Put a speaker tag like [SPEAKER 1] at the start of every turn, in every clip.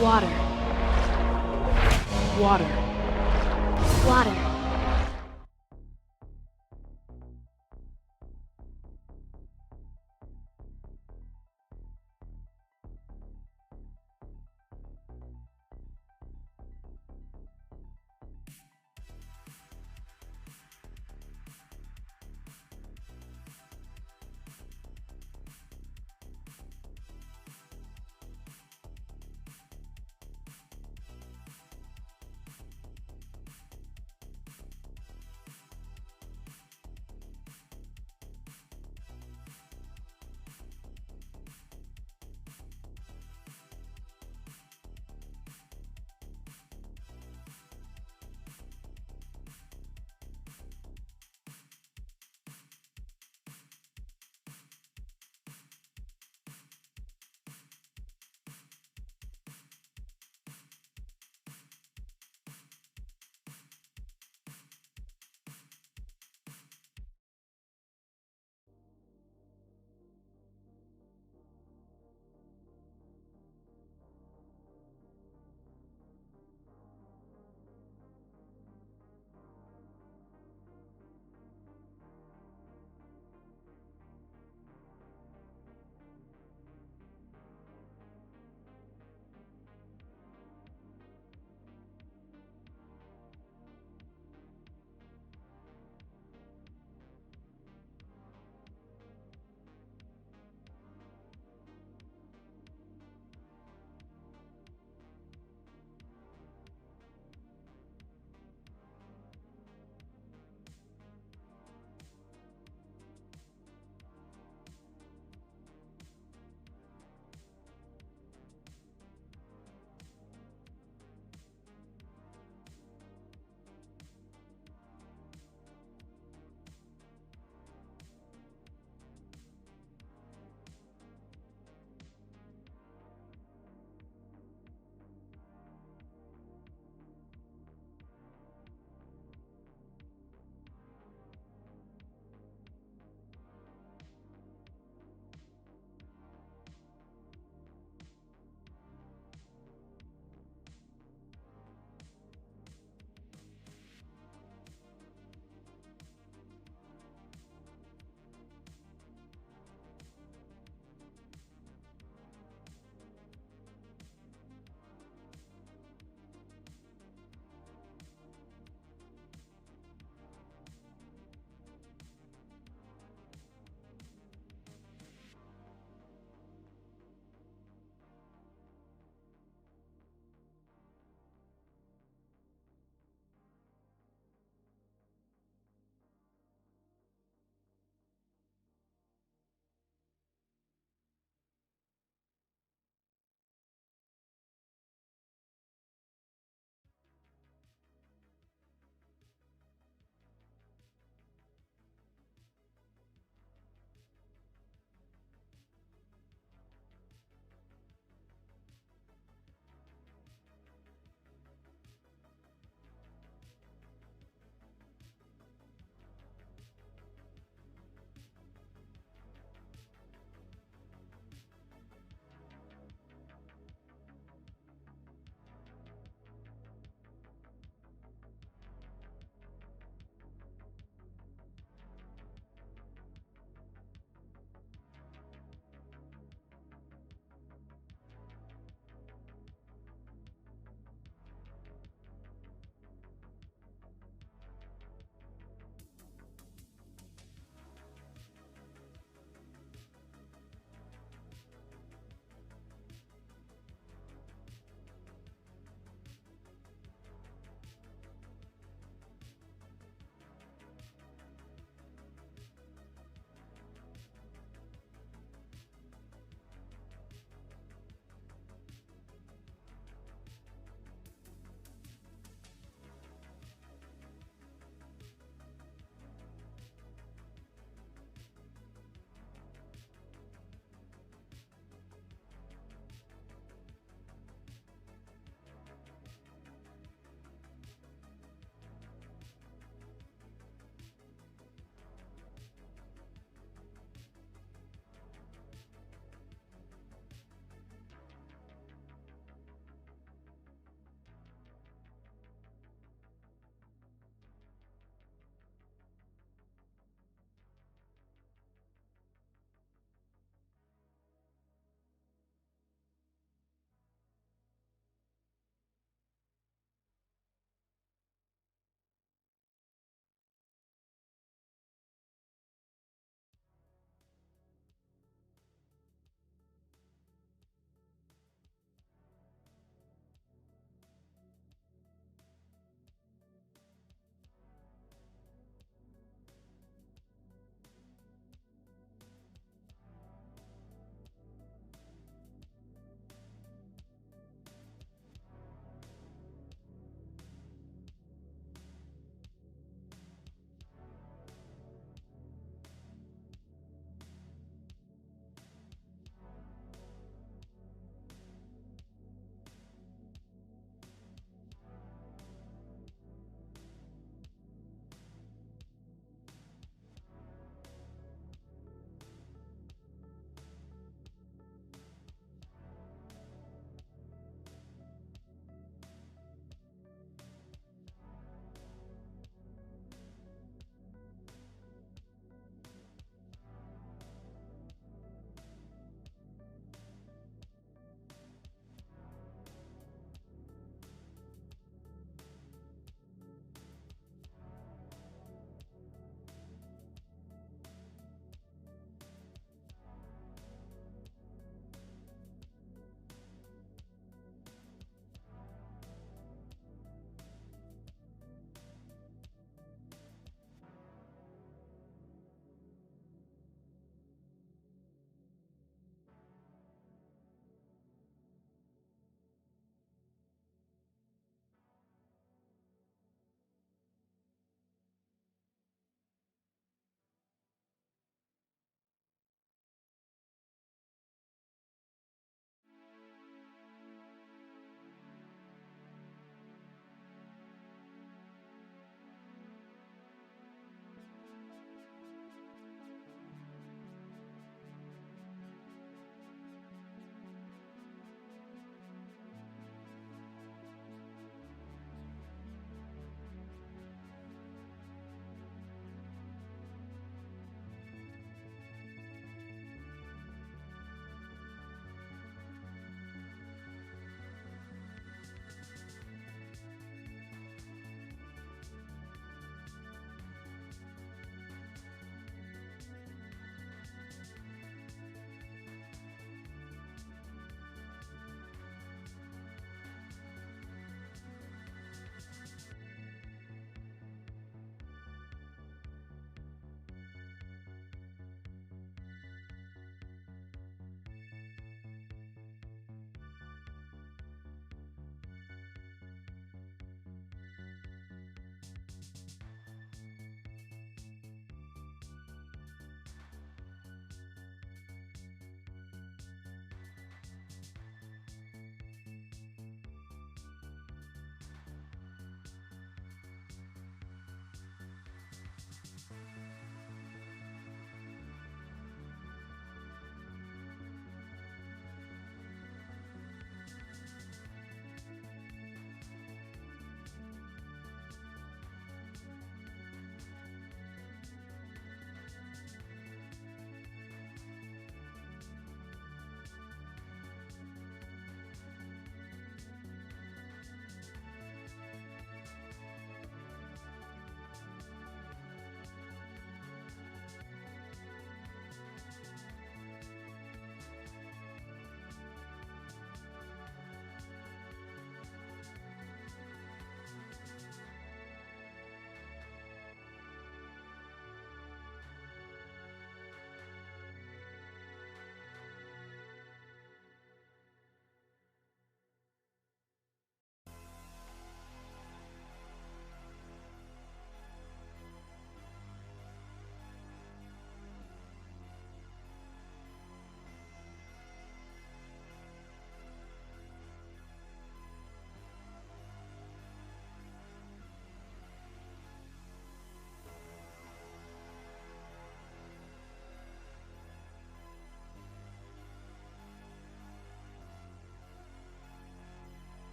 [SPEAKER 1] Water. Water. Water.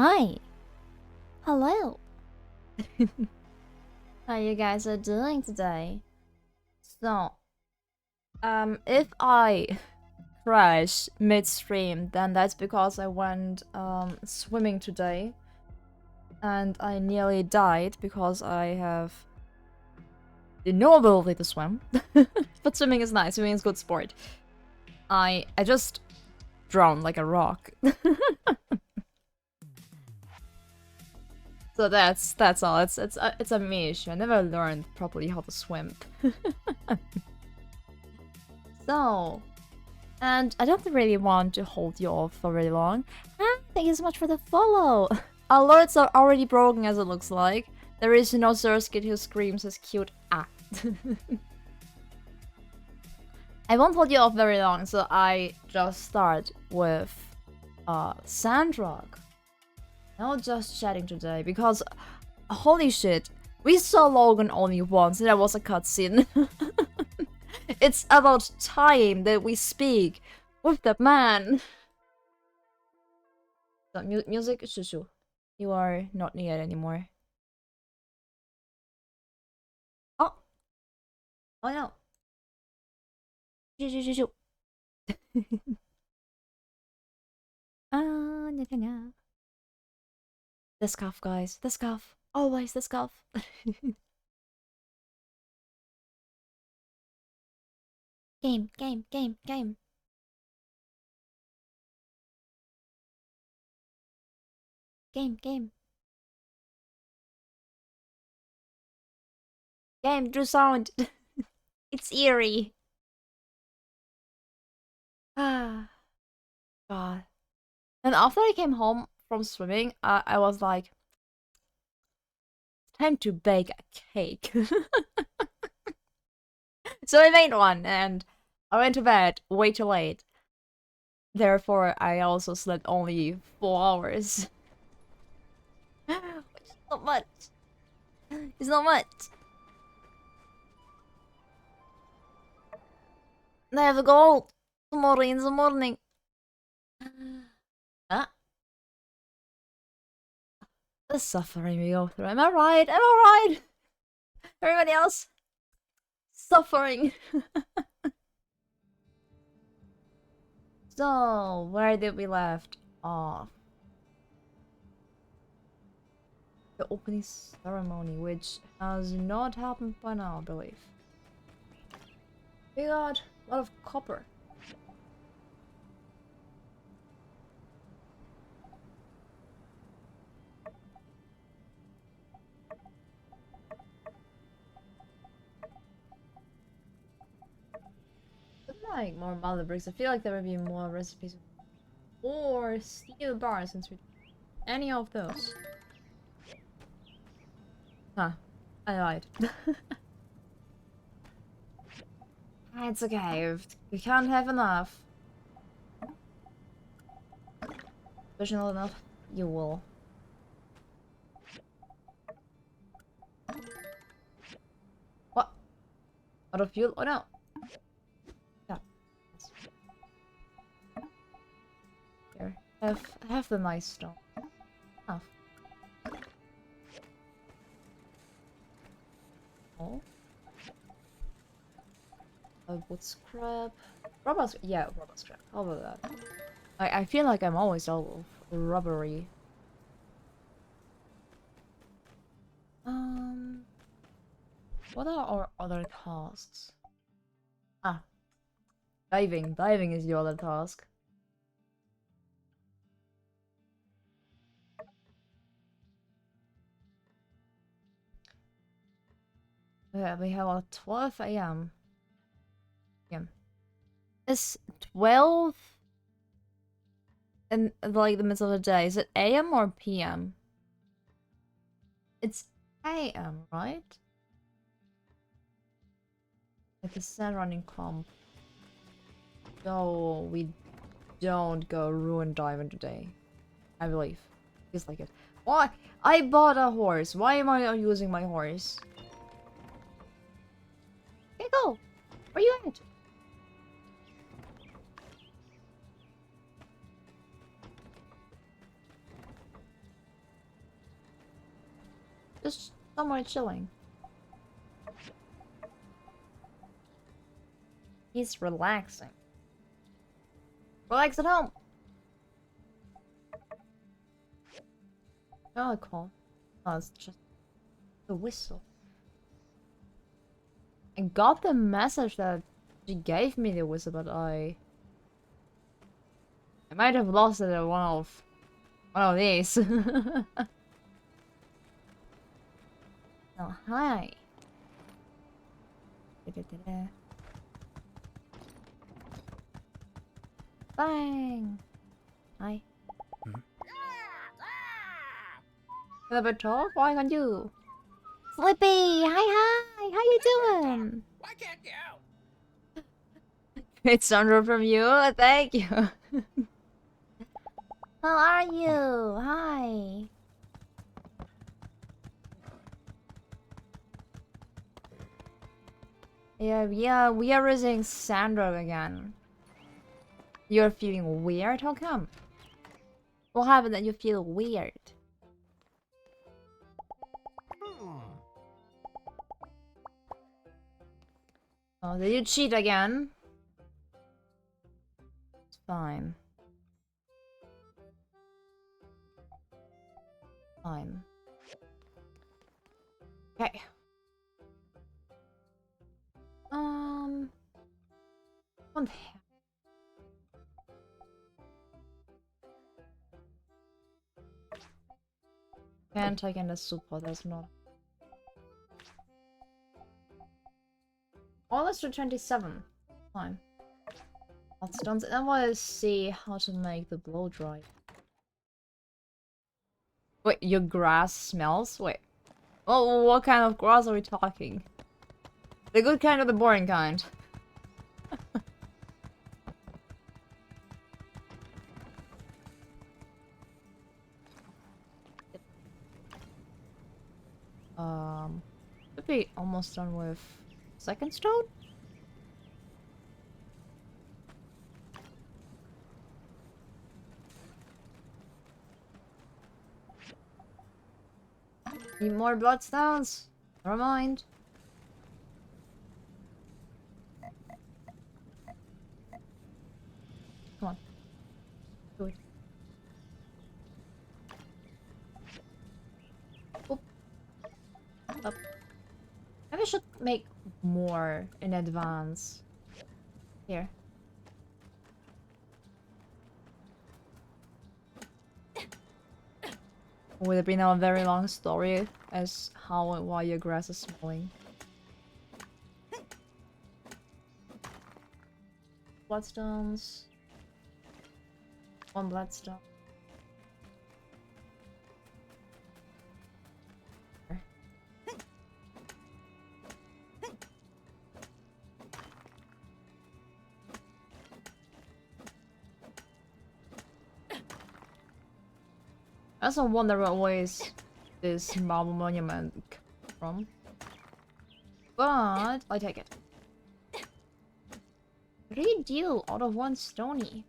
[SPEAKER 1] Hi. Hello. How you guys are doing today? So, if I crash midstream, then that's because I went swimming today, and I nearly died because I have no ability to swim. But swimming is nice. Swimming is good sport. I just drowned like a rock. So that's all. It's a me issue. I never learned properly how to swim. So, and I don't really want to hold you off for very long. Thank you so much for the follow. Alerts are already broken as it looks like. There is no Surskit who screams his cute I won't hold you off very long, so I just start with Sandrock. No just chatting today, because holy shit, we saw Logan only once and that was a cutscene. It's about time that we speak with that man. So, music, Shushu. You are not needed anymore. Oh! Oh no! Shushu. The scuff, guys. The scuff. Always the scuff. Game. Game. Game, do sound. It's eerie. Ah. God. And after I came home from swimming, I was like, it's time to bake a cake. So I made one, and I went to bed way too late. Therefore, I also slept only 4 hours. Which is not much. It's not much. I have to go tomorrow in the morning. Huh? The suffering we go through. Am I right? Am I right? Everybody else? Suffering. So, where did we left off? The opening ceremony, which has not happened by now, I believe. We got a lot of copper. I'd like more mother bricks. I feel like there would be more recipes. Or steel bars, since we any of those. Huh. I lied. It's okay. We can't have enough. There's not enough fuel. What? Out of fuel? Oh no. Yeah. Here. Have the nice stone. Enough. Oh. Wood scrap. Yeah, rubber scrap. How about that? I feel like I'm always all rubbery. What are our other tasks? Ah. Diving. Diving is the other task. Yeah, we have a 12 a.m. Is 12 in like the middle of the day? Is it AM or PM? It's AM, right? Like a sun running comp. So we don't go ruin diving today. I believe. Feels like it. Why? I bought a horse. Why am I not using my horse? Okay, go. Where you at? Just somewhere chilling. He's relaxing. Relax at home. Oh, cool. Oh, it's just the whistle. I got the message that she gave me the whistle, but I might have lost it at one of these. Oh, hi. Bang. Hi. Never talk? Why can't you? Slippy! Hi! How you doing?
[SPEAKER 2] Why can't you?
[SPEAKER 1] It's Sandra from you. Thank you. How are you? Hi. Yeah, we are using Sandra again. You're feeling weird? How come? What happened that you feel weird? Oh, did you cheat again? It's fine. Fine. Okay. What the heck? Can't take in the super, that's not. Oh, let's do 27. Fine. That's done. Then I want to see how to make the blow dry. Wait, your grass smells? Wait. Oh, what kind of grass are we talking? The good kind or the boring kind? Should be almost done with second stone? Need more bloodstones? Never mind. Come on. Do it. Oop. Up. Maybe I should make more in advance. Here. Would it be now a very long story as how and why your grass is smelling? Bloodstones. One bloodstone. I also wonder where is this marble monument from. But I take it. 3 deal out of 1 stony.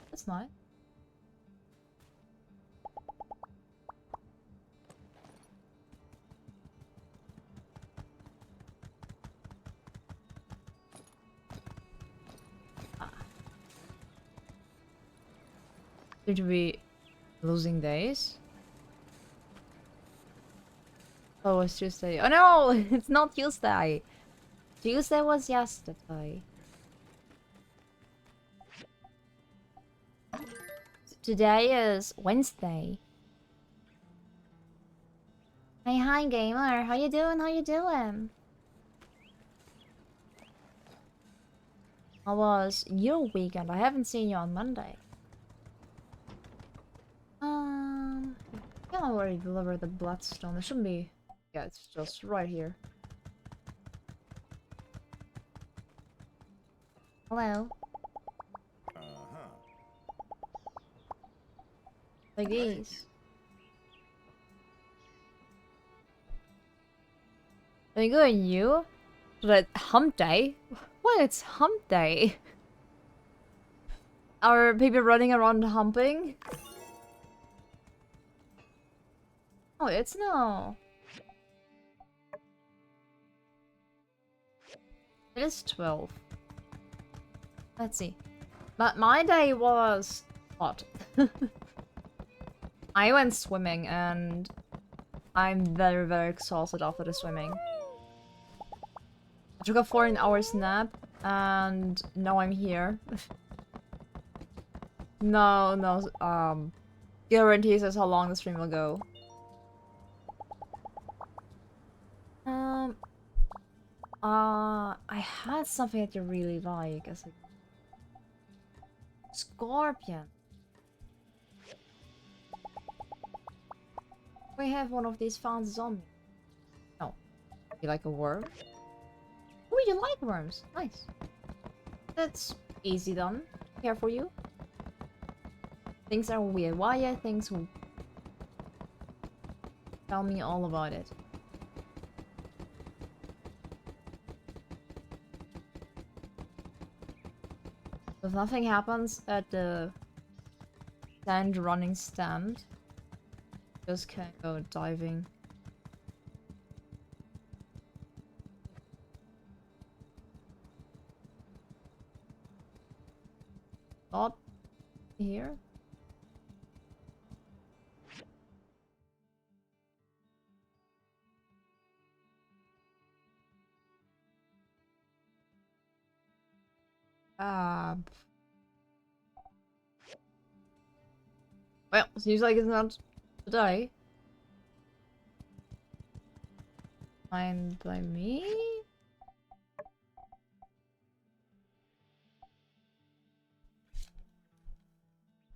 [SPEAKER 1] That's nice. Seem to be losing days. Oh, it's Tuesday. Oh no! It's not Tuesday! Tuesday was yesterday. Today is Wednesday. Hey, hi gamer. How you doing? How you doing? How was your weekend? I haven't seen you on Monday. I already delivered the bloodstone. It shouldn't be. Yeah, it's just right here. Hello. Like these. Are you going you? But hump day? What? It's hump day. Are people running around humping? Oh, it's no. It is 12. Let's see. But my day was hot. I went swimming and I'm very, very exhausted after the swimming. I took a 14-hour nap and now I'm here. No, guarantees us how long the stream will go. I had something that you really like as a scorpion. We have one of these found zombies. Oh, you like a worm? Oh, you like worms. Nice. That's easy done. Here for you. Things are weird. Why are things weird? Tell me all about it. If nothing happens at the sand running stand, just can't go diving. Not here. Well, seems like it's not today. Fine by me?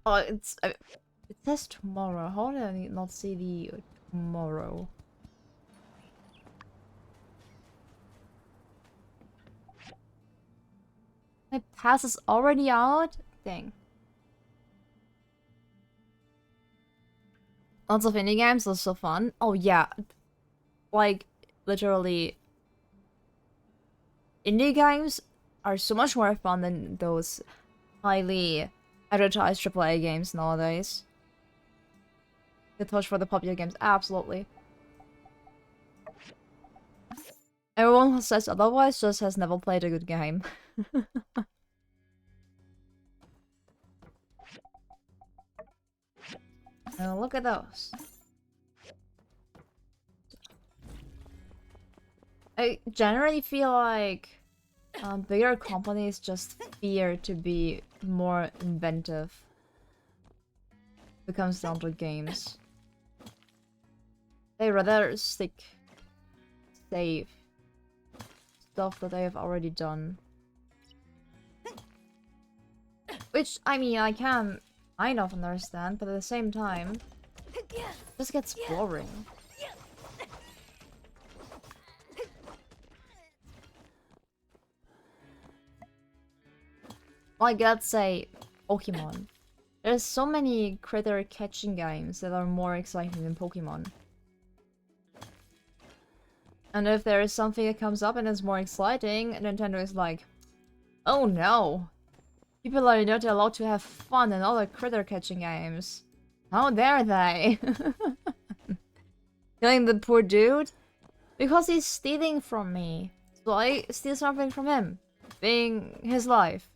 [SPEAKER 1] Oh, it says tomorrow. How did I not see the tomorrow? My pass is already out? Dang. Lots of indie games, those so fun. Oh yeah. Like, literally, indie games are so much more fun than those highly advertised AAA games nowadays. The push for the popular games, absolutely. Everyone who says otherwise just has never played a good game. Oh, look at those. I generally feel like bigger companies just fear to be more inventive. It comes down to games. They rather stick safe stuff that they have already done. Which, I mean, I can kind of understand, but at the same time, it just gets boring. Like, let's say, Pokemon. There's so many critter catching games that are more exciting than Pokemon. And if there is something that comes up and is more exciting, Nintendo is like, oh no! People are not allowed to have fun in other critter catching games. How dare they? Killing the poor dude? Because he's stealing from me. So I steal something from him. Being his life.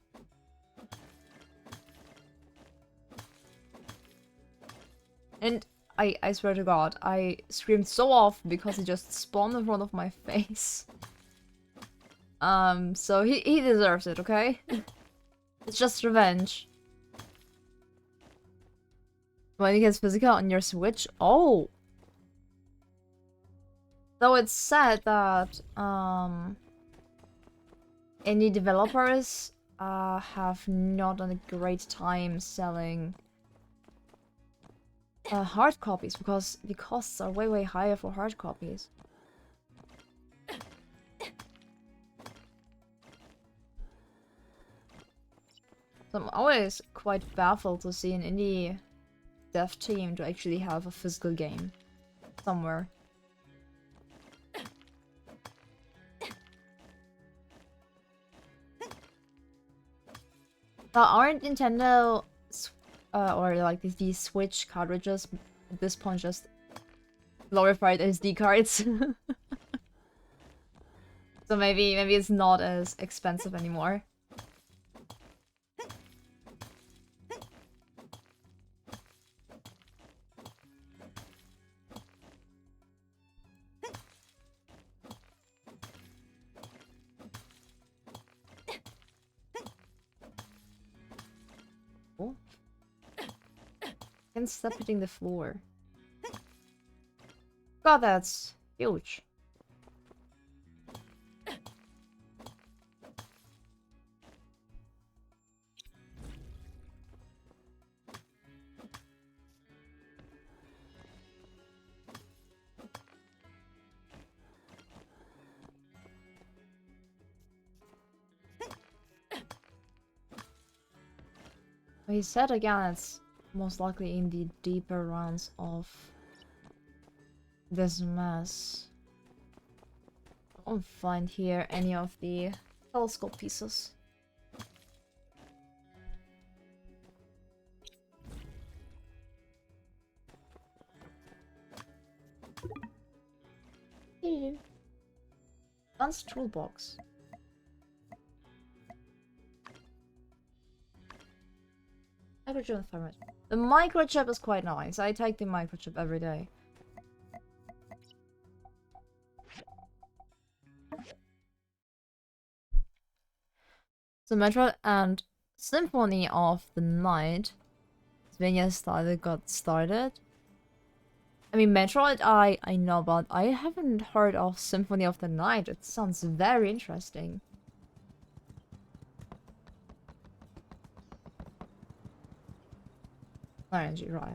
[SPEAKER 1] And I swear to God, I screamed so often because he just spawned in front of my face. So he deserves it, okay? It's just revenge. When he gets physical on your Switch? Oh! Though it's sad that, indie developers, have not done a great time selling hard copies because the costs are way higher for hard copies. So I'm always quite baffled to see an indie dev team to actually have a physical game somewhere. Aren't Nintendo or like these Switch cartridges at this point just glorified SD cards. So maybe it's not as expensive anymore. Oh. Can't stop hitting the floor. God, that's huge. He said again it's most likely in the deeper rounds of this mess. I don't find here any of the telescope pieces. Advanced toolbox. Microchip and thermite. The microchip is quite nice. I take the microchip every day. So Metroid and Symphony of the Night Svenja started got started. I mean Metroid I know about. I haven't heard of Symphony of the Night. It sounds very interesting. RNG, right.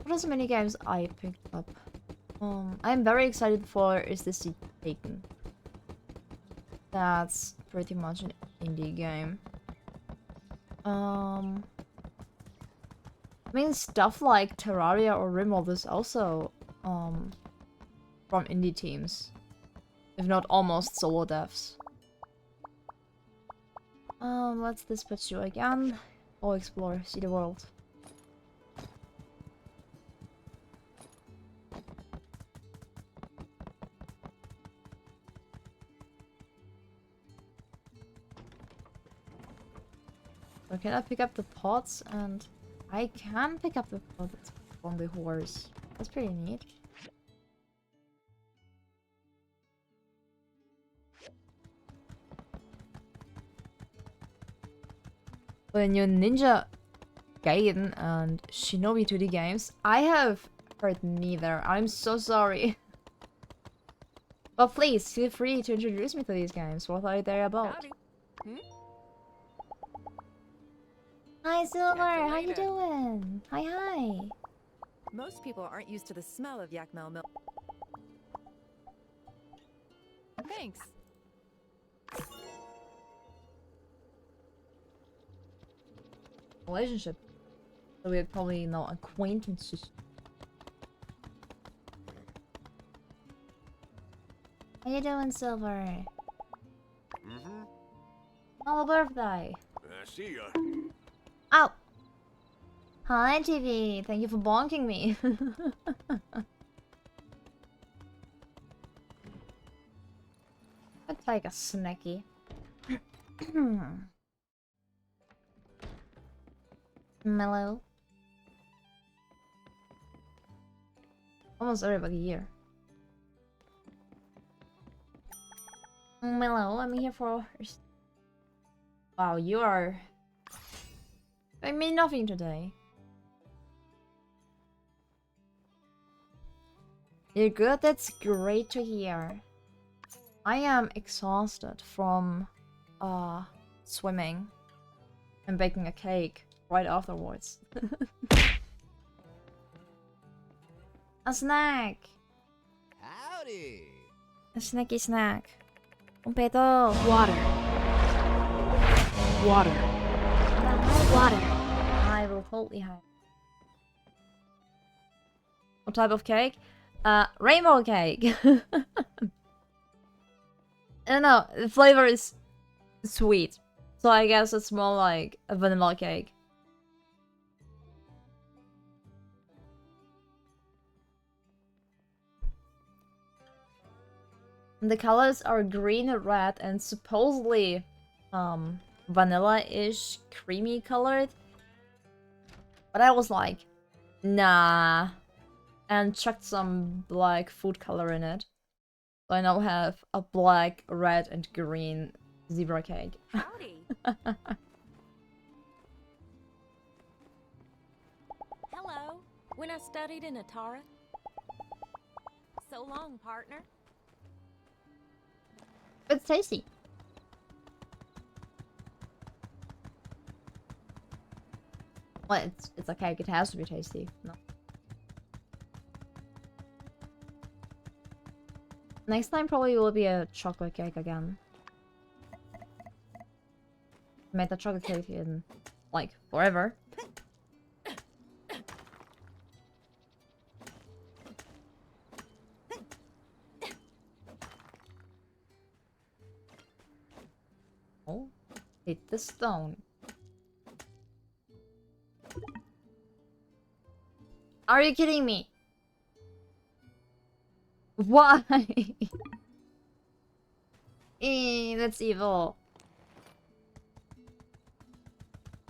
[SPEAKER 1] What are the mini games I picked up? I'm very excited for Is This Seat Taken? That's pretty much an indie game. I mean stuff like Terraria or Rimworld is also from indie teams. If not almost solo devs. Let's dispatch you again. Go explore, see the world. So can I pick up the pots? And I can pick up the pots on the horse. That's pretty neat. The new Ninja Gaiden and Shinobi 2D games. I have heard neither. I'm so sorry. But please, feel free to introduce me to these games. What are they about? Hi, Silver. How you doing? Hi.
[SPEAKER 3] Most people aren't used to the smell of Yakmel milk. Thanks.
[SPEAKER 1] Relationship. So we're probably not acquaintances. How you doing, Silver? Oh, birthday.
[SPEAKER 2] See ya.
[SPEAKER 1] Ow! Hi, TV. Thank you for bonking me. I'll take a snacky. Mellow. Almost everybody here. Mellow, I'm here for... Wow, you are... I mean nothing today. You're good? That's great to hear. I am exhausted from swimming and baking a cake right afterwards. A snack!
[SPEAKER 2] Howdy!
[SPEAKER 1] A snacky snack. Un pedo.
[SPEAKER 3] Water. Water. Water.
[SPEAKER 1] I will totally have. What type of cake? Rainbow cake. I don't know, the flavor is sweet. So I guess it's more like a vanilla cake. And the colors are green and red and supposedly vanilla-ish creamy colored. But I was like, nah. And chucked some black food color in it. So I now have a black, red, and green zebra cake.
[SPEAKER 3] Howdy. Hello. When I studied in Atara. So long, partner.
[SPEAKER 1] It's tasty. Well, it's a cake. It has to be tasty. No. Next time probably will be a chocolate cake again. Made the chocolate cake in like forever. Oh, hit the stone. Are you kidding me? Why? That's evil.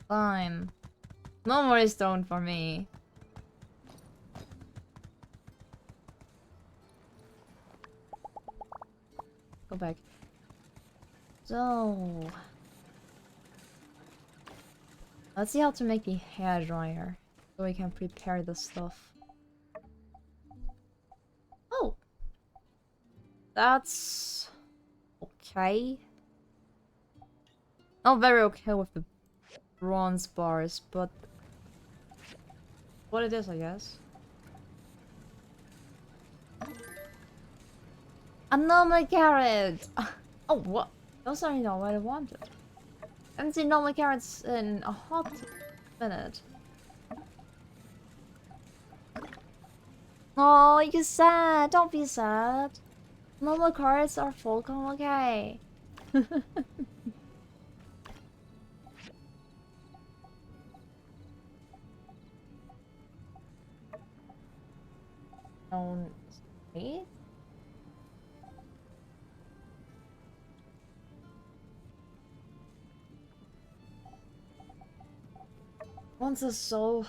[SPEAKER 1] Fine. No more stone for me. Go back. So... let's see how to make the hair dryer. So we can prepare the stuff. Oh! That's... okay. Not very okay with the bronze bars, but... what it is, I guess. A normal carrot! Oh, what? Those are not what I wanted. I haven't seen normal carrots in a hot minute. Oh, you're sad. Don't be sad. Normal carrots are full-come okay. Don't see? Once is so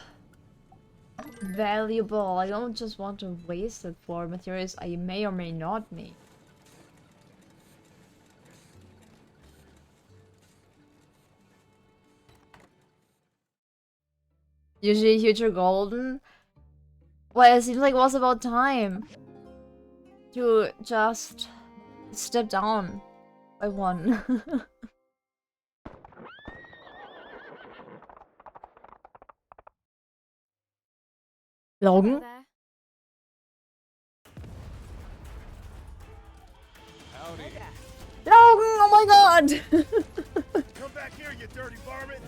[SPEAKER 1] valuable. I don't just want to waste it for materials I may or may not need. Usually future golden. Well, it seems like it was about time to just step down by one. Logan?
[SPEAKER 3] There.
[SPEAKER 2] Howdy.
[SPEAKER 1] Logan! Oh my god!
[SPEAKER 2] Come back here, you dirty varmint!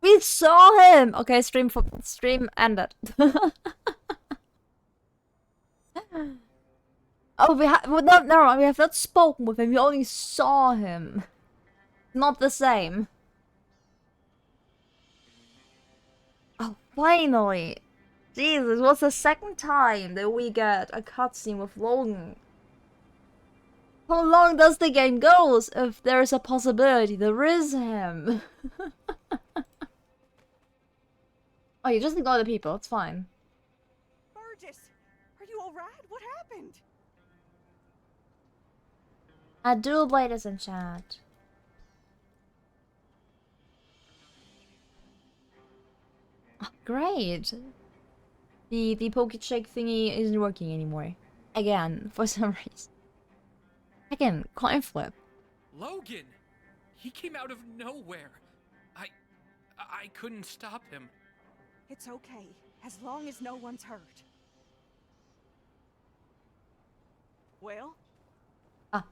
[SPEAKER 1] We saw him! Okay, stream ended. Oh, well, no, we have not spoken with him. We only saw him. Not the same. Oh, finally! Jesus, what's the second time that we get a cutscene with Logan? How long does the game go if there's a possibility there is him? Oh, you just ignore the people, it's fine.
[SPEAKER 4] Burgess, are you alright? What happened?
[SPEAKER 1] I do play this in chat. Oh, great. The Pokeshake thingy isn't working anymore. Again, for some reason. Again, coin flip.
[SPEAKER 5] Logan! He came out of nowhere. I couldn't stop him.
[SPEAKER 4] It's okay, as long as no one's hurt. Well,
[SPEAKER 1] Ah,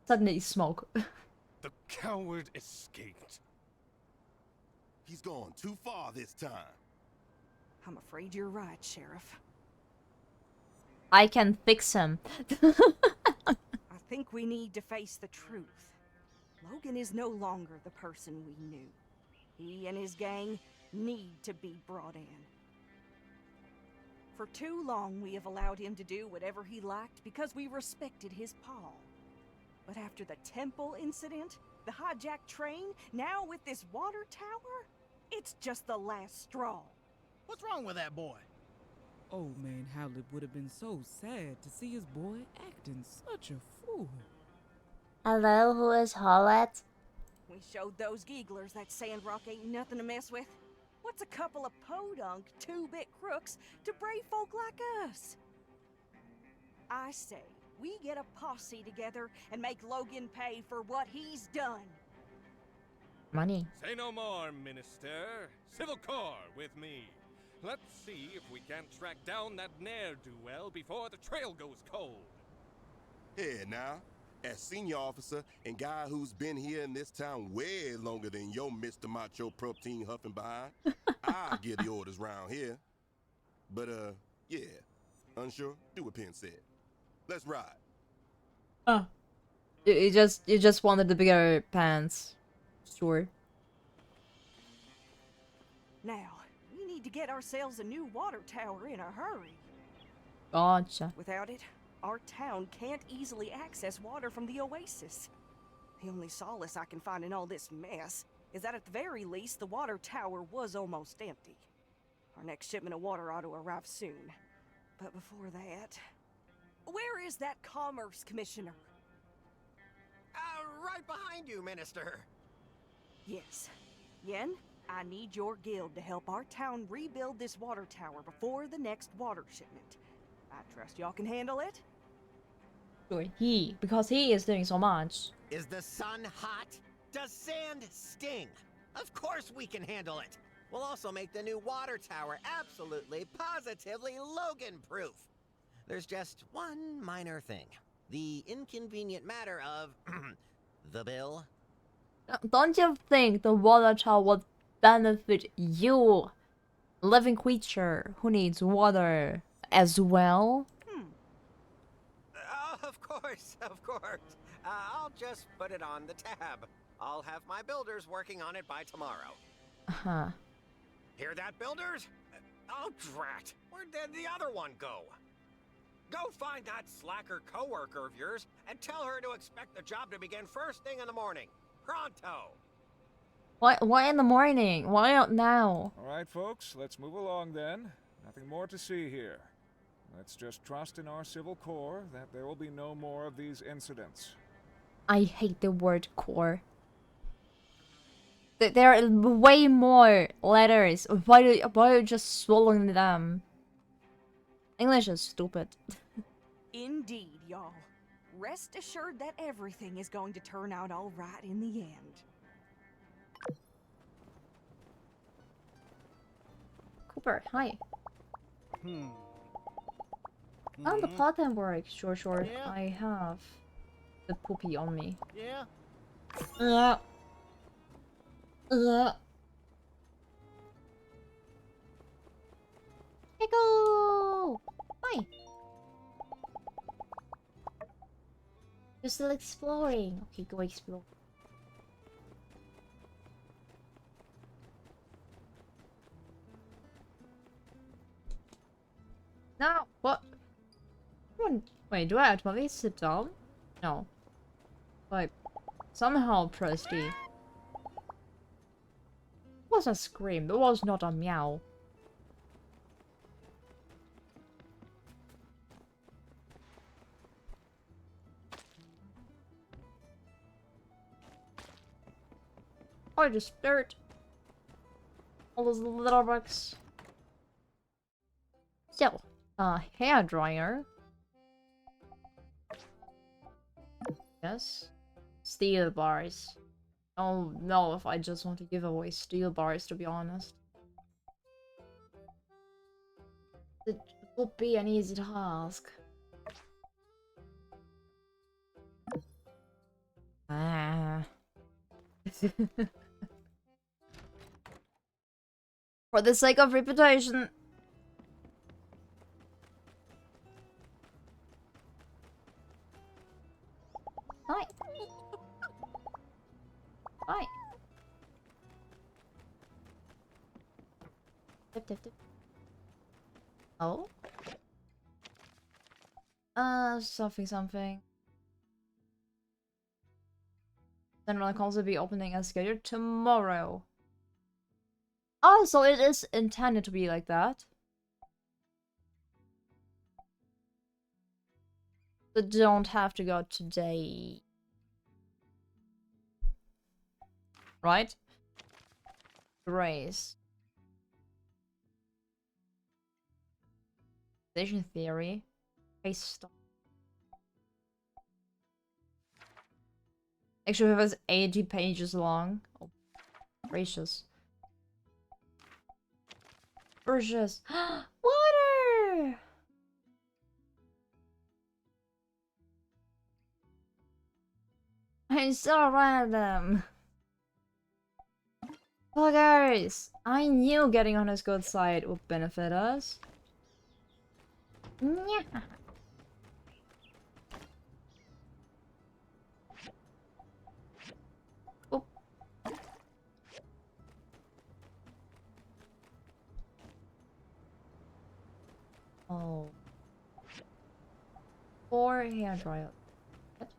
[SPEAKER 1] suddenly smoke.
[SPEAKER 2] The coward escaped. He's gone too far this time.
[SPEAKER 4] I'm afraid you're right, Sheriff.
[SPEAKER 1] I can fix him.
[SPEAKER 4] I think we need to face the truth. Logan is no longer the person we knew. He and his gang need to be brought in. For too long, we have allowed him to do whatever he liked because we respected his paw. But after the temple incident, the hijacked train, now with this water tower, it's just the last straw.
[SPEAKER 6] What's wrong with that boy?
[SPEAKER 7] Old man Howlett would have been so sad to see his boy acting such a fool.
[SPEAKER 1] Hello, who is Hollett?
[SPEAKER 4] We showed those geeglers that Sandrock ain't nothing to mess with. What's a couple of podunk, two-bit crooks to brave folk like us? I say, we get a posse together and make Logan pay for what he's done.
[SPEAKER 1] Money.
[SPEAKER 2] Say no more, Minister. Civil Corps with me. Let's see if we can't track down that ne'er-do-well before the trail goes cold.
[SPEAKER 8] Here now, as senior officer and guy who's been here in this town way longer than your Mr. Macho Protein huffing behind, I give the orders round here. But, yeah, unsure? Do what Penn said. Let's ride.
[SPEAKER 1] Oh. You just wanted the bigger pants. Sure.
[SPEAKER 4] Now, we need to get ourselves a new water tower in a hurry.
[SPEAKER 1] Gotcha.
[SPEAKER 4] Without it, our town can't easily access water from the oasis. The only solace I can find in all this mess is that at the very least, the water tower was almost empty. Our next shipment of water ought to arrive soon. But before that... Where is that Commerce Commissioner?
[SPEAKER 6] Right behind you, Minister.
[SPEAKER 4] Yes. Yen, I need your guild to help our town rebuild this water tower before the next water shipment. I trust y'all can handle it?
[SPEAKER 1] Sure. Because he is doing so much.
[SPEAKER 6] Is the sun hot? Does sand sting? Of course we can handle it. We'll also make the new water tower absolutely, positively Logan-proof. There's just one minor thing. The inconvenient matter of the bill.
[SPEAKER 1] Don't you think the water tower would benefit you, living creature who needs water as well?
[SPEAKER 6] Of course, of course. I'll just put it on the tab. I'll have my builders working on it by tomorrow.
[SPEAKER 1] Uh-huh.
[SPEAKER 6] Hear that, builders? Oh, drat. Where'd the other one go? Go find that slacker coworker of yours and tell her to expect the job to begin first thing in the morning. Pronto!
[SPEAKER 1] Why in the morning? Why not now?
[SPEAKER 9] All right, folks, let's move along then. Nothing more to see here. Let's just trust in our civil corps that there will be no more of these incidents.
[SPEAKER 1] I hate the word core. There are way more letters. Why are you just swallowing them? English is stupid.
[SPEAKER 4] Indeed, y'all. Rest assured that everything is going to turn out all right in the end.
[SPEAKER 1] Cooper, hi. Oh, the part-time work. Sure.
[SPEAKER 6] Yeah.
[SPEAKER 1] I have the poopy on me.
[SPEAKER 6] Yeah?
[SPEAKER 1] Hey, go! Hi. You're still exploring. Okay, go explore. Now, what? Wait, do I automatically sit down? No. Like, somehow press D. It was a scream, it was not a meow. Oh, just dirt. All those little bugs. So, hair dryer. Yes. Steel bars. I don't know if I just want to give away steel bars, to be honest. It would be an easy task. Ah. For the sake of reputation. Hi. Hi. Tip, tip, tip. Oh? Something. General calls will be opening as scheduled tomorrow. Oh, so it is intended to be like that. So don't have to go today. Right? Grace. Station theory. Case stop. Actually, it was 80 pages long. Oh, gracious. Gracious. Water! I so random. Buggers! I knew getting on his good side would benefit us. Yeah. Oh. Oh. 4 hair dryer. What?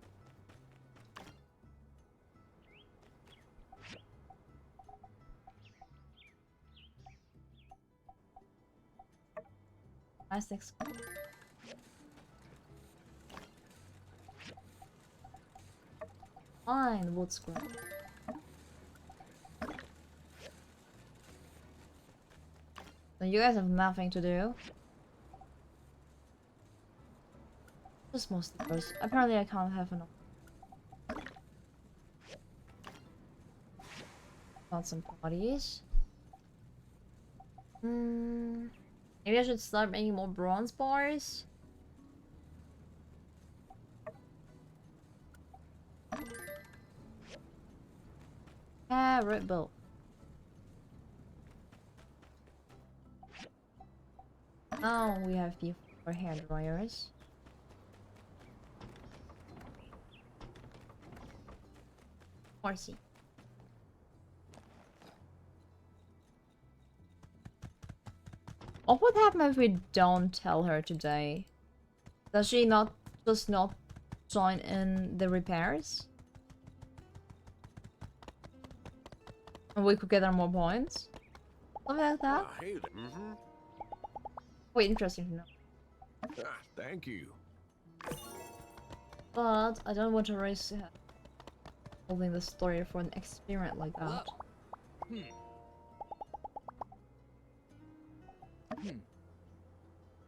[SPEAKER 1] Plastics. Fine, wood scrap. So you guys have nothing to do. Just mostly because apparently I can't have enough. Got some bodies. Maybe I should start making more bronze bars. Carrot bowl. Oh, we have few for hair dryers. Horsey. What would happen if we don't tell her today? Does she not join in the repairs? And we could get her more points? Something like that? Wait, interesting to know.
[SPEAKER 2] Thank you.
[SPEAKER 1] But I don't want to risk holding the story for an experiment like that.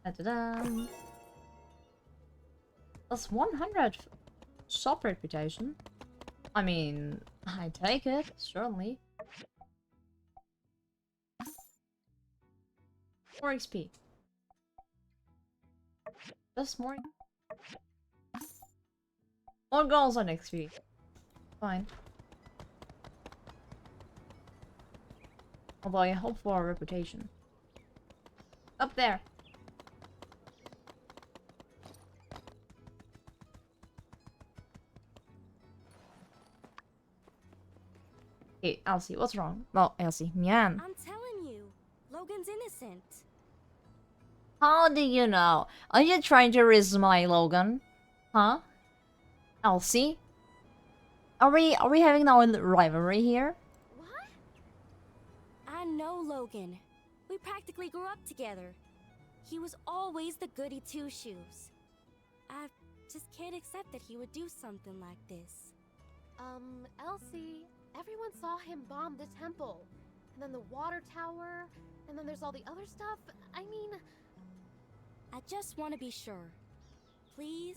[SPEAKER 1] Da-da-da. That's 100 shop reputation. I mean, I take it, certainly. 4 XP. Just more. More goals on XP. Fine. Although I hope for a reputation. Up there. Hey, Elsie, what's wrong? Well, Elsie, Mian.
[SPEAKER 3] I'm telling you, Logan's innocent.
[SPEAKER 1] How do you know? Are you trying to risk my Logan? Huh? Elsie? Are we having our rivalry here?
[SPEAKER 3] What? I know Logan. We practically grew up together. He was always the goody two-shoes. I just can't accept that he would do something like this.
[SPEAKER 10] Elsie, everyone saw him bomb the temple. And then the water tower, and then there's all the other stuff. I mean...
[SPEAKER 3] I just want to be sure. Please?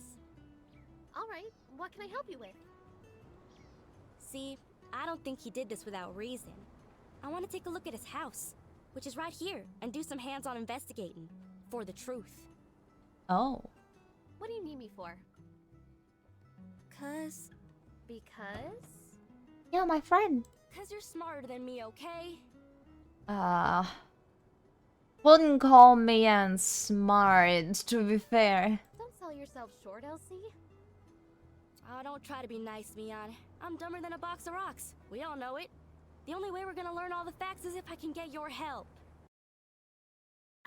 [SPEAKER 10] Alright, what can I help you with?
[SPEAKER 3] See, I don't think he did this without reason. I want to take a look at his house, which is right here, and do some hands-on investigating. For the truth.
[SPEAKER 1] Oh.
[SPEAKER 10] What do you need me for?
[SPEAKER 3] 'Cause
[SPEAKER 10] Because?
[SPEAKER 1] You're my friend.
[SPEAKER 3] Cause you're smarter than me, okay?
[SPEAKER 1] Wouldn't call me and smart, to be fair.
[SPEAKER 10] Don't sell yourself short, Elsie.
[SPEAKER 3] Oh, don't try to be nice, Mian. I'm dumber than a box of rocks. We all know it. The only way we're gonna learn all the facts is if I can get your help.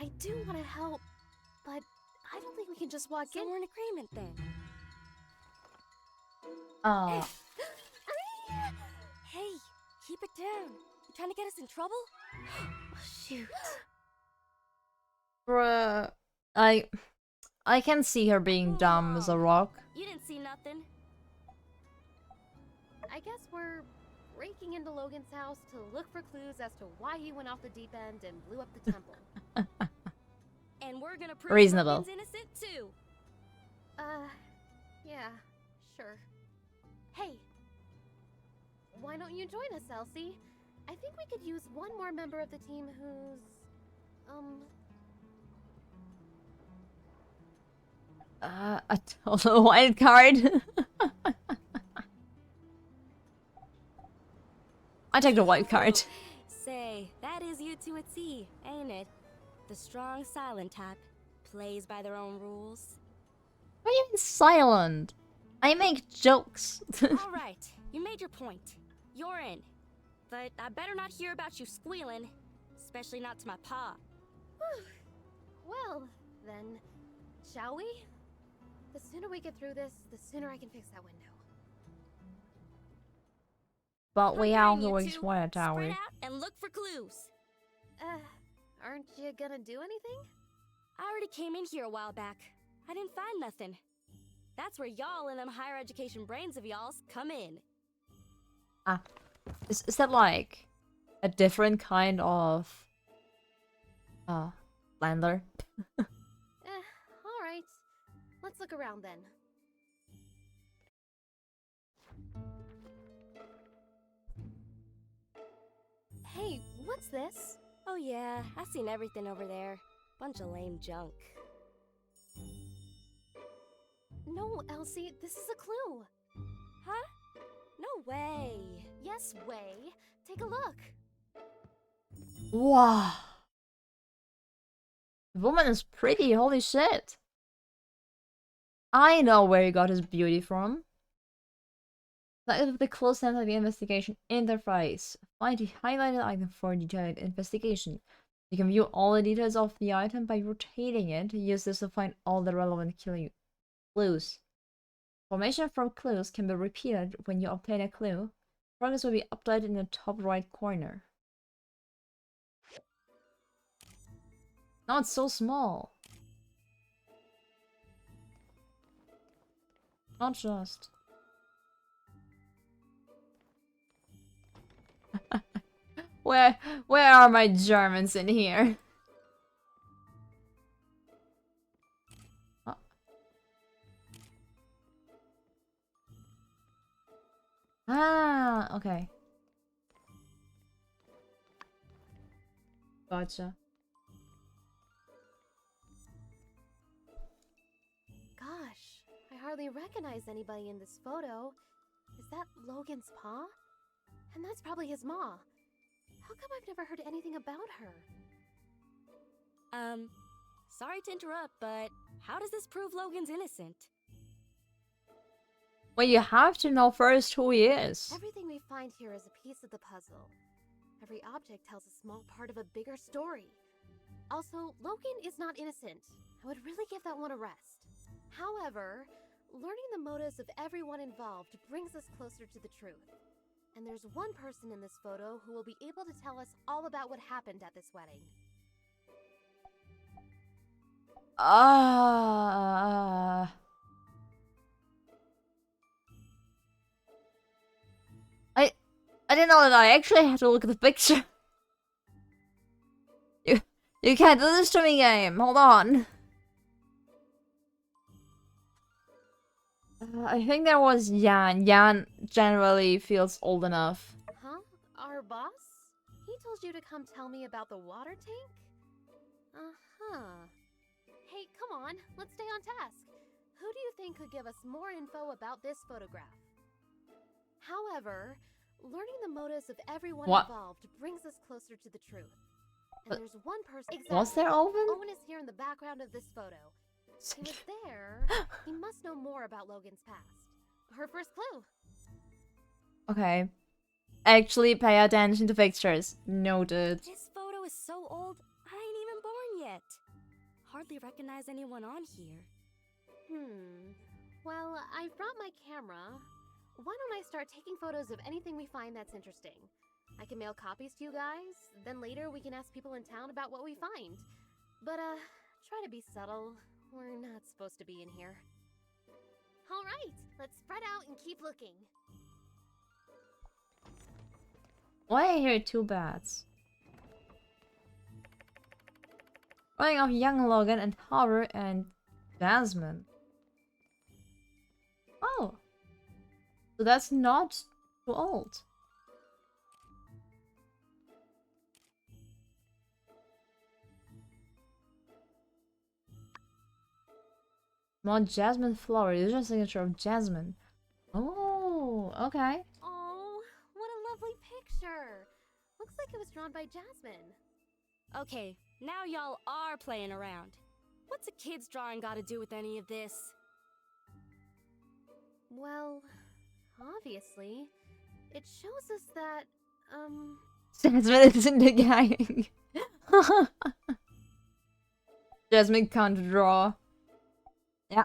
[SPEAKER 10] I do want to help, but I don't think we can just walk
[SPEAKER 3] So
[SPEAKER 10] in.
[SPEAKER 3] we're in agreement then.
[SPEAKER 1] Oh.
[SPEAKER 3] Hey, keep it down. You trying to get us in trouble?
[SPEAKER 10] Shoot.
[SPEAKER 1] Bruh. I can see her being dumb as a rock.
[SPEAKER 3] You didn't see nothing.
[SPEAKER 10] I guess we're breaking into Logan's house to look for clues as to why he went off the deep end and blew up the temple.
[SPEAKER 3] And we're gonna prove
[SPEAKER 1] Reasonable.
[SPEAKER 3] Logan's innocent too.
[SPEAKER 10] Yeah, sure. Hey, why don't you join us, Elsie? I think we could use one more member of the team who's,
[SPEAKER 1] A total wild card. I take the wild card.
[SPEAKER 3] Say, that is you to a T, ain't it? The strong silent type plays by their own rules.
[SPEAKER 1] Why are you even silent? I make jokes.
[SPEAKER 3] Alright, you made your point. You're in. But I better not hear about you squealing. Especially not to my pa.
[SPEAKER 10] well, then, shall we? The sooner we get through this, the sooner I can fix that window.
[SPEAKER 1] But we
[SPEAKER 3] I'm
[SPEAKER 1] have
[SPEAKER 3] you
[SPEAKER 1] to
[SPEAKER 3] two.
[SPEAKER 1] explore tower.
[SPEAKER 3] Spread out and look for clues.
[SPEAKER 10] Aren't you gonna do anything?
[SPEAKER 3] I already came in here a while back. I didn't find nothing. That's where y'all and them higher education brains of y'all's come in.
[SPEAKER 1] Ah. Is that like a different kind of landler?
[SPEAKER 10] Alright. Let's look around then. Hey, what's this?
[SPEAKER 3] Oh yeah, I've seen everything over there. Bunch of lame junk.
[SPEAKER 10] No, Elsie, this is a clue.
[SPEAKER 3] Huh? No way.
[SPEAKER 10] Yes, way. Take a look.
[SPEAKER 1] Wow. The woman is pretty, holy shit. I know where he got his beauty from. That is the close center of the investigation interface. Find the highlighted item for detailed investigation. You can view all the details of the item by rotating it. Use this to find all the relevant clues. Information from clues can be repeated when you obtain a clue. Progress will be updated in the top right corner. Now it's so small. Not just. Where are my Germans in here? Ah, okay. Gotcha.
[SPEAKER 10] Gosh, I hardly recognize anybody in this photo. Is that Logan's pa? And that's probably his ma. How come I've never heard anything about her?
[SPEAKER 3] Sorry to interrupt, but how does this prove Logan's innocent?
[SPEAKER 1] Well, you have to know first who he is.
[SPEAKER 10] Everything we find here is a piece of the puzzle. Every object tells a small part of a bigger story. Also, Logan is not innocent. I would really give that one a rest. However, learning the motives of everyone involved brings us closer to the truth. And there's one person in this photo who will be able to tell us all about what happened at this wedding.
[SPEAKER 1] I didn't know that I actually had to look at the picture. You can't do this to me, game. Hold on. I think there was Jan. Jan generally feels old enough.
[SPEAKER 10] Huh? Our boss? He told you to come tell me about the water tank? Uh-huh. Hey, come on, let's stay on task. Who do you think could give us more info about this photograph? However, learning the motives of everyone
[SPEAKER 1] What?
[SPEAKER 10] involved brings us closer to the truth. And there's one person.
[SPEAKER 1] Was there Owen?
[SPEAKER 10] Owen is here in the background of this photo. He was there. He must know more about Logan's past. Her first clue.
[SPEAKER 1] Okay. Actually pay attention to pictures. Noted.
[SPEAKER 3] This photo is so old, I ain't even born yet. Hardly recognize anyone on here.
[SPEAKER 10] Well, I brought my camera. Why don't I start taking photos of anything we find that's interesting? I can mail copies to you guys, then later we can ask people in town about what we find. But, try to be subtle. We're not supposed to be in here. Alright, let's spread out and keep looking.
[SPEAKER 1] Why are here two bats? Running off young Logan and Haru and Jasmine. Oh. So that's not too old. More Jasmine flower. Usual signature of Jasmine. Oh, okay.
[SPEAKER 10] Oh, what a lovely picture. Looks like it was drawn by Jasmine.
[SPEAKER 3] Okay, now y'all are playing around. What's a kid's drawing got to do with any of this?
[SPEAKER 10] Well, obviously, it shows us that,
[SPEAKER 1] Jasmine isn't the guy. Jasmine can't draw. Yeah.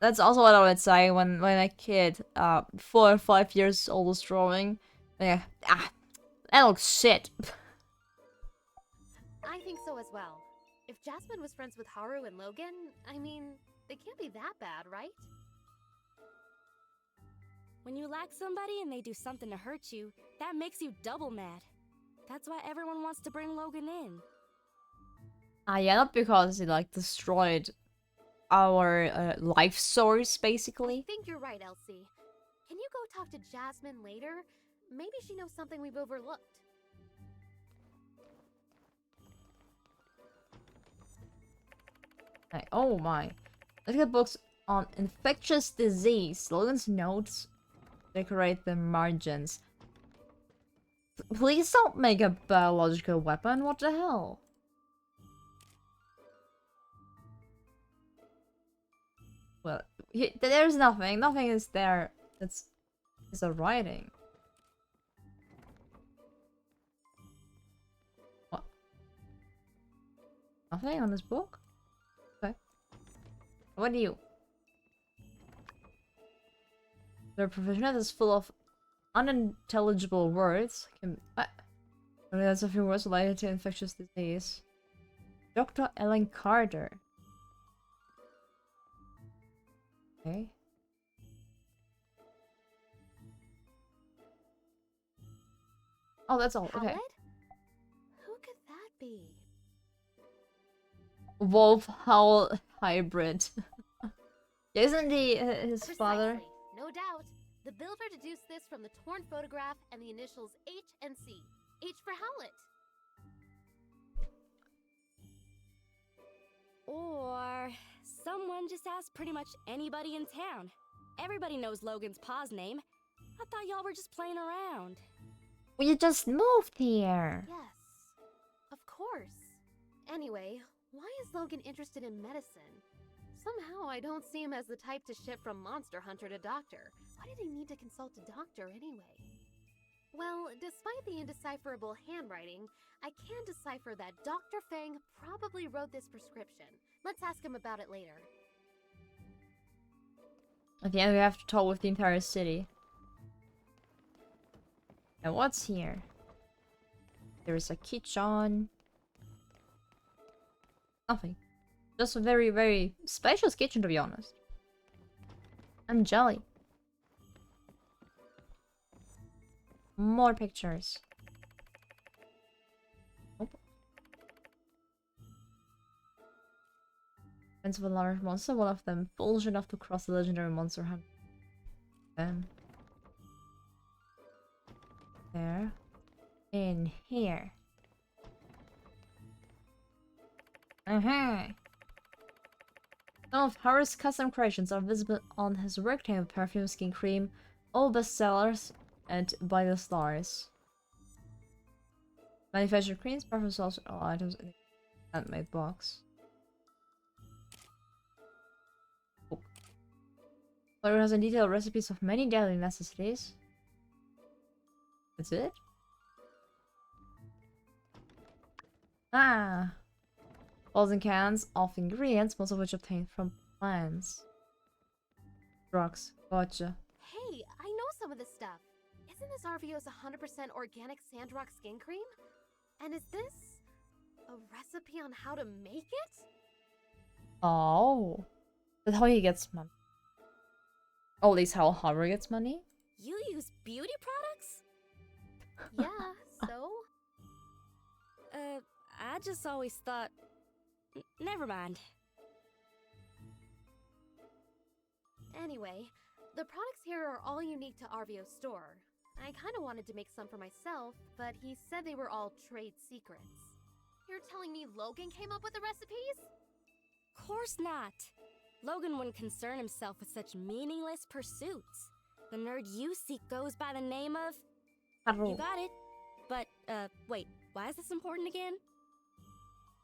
[SPEAKER 1] That's also what I would say when a kid, 4 or 5 years old is drawing. Yeah. That looks shit.
[SPEAKER 10] I think so as well. If Jasmine was friends with Haru and Logan, I mean, they can't be that bad, right?
[SPEAKER 3] When you like somebody and they do something to hurt you, that makes you double mad. That's why everyone wants to bring Logan in.
[SPEAKER 1] Yeah, not because he, like, destroyed our life source, basically.
[SPEAKER 10] I think you're right, Elsie. Can you go talk to Jasmine later? Maybe she knows something we've overlooked.
[SPEAKER 1] Like, oh my. Look at books on infectious disease. Logan's notes decorate the margins. Please don't make a biological weapon. What the hell? Well, there's nothing. Nothing is there. It's a writing. What? Nothing on this book? Okay. What do you? The provision is full of unintelligible words. That's a few words related to infectious disease. Dr. Ellen Carter. Okay. Oh, that's all. Okay.
[SPEAKER 10] Palette? Who could that be?
[SPEAKER 1] Wolf Howl hybrid. Isn't he his father?
[SPEAKER 10] Precisely. No doubt. The builder deduced this from the torn photograph and the initials H and C. H for Howlett.
[SPEAKER 3] Or someone just asked pretty much anybody in town. Everybody knows Logan's pa's name. I thought y'all were just playing around.
[SPEAKER 1] We just moved here.
[SPEAKER 10] Yes, of course. Anyway, why is Logan interested in medicine? Somehow I don't see him as the type to ship from Monster Hunter to Doctor. Why did he need to consult a doctor anyway? Well, despite the indecipherable handwriting, I can decipher that Dr. Fang probably wrote this prescription. Let's ask him about it later.
[SPEAKER 1] At the end, we have to talk with the entire city. And what's here? There's a kitchen. Nothing. Just a very, very spacious kitchen, to be honest. I'm jelly. More pictures. Oh. Friends of a large monster, one of them foolish enough to cross the legendary monster hunt. Then. There. In here. Some of Haru's custom creations are visible on his work table: perfume, skin cream, All bestsellers and by the stars. Manufacture creams, perfume sauce, all items in the handmade box. Oh. Logan has in detailed recipes of many daily necessities. That's it? Ah! Bottles and cans of ingredients, most of which obtained from plants. Drugs. Gotcha.
[SPEAKER 10] Hey, I know some of this stuff. Isn't this RVO's 100% organic sandrock skin cream? And is this a recipe on how to make it?
[SPEAKER 1] Oh. That's how he gets money. Oh, at least how Harvard gets money?
[SPEAKER 3] You use beauty products?
[SPEAKER 10] Yeah, so?
[SPEAKER 3] I just always thought... Never mind.
[SPEAKER 10] Anyway, the products here are all unique to RVO's store. I kinda wanted to make some for myself, but he said they were all trade secrets. You're telling me Logan came up with the recipes?
[SPEAKER 3] Course not. Logan wouldn't concern himself with such meaningless pursuits. The nerd you seek goes by the name of... You got it. But, wait, why is this important again?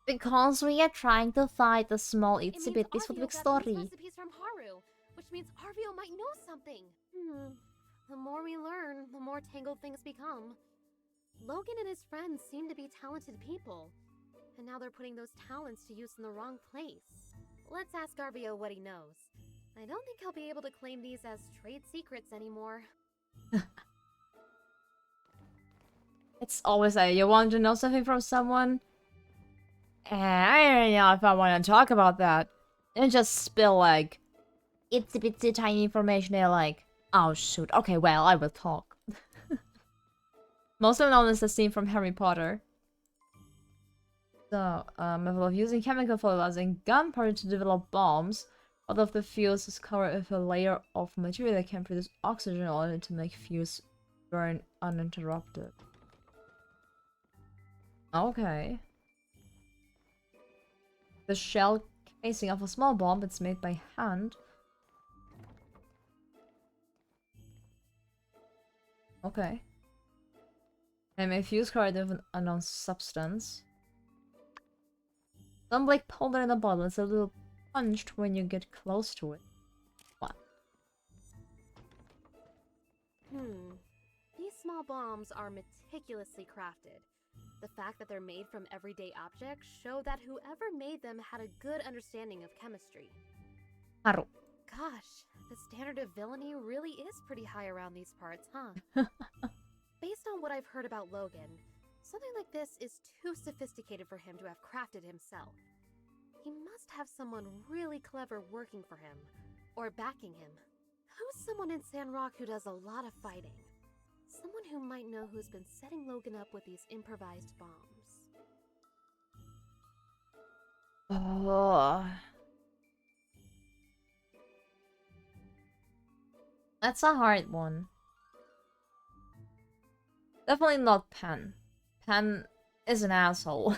[SPEAKER 1] Because we are trying to find the small itsy
[SPEAKER 10] It
[SPEAKER 1] bitsy for the big
[SPEAKER 10] got these
[SPEAKER 1] story.
[SPEAKER 10] recipes from Haru, which means RVO might know something. The more we learn, the more tangled things become. Logan and his friends seem to be talented people, and now they're putting those talents to use in the wrong place. Let's ask RVO what he knows. I don't think he'll be able to claim these as trade secrets anymore.
[SPEAKER 1] It's always like, you want to know something from someone? I don't know if I want to talk about that. And just spill like itsy bitsy tiny information. They're like, oh shoot, okay, well, I will talk. Most of known as the scene from Harry Potter. So, method of using chemical fertilizing gunpowder to develop bombs. All of the fuse is covered with a layer of material that can produce oxygen in order to make fuse burn uninterrupted. Okay. The shell casing of a small bomb, it's made by hand. Okay. And may fuse covered with an unknown substance. Some like powder in a bottle. It's a little punched when you get close to it. What?
[SPEAKER 10] These small bombs are meticulously crafted. The fact that they're made from everyday objects show that whoever made them had a good understanding of chemistry.
[SPEAKER 1] Haru.
[SPEAKER 10] Gosh, the standard of villainy really is pretty high around these parts, huh? Based on what I've heard about Logan, something like this is too sophisticated for him to have crafted himself. He must have someone really clever working for him, or backing him. Who's someone in Sandrock who does a lot of fighting? Someone who might know who's been setting Logan up with these improvised bombs.
[SPEAKER 1] Oh. That's a hard one. Definitely not Pen. Pen is an asshole.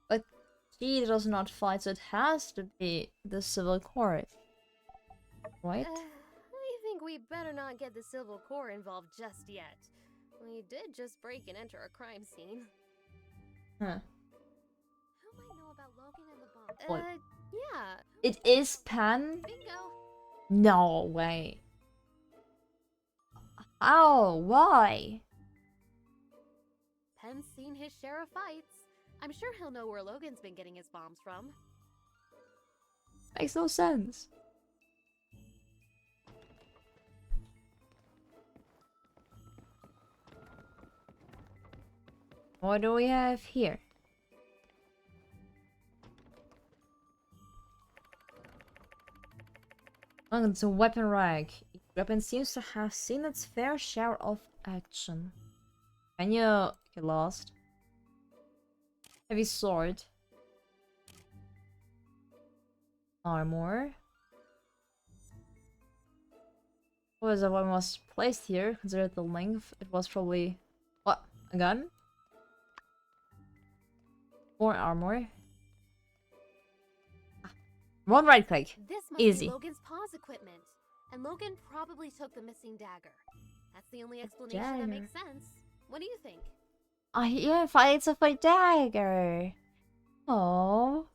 [SPEAKER 1] But she does not fight, so it has to be the Civil Court. Right?
[SPEAKER 10] I think we better not get the Civil Corps involved just yet. We did just break and enter a crime scene.
[SPEAKER 1] Huh.
[SPEAKER 10] Who might know about Logan and the bomb?
[SPEAKER 1] What?
[SPEAKER 10] Yeah.
[SPEAKER 1] It is Pen?
[SPEAKER 10] Bingo.
[SPEAKER 1] No way. How? Why?
[SPEAKER 10] Pen's seen his share of fights. I'm sure he'll know where Logan's been getting his bombs from.
[SPEAKER 1] Makes no sense. What do we have here? Oh, it's a weapon rack. Each weapon seems to have seen its fair share of action. Can you get lost? Heavy sword. Armor. What was that one was placed here? Consider the length. It was probably... What? A gun? More armor. One right click.
[SPEAKER 10] This must
[SPEAKER 1] Easy.
[SPEAKER 10] be Logan's paws equipment. And Logan probably took the missing dagger. That's the only explanation that makes sense. What do you think?
[SPEAKER 1] Yeah, it's a fight dagger. Oh.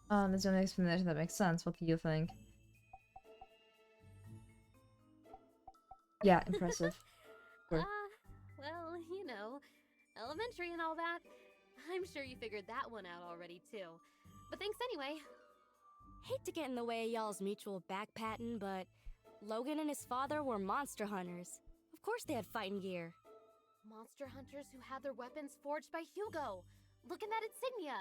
[SPEAKER 1] There's an explanation that makes sense. What do you think? Yeah, impressive. Sure.
[SPEAKER 10] Well, you know, elementary and all that. I'm sure you figured that one out already, too. But thanks anyway.
[SPEAKER 3] Hate to get in the way of y'all's mutual backpatting, but Logan and his father were monster hunters. Of course they had fighting gear.
[SPEAKER 10] Monster hunters who had their weapons forged by Hugo. Look at that insignia.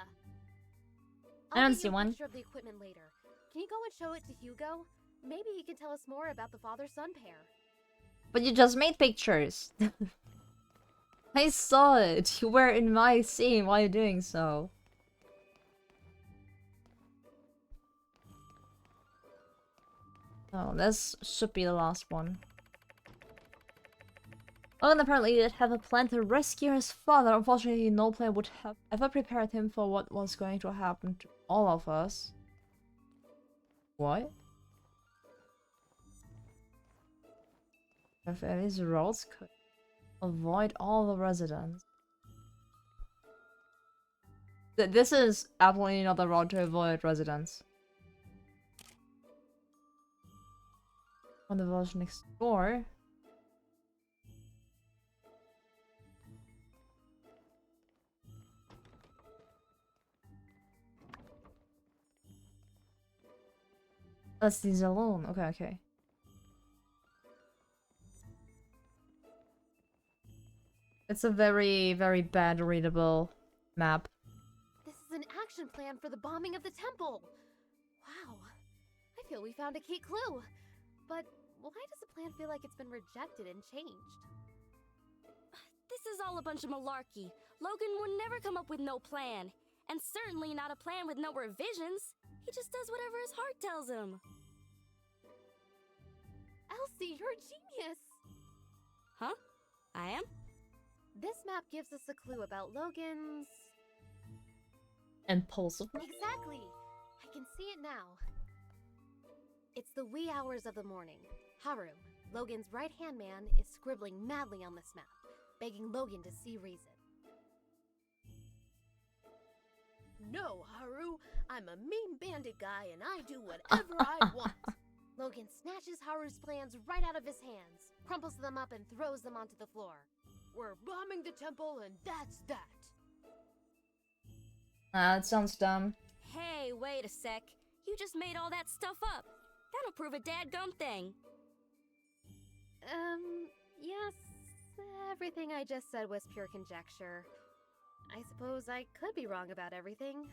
[SPEAKER 1] I don't
[SPEAKER 10] get
[SPEAKER 1] see
[SPEAKER 10] you a
[SPEAKER 1] one.
[SPEAKER 10] picture of the equipment later. Can you go and show it to Hugo? Maybe he can tell us more about the father-son pair.
[SPEAKER 1] But you just made pictures. I saw it. You were in my scene. Why are you doing so? Oh, this should be the last one. Logan apparently did have a plan to rescue his father. Unfortunately, no plan would have ever prepared him for what was going to happen to all of us. What? If these roads could avoid all the residents. This is absolutely not the road to avoid residents. On the village next door. That's the alone. Okay, okay. It's a very, very bad readable map.
[SPEAKER 10] This is an action plan for the bombing of the temple. Wow. I feel we found a key clue. But why does the plan feel like it's been rejected and changed?
[SPEAKER 3] This is all a bunch of malarkey. Logan would never come up with no plan. And certainly not a plan with no revisions. He just does whatever his heart tells him.
[SPEAKER 10] Elsie, you're a genius!
[SPEAKER 3] Huh? I am?
[SPEAKER 10] This map gives us a clue about Logan's...
[SPEAKER 1] Impulsiveness?
[SPEAKER 10] Exactly! I can see it now. It's the wee hours of the morning. Haru, Logan's right-hand man, is scribbling madly on this map, begging Logan to see reason. No, Haru, I'm a mean bandit guy and I do whatever I want. Logan snatches Haru's plans right out of his hands, crumples them up and throws them onto the floor. We're bombing the temple and that's that.
[SPEAKER 1] It sounds dumb.
[SPEAKER 3] Hey, wait a sec. You just made all that stuff up. That'll prove a dadgum thing.
[SPEAKER 10] Yes, everything I just said was pure conjecture. I suppose I could be wrong about everything.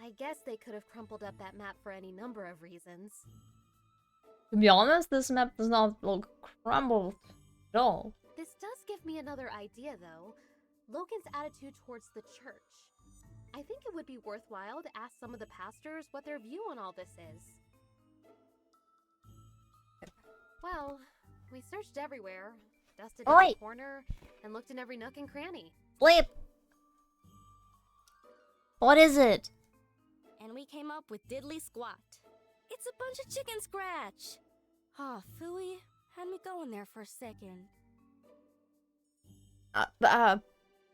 [SPEAKER 10] I guess they could have crumpled up that map for any number of reasons.
[SPEAKER 1] To be honest, this map does not look crumbled at all.
[SPEAKER 10] This does give me another idea, though. Logan's attitude towards the church. I think it would be worthwhile to ask some of the pastors what their view on all this is. Well, we searched everywhere, dusted every corner, and looked in every nook and cranny.
[SPEAKER 1] Sleep! What is it?
[SPEAKER 3] And we came up with diddly squat. It's a bunch of chicken scratch. Oh, phooey, had me going there for a second.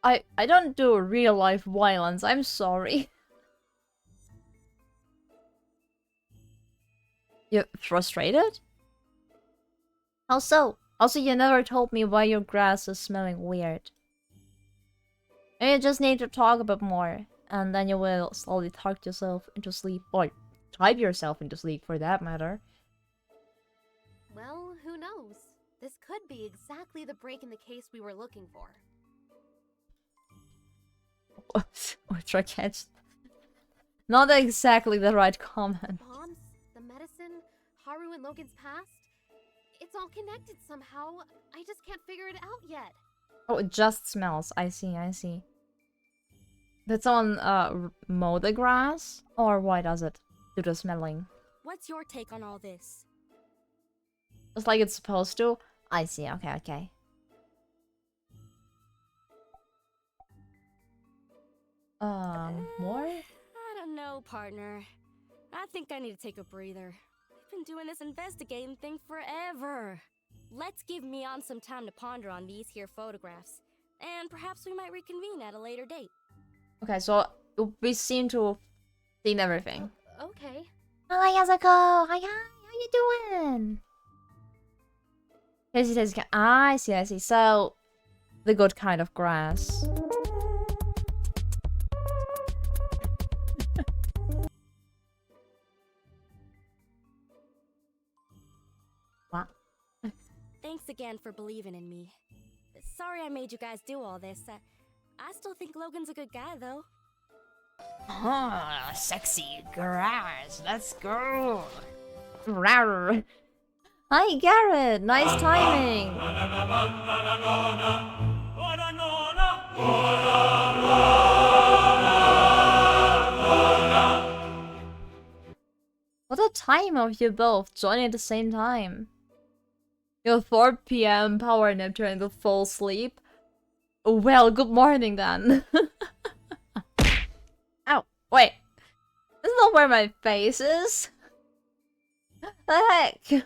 [SPEAKER 1] I don't do real life violence, I'm sorry. You're frustrated? How so? Also, you never told me why your grass is smelling weird. Maybe you just need to talk a bit more, and then you will slowly talk yourself into sleep, or type yourself into sleep for that matter.
[SPEAKER 10] Well, who knows? This could be exactly the break in the case we were looking for.
[SPEAKER 1] Which I catch. Not exactly the right comment.
[SPEAKER 10] Bombs, the medicine, Haru and Logan's past. It's all connected somehow. I just can't figure it out yet.
[SPEAKER 1] Oh, it just smells. I see, I see. Did someone mow the grass? Or why does it do the smelling?
[SPEAKER 3] What's your take on all this?
[SPEAKER 1] Just like it's supposed to? I see, okay, okay. More?
[SPEAKER 3] I don't know, partner. I think I need to take a breather. We've been doing this investigating thing forever. Let's give Mion some time to ponder on these here photographs, and perhaps we might reconvene at a later date.
[SPEAKER 1] Okay, so we seem to have seen everything.
[SPEAKER 10] Okay.
[SPEAKER 1] Hi, Yasuko! Hi, how you doing? I see. So, the good kind of grass. What?
[SPEAKER 3] Thanks again for believing in me. Sorry I made you guys do all this. I still think Logan's a good guy, though.
[SPEAKER 1] Oh, sexy grass. Let's go. Rawr. Hi, Garrett. Nice timing. What a time of you both joining at the same time. Your 4 p.m. power nap during the full sleep. Well, good morning then. Ow, wait. This is not where my face is. The heck?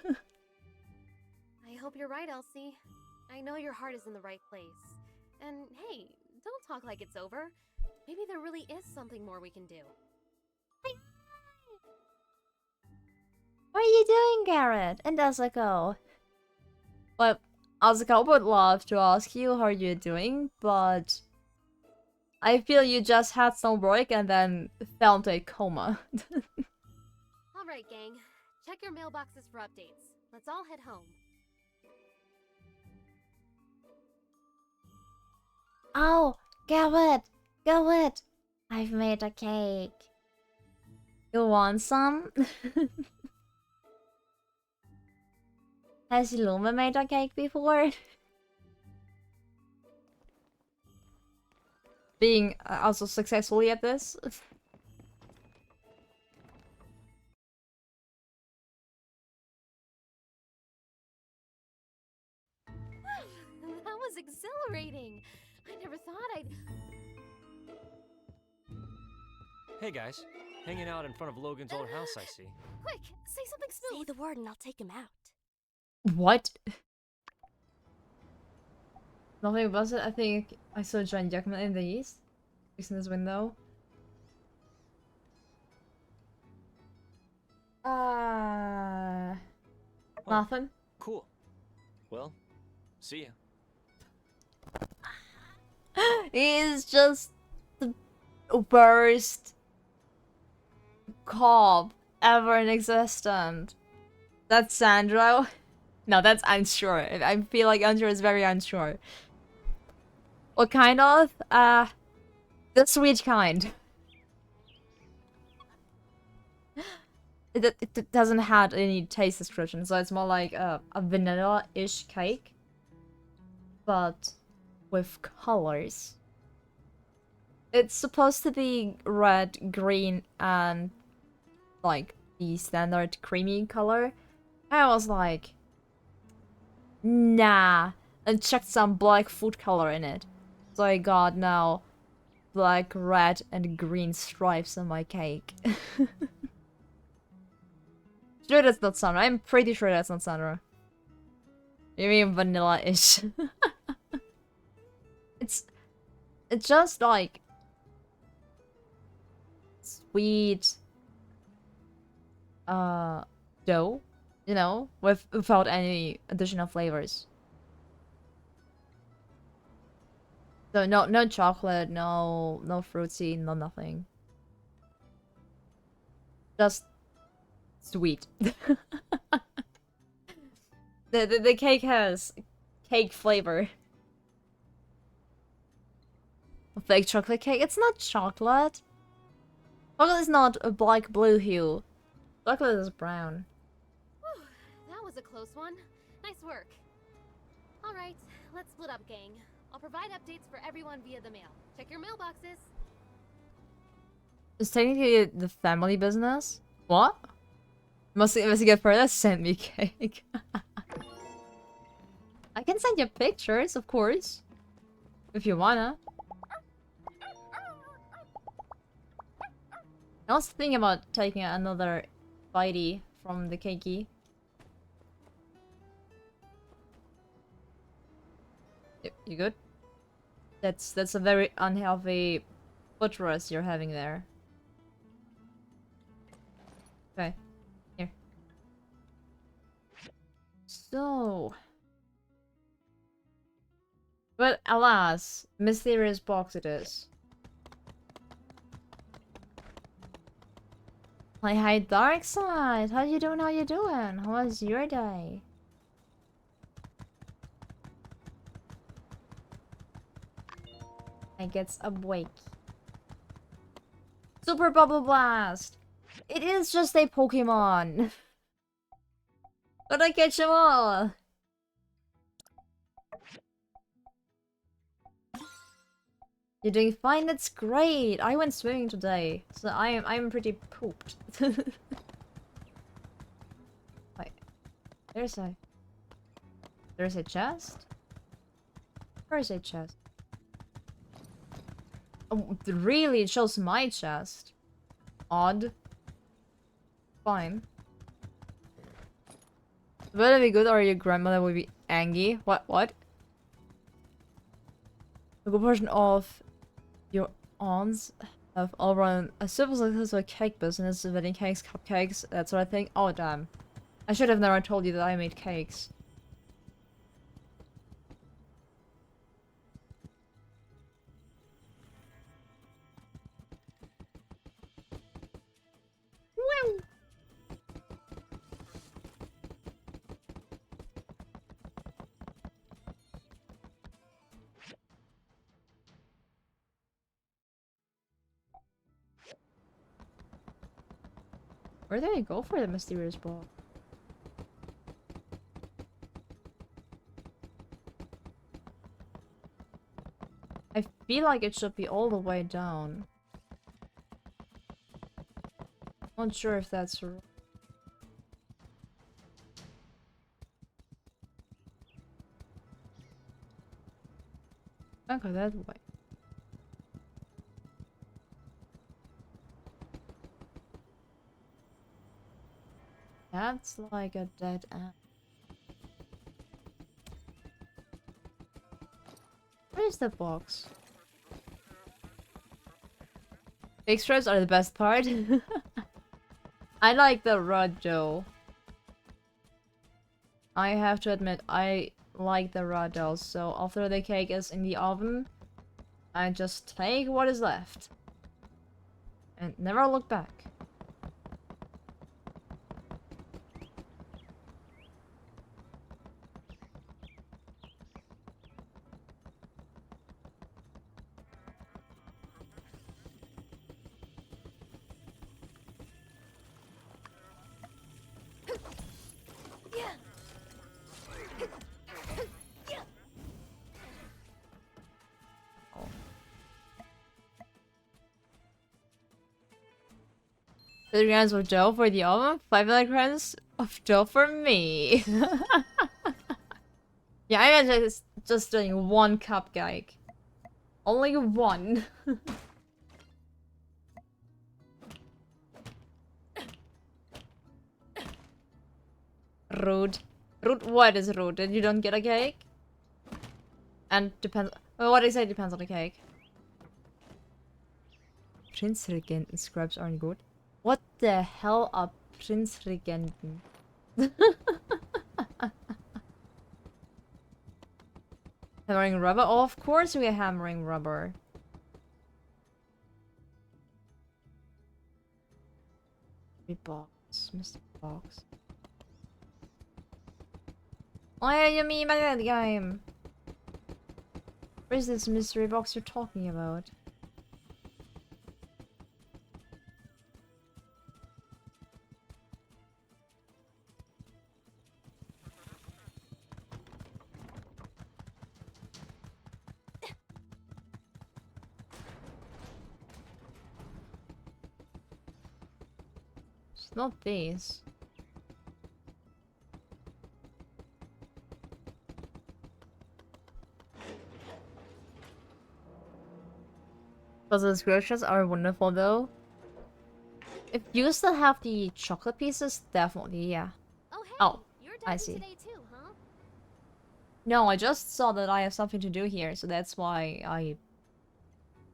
[SPEAKER 10] I hope you're right, Elsie. I know your heart is in the right place. And hey, don't talk like it's over. Maybe there really is something more we can do.
[SPEAKER 1] What are you doing, Garrett? And Asuko? Well, Asuko would love to ask you how you're doing, but I feel you just had some work and then fell into a coma.
[SPEAKER 10] Alright, gang. Check your mailboxes for updates. Let's all head home.
[SPEAKER 1] Oh, Garrett! I've made a cake. You want some? Has Luma made a cake before? Being also successfully at this?
[SPEAKER 10] That was exhilarating. I never thought I'd...
[SPEAKER 11] Hey guys, hanging out in front of Logan's old house, I see.
[SPEAKER 10] Quick, say something smooth.
[SPEAKER 3] Say the word and I'll take him out.
[SPEAKER 1] What? Nothing about it. I think I saw John Jackman in the east. Fixing this window. Nothing.
[SPEAKER 11] Cool. Well, see ya.
[SPEAKER 1] He's just the worst cop ever in existence. That's Sandro. No, that's unsure. I feel like Andrew is very unsure. What kind of? The sweet kind. It doesn't have any taste description, so it's more like a vanilla-ish cake, but with colors. It's supposed to be red, green, and like the standard creamy color. I was like, nah, and checked some black food color in it. So I got now black, red, and green stripes on my cake. Sure that's not Sandra. I'm pretty sure that's not Sandra. Maybe vanilla-ish. It's just like sweet dough, you know, without any additional flavors. So no chocolate, no fruity, no nothing. Just sweet. The cake has cake flavor. A fake chocolate cake? It's not chocolate. Chocolate is not a black blue hue. Chocolate is brown.
[SPEAKER 10] Whew, that was a close one. Nice work. Alright, let's split up, gang. I'll provide updates for everyone via the mail. Check your mailboxes.
[SPEAKER 1] It's technically the family business. What? Must investigate further. Send me cake. I can send you pictures, of course, if you wanna. I was thinking about taking another bitey from the keiki. You good? That's a very unhealthy foot rest you're having there. Okay, here. So, but alas, mysterious box it is. Hi, Dark Side. How you doing? How you doing? How was your day? I get awake. Super Bubble Blast! It is just a Pokemon! But I catch them all! You're doing fine, that's great! I went swimming today, so I'm pretty pooped. Wait. There's a chest? Where is a chest? Oh, really? It shows my chest. Odd. Fine. Would it be good or your grandmother would be angry? What? A good portion of your aunts have all run a super successful cake business, wedding cakes, cupcakes, that sort of thing. Oh damn. I should have never told you that I made cakes. Wow. Where did I go for the mysterious ball? I feel like it should be all the way down. Not sure if that's right. Okay, that way. That's like a dead end. Where is the box? Extras are the best part. I like the raw dough. I have to admit, I like the raw dough, so after the cake is in the oven, I just take what is left. And never look back. The grams of dough for the oven, 500 grams of dough for me. Yeah, I imagine it's just doing one cupcake. Only one. Rude. Rude, what is rude? That you don't get a cake? And depends. Well, what I say depends on the cake. Prinzregenten scraps aren't good. What the hell are Prinzregenten? Hammering rubber? Oh, of course we are hammering rubber. Box, Mr. Box. Why are you mean by that game? Where's this mystery box you're talking about? It's not these. Puzzle descriptions are wonderful though. If you still have the chocolate pieces, definitely, yeah.
[SPEAKER 10] Oh, hey,
[SPEAKER 1] Oh,
[SPEAKER 10] you're
[SPEAKER 1] I
[SPEAKER 10] dining
[SPEAKER 1] see.
[SPEAKER 10] today too, huh?
[SPEAKER 1] No, I just saw that I have something to do here, so that's why I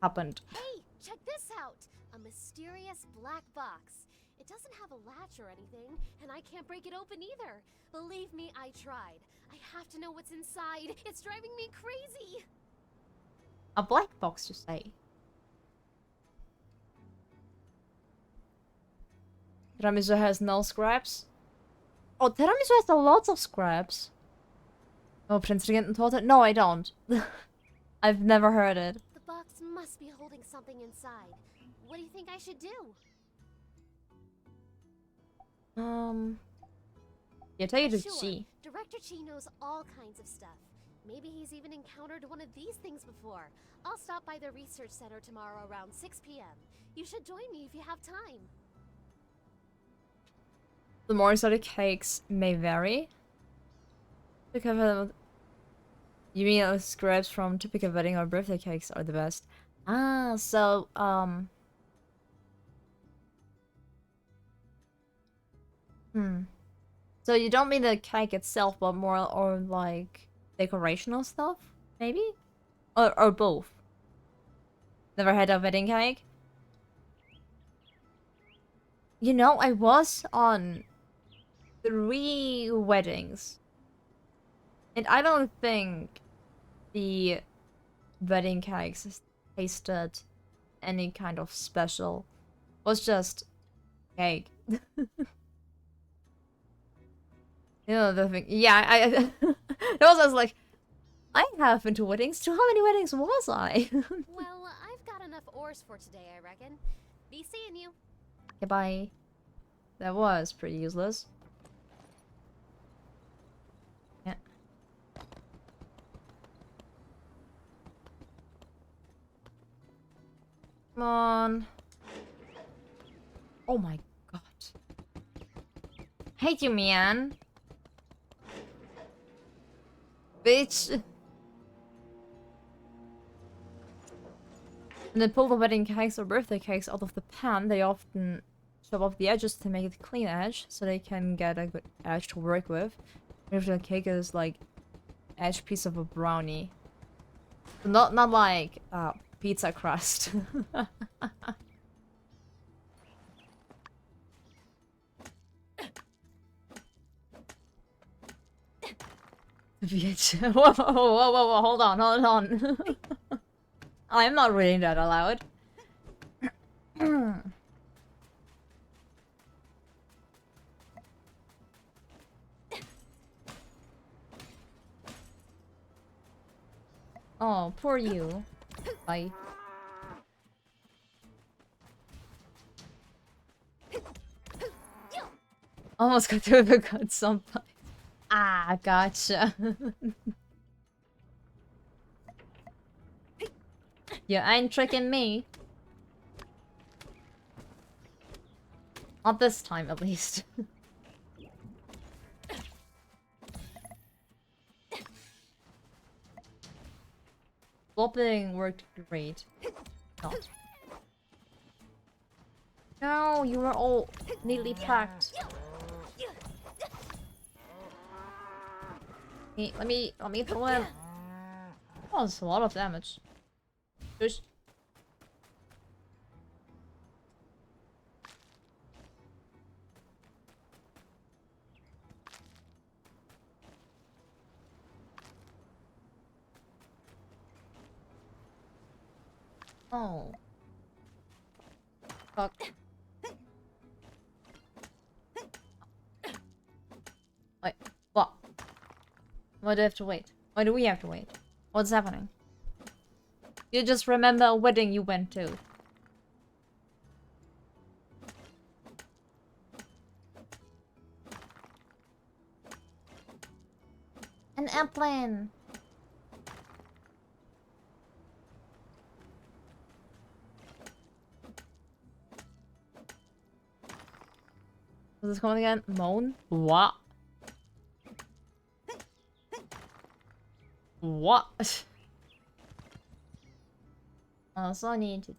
[SPEAKER 1] happened.
[SPEAKER 10] Hey, check this out! A mysterious black box. It doesn't have a latch or anything, and I can't break it open either. Believe me, I tried. I have to know what's inside. It's driving me crazy.
[SPEAKER 1] A black box, you say? Tiramisu has no scraps? Oh, tiramisu has a lot of scraps. Oh, Prinzregententorte? No, I don't. I've never heard it.
[SPEAKER 10] The box must be holding something inside. What do you think I should do?
[SPEAKER 1] Yeah, take it to
[SPEAKER 10] Sure,
[SPEAKER 1] see.
[SPEAKER 10] Director Chi knows all kinds of stuff. Maybe he's even encountered one of these things before. I'll stop by the research center tomorrow around 6 p.m. You should join me if you have time.
[SPEAKER 1] The more exotic cakes may vary. Because you mean scraps from typical wedding or birthday cakes are the best. Ah, so So you don't mean the cake itself, but more or like decorational stuff, maybe? Or both. Never had a wedding cake? You know, I was on 3 weddings. And I don't think the wedding cakes tasted any kind of special. It was just cake. You know, the thing. Yeah, I I was like, I have been to weddings too. How many weddings was I?
[SPEAKER 10] Well, I've got enough ores for today, I reckon. Be seeing you.
[SPEAKER 1] Goodbye. That was pretty useless. Yeah. Come on. Oh my god. Hate you, man. Bitch. When they pull the wedding cakes or birthday cakes out of the pan, they often chop off the edges to make it clean edge, so they can get a good edge to work with. If the cake is like edge piece of a brownie, not like pizza crust. Bitch. Whoa, hold on. I'm not reading that aloud. Oh, poor you. Bye. Almost got to the cut somebody. Ah, gotcha. You ain't tricking me. Not this time, at least. Flopping worked great. Not. No, you were all neatly packed. Let me throw him. Oh, that's a lot of damage. Just. Oh. Fuck. Wait, what? Why do I have to wait? Why do we have to wait? What's happening? You just remember a wedding you went to. An airplane! What's this called again? Moan? What? What? I also need to...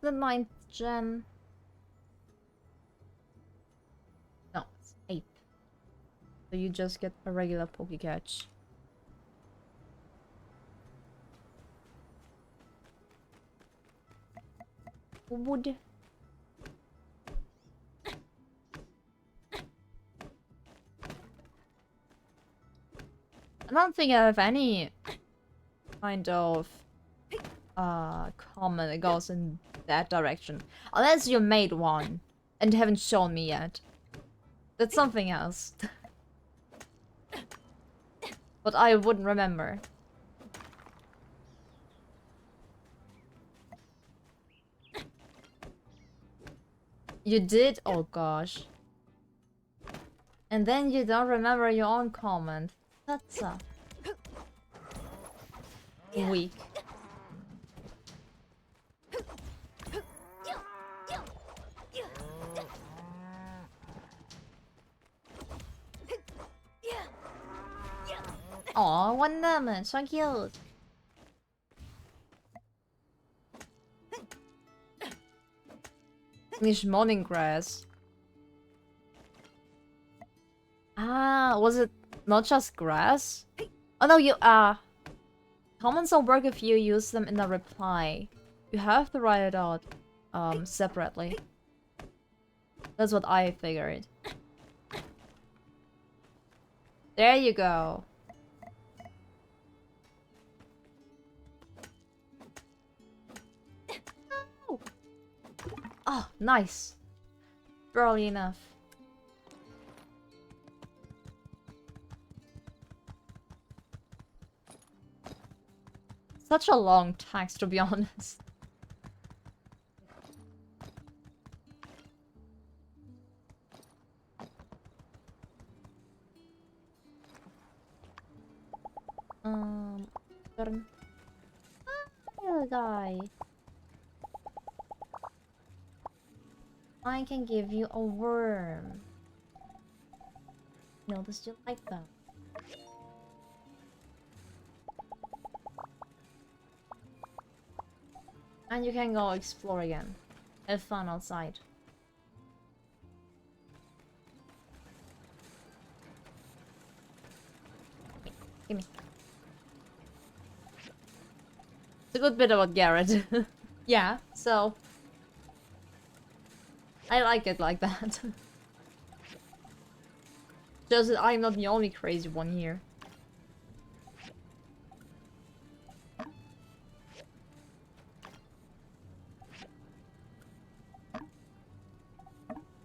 [SPEAKER 1] the 9th gen? No, it's 8th. So you just get a regular Pokecatch. Wood. I don't think I have any kind of comment that goes in that direction. Unless you made one and haven't shown me yet. That's something else. But I wouldn't remember. You did? Oh gosh. And then you don't remember your own comment. That's weak. Aw, one lemon, so cute. English morning grass. Ah, was it not just grass? Oh no, you comments will work if you use them in a reply. You have to write it out separately. That's what I figured. There you go. Oh, nice. Barely enough. Such a long text, to be honest. Turn. Little guy. I can give you a worm. Noticed you like that. And you can go explore again. Have fun outside. Give me. It's a good bit about Garrett. Yeah, so... I like it like that. Just that I'm not the only crazy one here.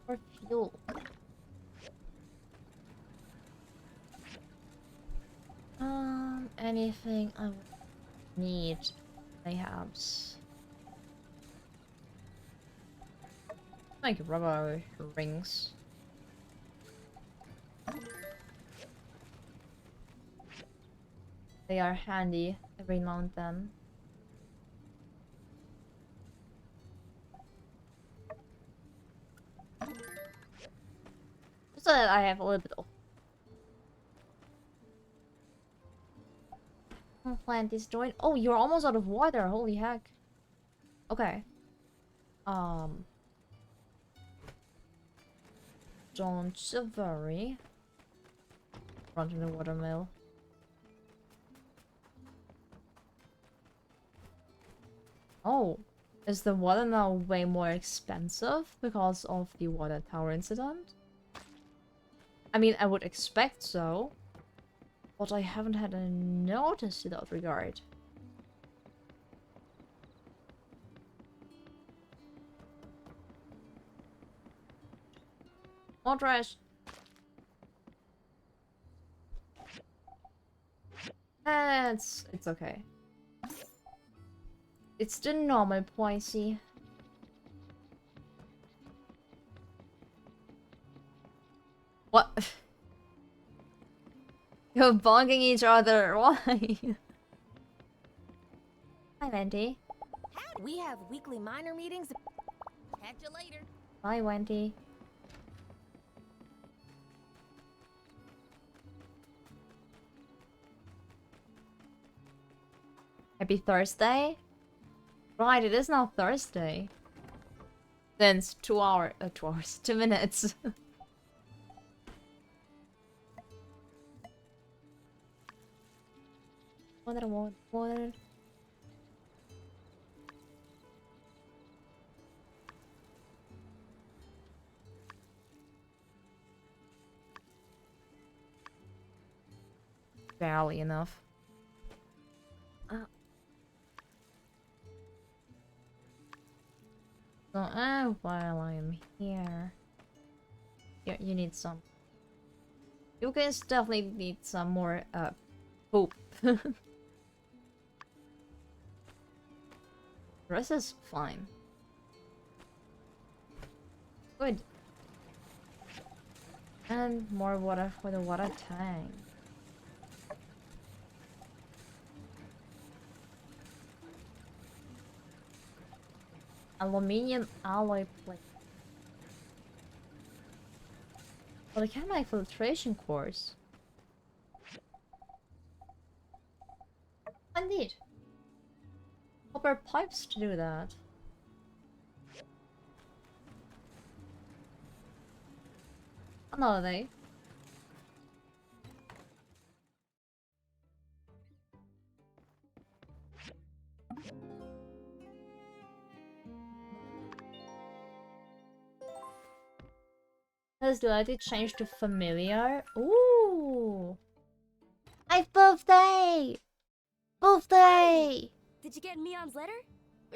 [SPEAKER 1] For fuel. Anything I would need, perhaps. Like rubber rings. They are handy every now and then. Just so that I have a little bit of... Plant destroyed. Oh, you're almost out of water. Holy heck. Okay. Don't worry. Run to the watermill. Oh, is the water now way more expensive because of the water tower incident? I mean, I would expect so, but I haven't had a notice in that regard. More trash. It's okay. It's the normal poissy. What? You're bonking each other. Why? Hi, Wendy.
[SPEAKER 3] We have weekly minor meetings. Catch you later.
[SPEAKER 1] Bye, Wendy. Happy Thursday? Right, it is now Thursday. Since 2 hours, 2 minutes. Water. Barely enough. So, while I'm here, you need some. You guys definitely need some more hope. The rest is fine. Good. And more water for the water tank. Aluminium alloy plate. Well, I can make filtration cores. I need copper pipes to do that. Another day. Let's do it. Change to familiar. Ooh! My birthday! Birthday!
[SPEAKER 3] Did you get Mion's letter?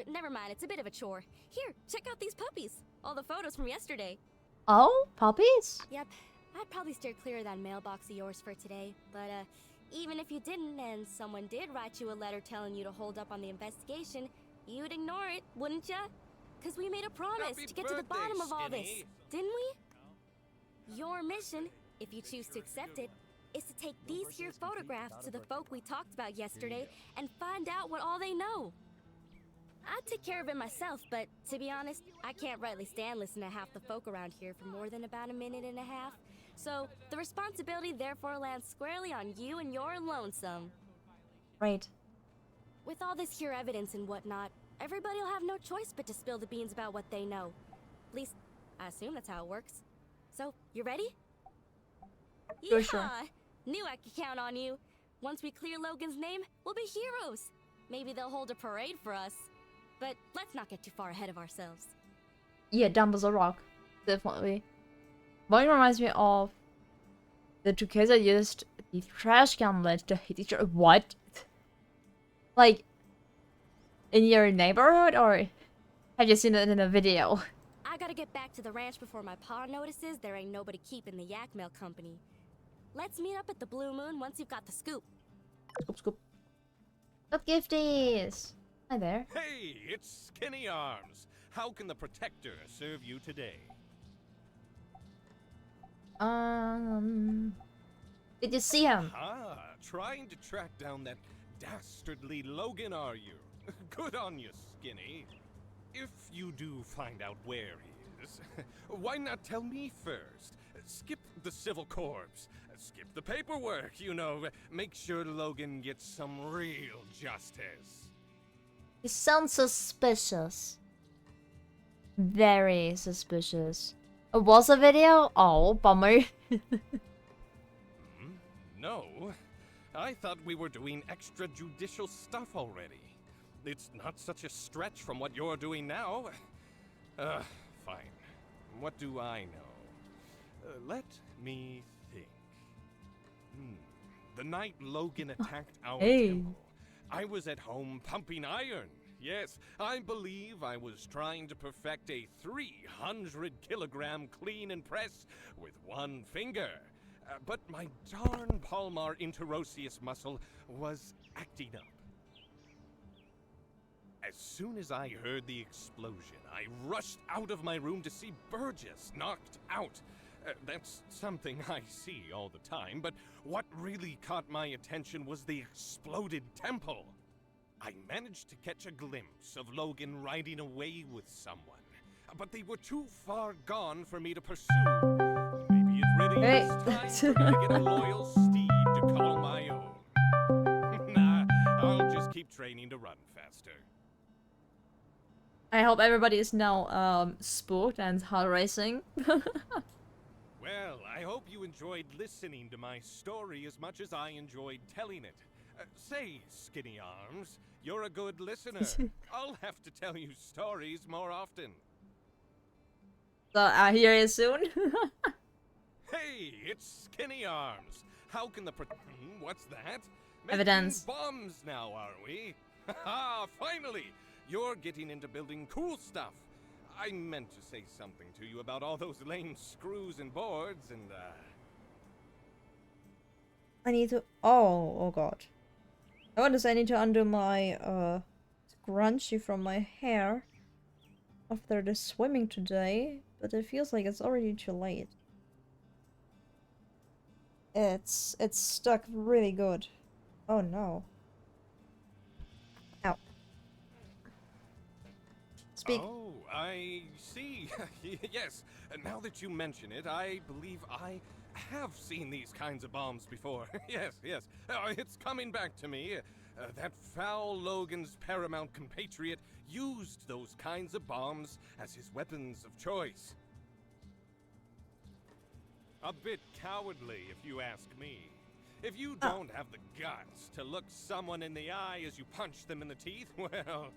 [SPEAKER 3] Never mind, it's a bit of a chore. Here, check out these puppies. All the photos from yesterday.
[SPEAKER 1] Oh, puppies?
[SPEAKER 3] Yep, I'd probably steer clear of that mailbox of yours for today. But, even if you didn't and someone did write you a letter telling you to hold up on the investigation, you'd ignore it, wouldn't ya? Because we made a promise to get to the bottom of all this, didn't we? Your mission, if you choose to accept it, is to take these here photographs to the folk we talked about yesterday and find out what all they know. I'd take care of it myself, but to be honest, I can't rightly stand listening to half the folk around here for more than about a minute and a half. So, the responsibility therefore lands squarely on you and your lonesome.
[SPEAKER 1] Right.
[SPEAKER 3] With all this here evidence and whatnot, everybody'll have no choice but to spill the beans about what they know. At least, I assume that's how it works. So, you ready?
[SPEAKER 1] Sure.
[SPEAKER 3] Knew I could count on you. Once we clear Logan's name, we'll be heroes. Maybe they'll hold a parade for us. But let's not get too far ahead of ourselves.
[SPEAKER 1] Yeah, dumb as a rock. Definitely. Mine reminds me of the two kids that used the trash can lid to hit each other. What? Like, in your neighborhood, or have you seen it in a video?
[SPEAKER 3] I gotta get back to the ranch before my pa notices there ain't nobody keeping the yak mail company. Let's meet up at the Blue Moon once you've got the scoop.
[SPEAKER 1] Scoop, scoop. Got gifties. Hi there.
[SPEAKER 2] Hey, it's Skinny Arms. How can the Protector serve you today?
[SPEAKER 1] Did you see him?
[SPEAKER 2] Ah, trying to track down that dastardly Logan, are you? Good on you, Skinny. If you do find out where he is, why not tell me first? Skip the civil corps. Skip the paperwork, you know. Make sure Logan gets some real justice.
[SPEAKER 1] He sounds suspicious. Very suspicious. It was a video? Oh, bummer.
[SPEAKER 2] No. I thought we were doing extrajudicial stuff already. It's not such a stretch from what you're doing now. Fine. What do I know? Let me think. The night Logan attacked our temple, I was at home pumping iron. Yes, I believe I was trying to perfect a 300-kilogram clean and press with one finger. But my darn palmar interosseous muscle was acting up. As soon as I heard the explosion, I rushed out of my room to see Burgess knocked out. That's something I see all the time, but what really caught my attention was the exploded temple. I managed to catch a glimpse of Logan riding away with someone, but they were too far gone for me to pursue. Maybe it really is time for me to get a loyal steed to call my own. Nah, I'll just keep training to run faster.
[SPEAKER 1] I hope everybody is now spooked and heart racing.
[SPEAKER 2] Well, I hope you enjoyed listening to my story as much as I enjoyed telling it. Say, Skinny Arms, you're a good listener. I'll have to tell you stories more often.
[SPEAKER 1] So I'll hear you soon.
[SPEAKER 2] Hey, it's Skinny Arms. How can the what's that?
[SPEAKER 1] Evidence.
[SPEAKER 2] Making bombs now, are we? Haha, finally! You're getting into building cool stuff. I meant to say something to you about all those lame screws and boards and,
[SPEAKER 1] I need to... Oh god. I want to say I need to undo my, scrunchie from my hair after the swimming today, but it feels like it's already too late. It's stuck really good. Oh no. Ow. Speak.
[SPEAKER 2] Oh, I see. Yes, now that you mention it, I believe I have seen these kinds of bombs before. Yes, yes. It's coming back to me. That foul Logan's paramount compatriot used those kinds of bombs as his weapons of choice. A bit cowardly, if you ask me. If you don't have the guts to look someone in the eye as you punch them in the teeth, well,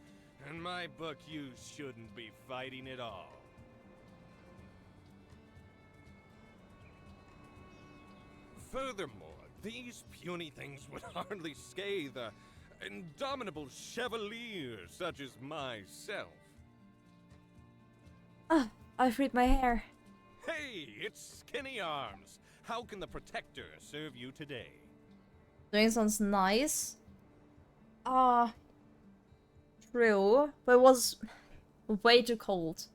[SPEAKER 2] in my book, you shouldn't be fighting at all. Furthermore, these puny things would hardly scathe a indomitable chevalier such as myself.
[SPEAKER 1] Ah, I freed my hair.
[SPEAKER 2] Hey, it's Skinny Arms. How can the Protector serve you today?
[SPEAKER 1] Doing sounds nice. True, but it was way too cold.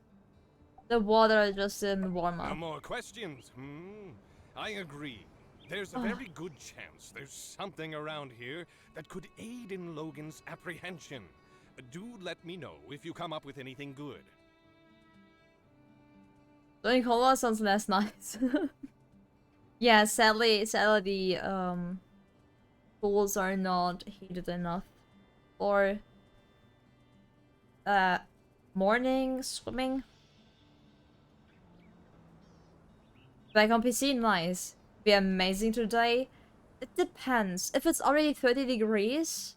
[SPEAKER 1] The water just didn't warm up.
[SPEAKER 2] No more questions, I agree. There's a very good chance there's something around here that could aid in Logan's apprehension. Do let me know if you come up with anything good.
[SPEAKER 1] Doing cola sounds less nice. Yeah, sadly the pools are not heated enough. Or morning swimming. Like on PC, nice. Be amazing today. It depends. If it's already 30 degrees.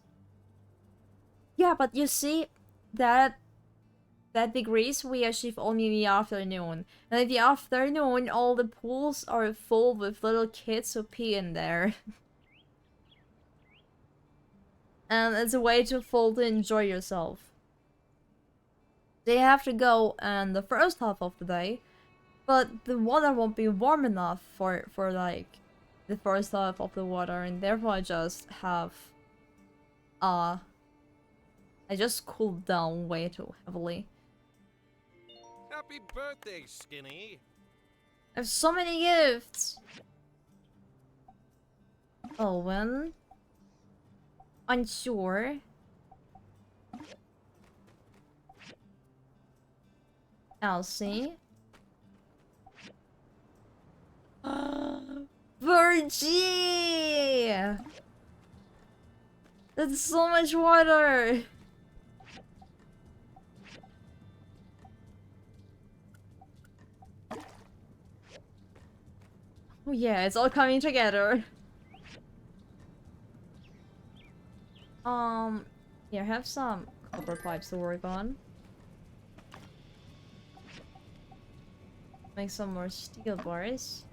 [SPEAKER 1] Yeah, but you see that degrees we achieve only in the afternoon. And in the afternoon, all the pools are full with little kids who pee in there. And it's a way too full to enjoy yourself. They have to go in the first half of the day, but the water won't be warm enough for like the first half of the water, and therefore I just have I just cooled down way too heavily.
[SPEAKER 2] Happy birthday, Skinny!
[SPEAKER 1] I have so many gifts! Owen. Unsure. Elsie. Virgie! That's so much water! Oh yeah, it's all coming together. Yeah, I have some copper pipes to work on. Make some more steel bars.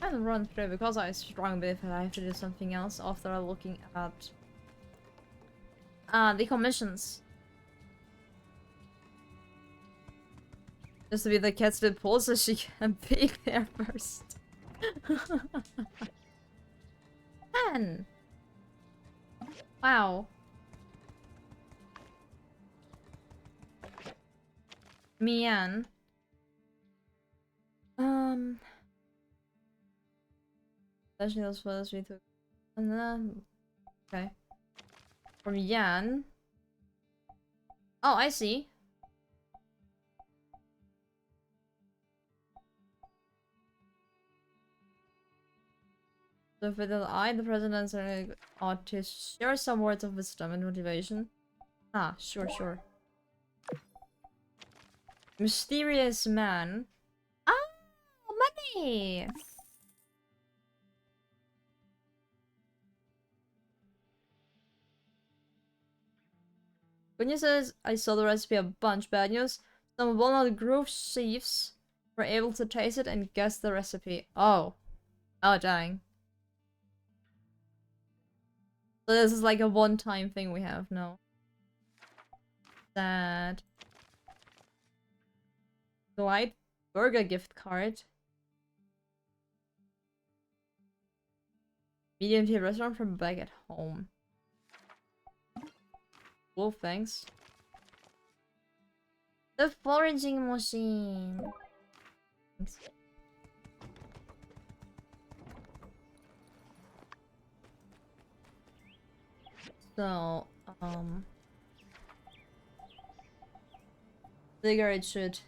[SPEAKER 1] And run through because I strong believe that I have to do something else after looking at the commissions. Just to be the cat's to pull so she can be there first. 10! Wow. Mian. Especially those photos we took. And then... Okay. From Yan. Oh, I see. So for the presidents ought to share some words of wisdom and motivation. Ah, sure. Mysterious man. Ah, money! Good news is, I saw the recipe a bunch. Bad news, some Walnut Grove chiefs were able to taste it and guess the recipe. Oh. Oh, dang. So this is like a one-time thing we have, no. Sad. Glide burger gift card. Medium tier restaurant from back at home. Cool, thanks. The foraging machine. Thanks. So, figure it should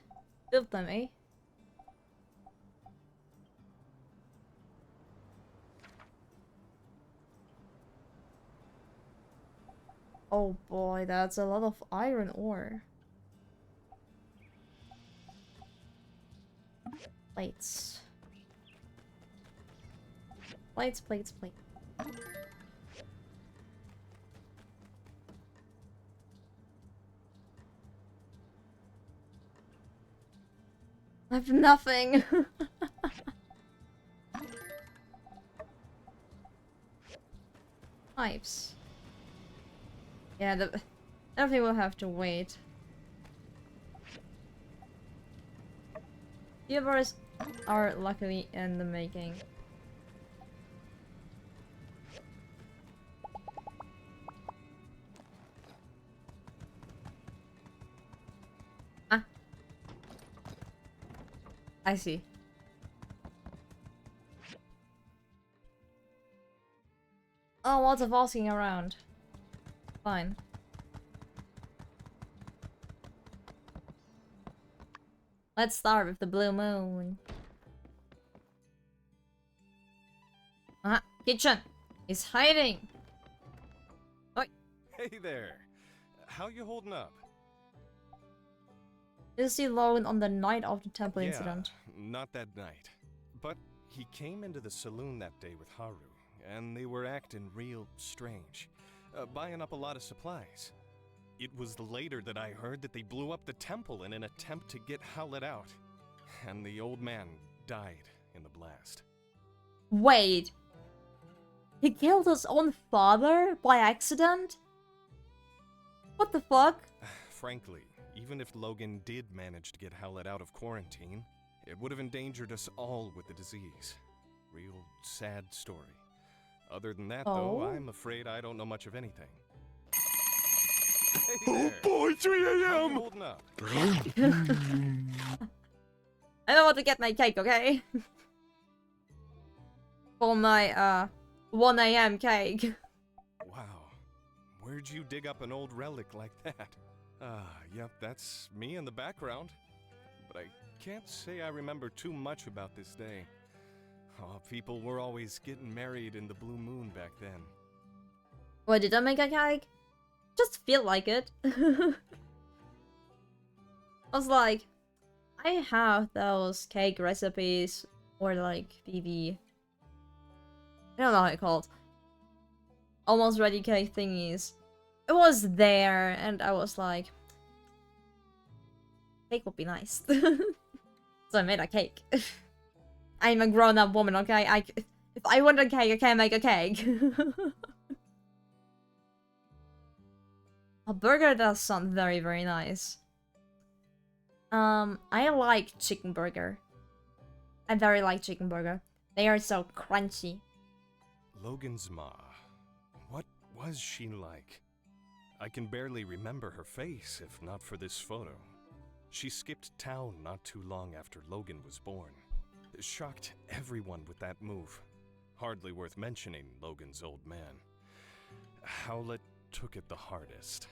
[SPEAKER 1] build them, eh? Oh boy, that's a lot of iron ore. Plates. Plates, plates, plates. I have nothing. Pipes. Yeah, everything will have to wait. Viewers are luckily in the making. Ah. I see. Oh, lots of asking around. Fine. Let's start with the blue moon. Ah, kitchen is hiding. Oi.
[SPEAKER 2] Hey there. How you holding up?
[SPEAKER 1] Did you see Logan on the night of the temple
[SPEAKER 2] Yeah,
[SPEAKER 1] incident?
[SPEAKER 2] not that night. But he came into the saloon that day with Haru, and they were acting real strange. Buying up a lot of supplies. It was later that I heard that they blew up the temple in an attempt to get Howlett out. And the old man died in the blast.
[SPEAKER 1] Wait. He killed his own father by accident? What the fuck?
[SPEAKER 2] Frankly, even if Logan did manage to get Howlett out of quarantine, it would have endangered us all with the disease. Real sad story. Other than that, though, I'm afraid I don't know much of anything. Hey there.
[SPEAKER 8] Oh boy, 3
[SPEAKER 2] How you
[SPEAKER 8] a.m.
[SPEAKER 2] holding up?
[SPEAKER 1] I don't want to get my cake, okay? For my, 1 a.m. cake.
[SPEAKER 2] Wow. Where'd you dig up an old relic like that? Yep, that's me in the background. But I can't say I remember too much about this day. Oh, people were always getting married in the blue moon back then.
[SPEAKER 1] Wait, did I make a cake? Just feel like it. I was like, I have those cake recipes, or like BB. I don't know how it's called. Almost ready cake thingies. It was there, and I was like, cake would be nice. So I made a cake. I'm a grown-up woman, okay? If I want a cake, I can make a cake. A burger does sound very, very nice. I like chicken burger. I very like chicken burger. They are so crunchy.
[SPEAKER 2] Logan's ma. What was she like? I can barely remember her face if not for this photo. She skipped town not too long after Logan was born. Shocked everyone with that move. Hardly worth mentioning Logan's old man. Howlett took it the hardest.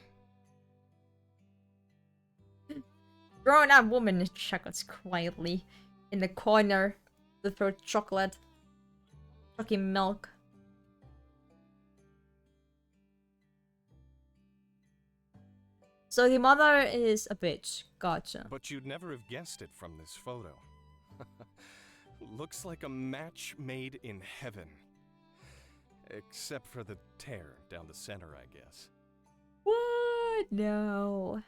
[SPEAKER 1] Grown-up woman chuckles quietly in the corner with her chocolate. Fucking milk. so the mother is a bitch. Gotcha.
[SPEAKER 2] But you'd never have guessed it from this photo. Looks like a match made in heaven. Except for the tear down the center, I guess.
[SPEAKER 1] What? No.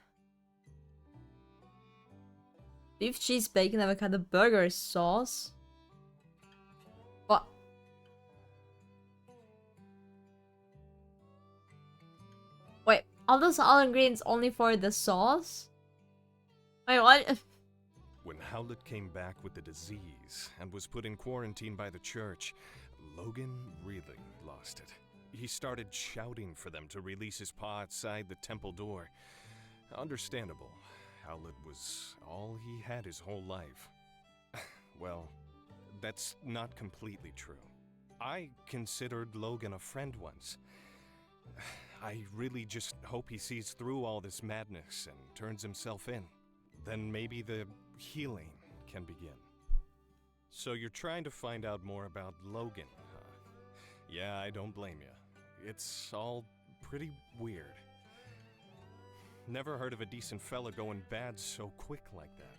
[SPEAKER 1] Beef, cheese, bacon, avocado, burger sauce. What? Wait, all those other ingredients only for the sauce? Wait, what?
[SPEAKER 2] When Howlett came back with the disease and was put in quarantine by the church, Logan really lost it. He started shouting for them to release his paw outside the temple door. Understandable. Howlett was all he had his whole life. Well, that's not completely true. I considered Logan a friend once. I really just hope he sees through all this madness and turns himself in. Then maybe the healing can begin. So you're trying to find out more about Logan, huh? Yeah, I don't blame you. It's all pretty weird. Never heard of a decent fella going bad so quick like that.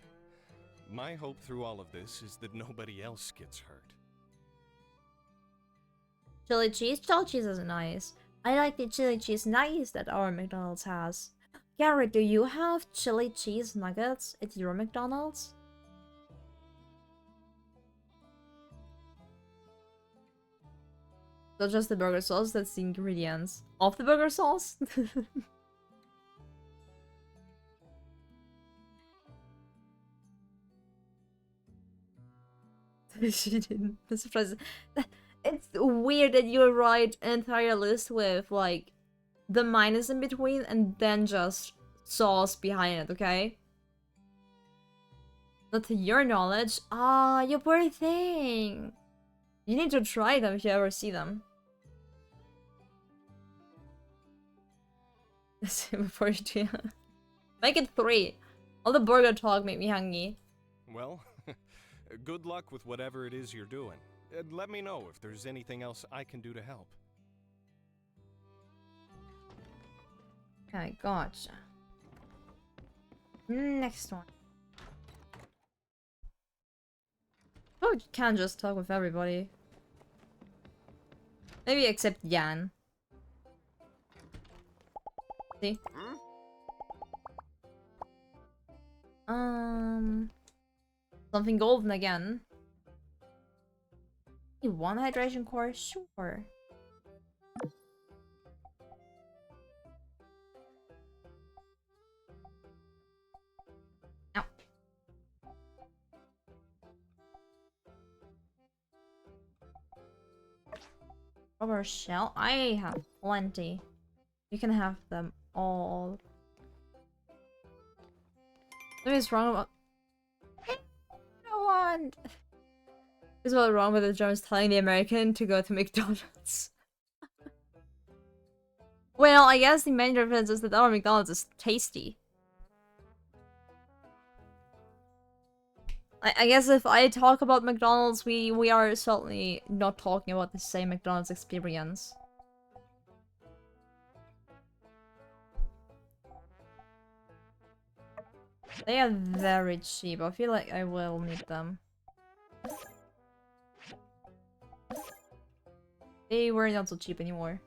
[SPEAKER 2] My hope through all of this is that nobody else gets hurt.
[SPEAKER 1] Chili cheese? Chili cheese is nice. I like the chili cheese nuggets that our McDonald's has. Gary, do you have chili cheese nuggets at your McDonald's? Not just the burger sauce, that's the ingredients of the burger sauce. She didn't. That's surprising. It's weird that you write an entire list with like the minus in between and then just sauce behind it, okay? Not to your knowledge. Ah, you poor thing. You need to try them if you ever see them. Before you do. Make it 3. All the burger talk made me hungry.
[SPEAKER 2] Well, good luck with whatever it is you're doing. And let me know if there's anything else I can do to help.
[SPEAKER 1] Okay, gotcha. Next one. Oh, you can't just talk with everybody. Maybe except Jan. See? Something golden again. One hydration core? Sure. Ow. Rubber shell? I have plenty. You can have them all. What is wrong about... I don't want... Is what wrong with the Germans telling the American to go to McDonald's? Well, I guess the main difference is that our McDonald's is tasty. I guess if I talk about McDonald's, we are certainly not talking about the same McDonald's experience. They are very cheap. I feel like I will need them. They were not so cheap anymore.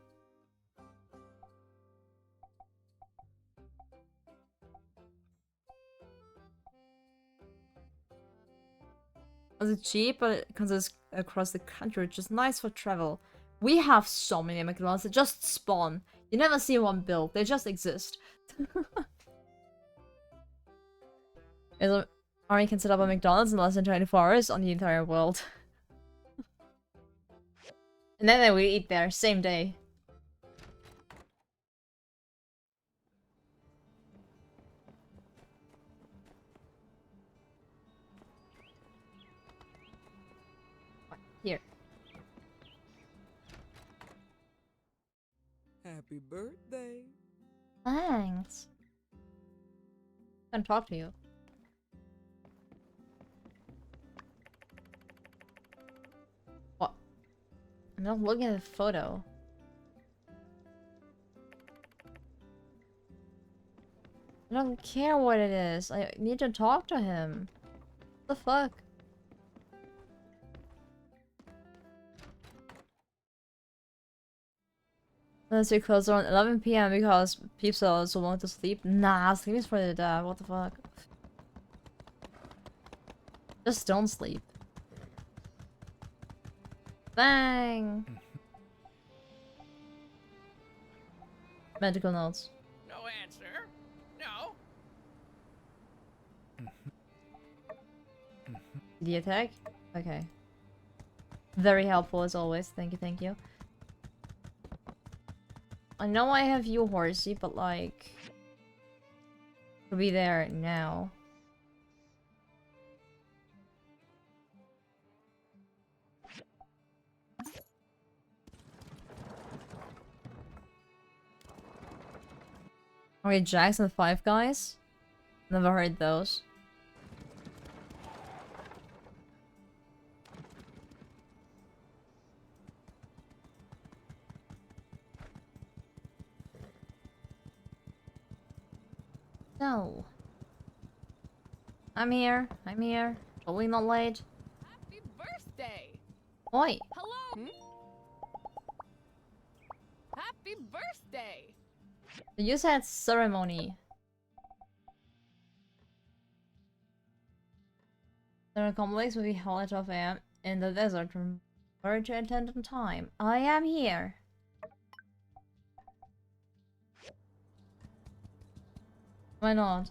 [SPEAKER 1] Was it cheap? But it comes across the country, which is nice for travel. We have so many McDonald's that just spawn. You never see one built. They just exist. Army can set up a McDonald's in less than 24 hours on the entire world. And then they will eat there, same day. Here.
[SPEAKER 7] Happy birthday.
[SPEAKER 1] Thanks. I can talk to you. What? I'm not looking at the photo. I don't care what it is. I need to talk to him. What the fuck? Unless you close around 11 p.m. because people also want to sleep. Nah, sleep is for the dead. What the fuck? Just don't sleep. Bang! Medical notes.
[SPEAKER 12] No answer. No.
[SPEAKER 1] The attack? Okay. Very helpful as always. Thank you, thank you. I know I have you, Horsey, but like... Could be there now. Okay, Jackson 5 Guys? Never heard those. No. I'm here. I'm here. Totally not late.
[SPEAKER 12] Happy birthday.
[SPEAKER 1] Oi.
[SPEAKER 12] Hello. Happy birthday.
[SPEAKER 1] You said ceremony. The complex will be held at 12 a.m. in the desert. Remember to attend on time. I am here. Why not?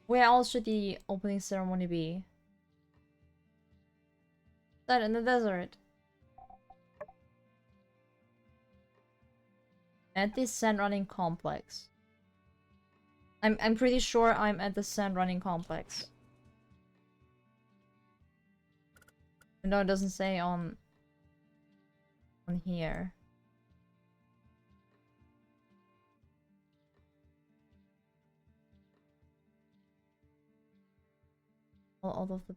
[SPEAKER 1] Where else should the opening ceremony be? That in the desert. At the sand running complex. I'm pretty sure I'm at the sand running complex. No, it doesn't say on here. All of the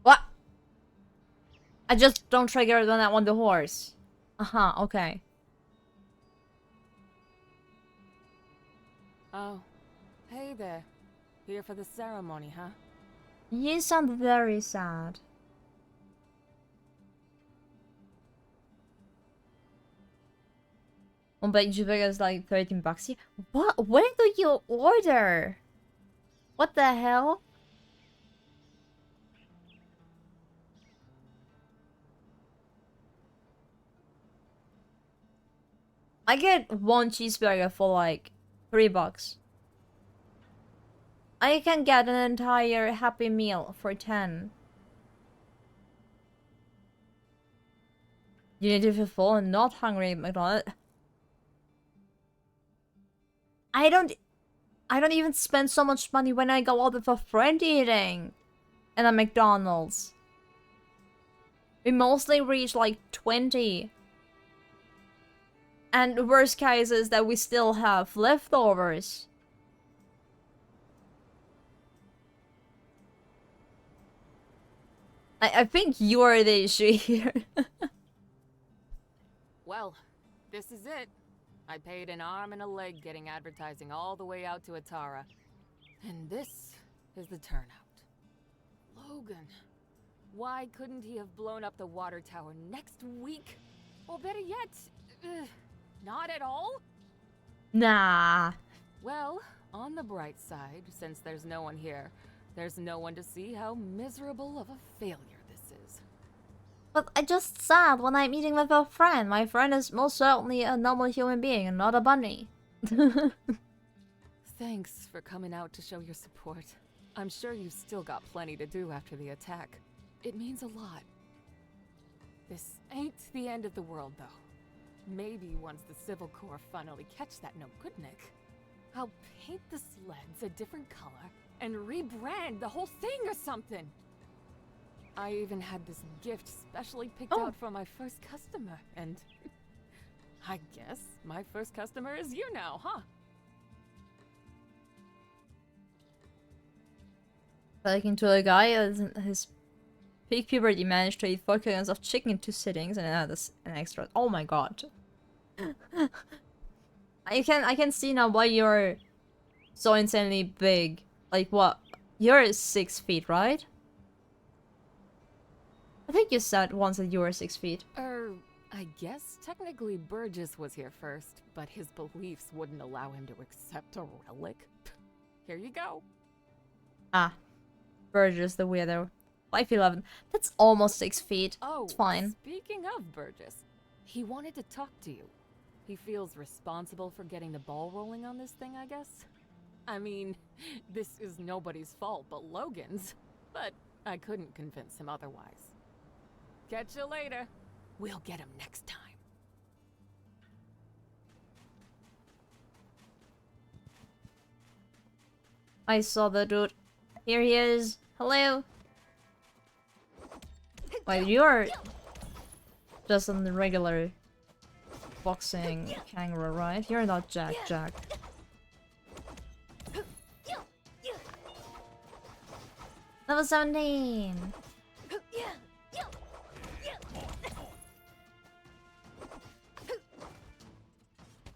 [SPEAKER 1] what? I just don't trigger when I want the horse. Okay.
[SPEAKER 13] Oh, hey there. Here for the ceremony, huh?
[SPEAKER 1] You sound very sad. One bag cheeseburger is like 13 bucks here. What? Where do you order? What the hell? I get one cheeseburger for like $3. I can get an entire Happy Meal for 10. You need to feel full and not hungry, McDonald's. I don't even spend so much money when I go out with a friend eating at a McDonald's. We mostly reach like 20. And the worst case is that we still have leftovers. I think you are the issue here.
[SPEAKER 13] Well, this is it. I paid an arm and a leg getting advertising all the way out to Atara. And this is the turnout. Logan. Why couldn't he have blown up the water tower next week? Or better yet, not at all?
[SPEAKER 1] Nah.
[SPEAKER 13] Well, on the bright side, since there's no one here, there's no one to see how miserable of a failure this is.
[SPEAKER 1] But I just said when I'm eating with a friend, my friend is most certainly a normal human being and not a bunny.
[SPEAKER 13] Thanks for coming out to show your support. I'm sure you've still got plenty to do after the attack. It means a lot. This ain't the end of the world, though. Maybe once the Civil Corps finally catch that no-good-Nick, I'll paint the sleds a different color and rebrand the whole thing or something. I even had this gift specially picked out for my first customer, and I guess my first customer is you now, huh?
[SPEAKER 1] Talking to a guy his peak puberty managed to eat 4 kilograms of chicken in 2 sittings and add an extra. Oh my god. I can see now why you're so insanely big. Like what? You're 6 feet, right? I think you said once that you were 6 feet.
[SPEAKER 13] I guess technically Burgess was here first, but his beliefs wouldn't allow him to accept a relic. Here you go.
[SPEAKER 1] Ah. Burgess the weirdo. 5'11". That's almost 6 feet.
[SPEAKER 13] Oh,
[SPEAKER 1] it's fine.
[SPEAKER 13] Speaking of Burgess, he wanted to talk to you. He feels responsible for getting the ball rolling on this thing, I guess. I mean, this is nobody's fault but Logan's, but I couldn't convince him otherwise. Catch you later. We'll get him next time.
[SPEAKER 1] I saw the dude. Here he is. Hello. Wait, you're just on the regular boxing kangaroo, right? You're not Jack. Level 17.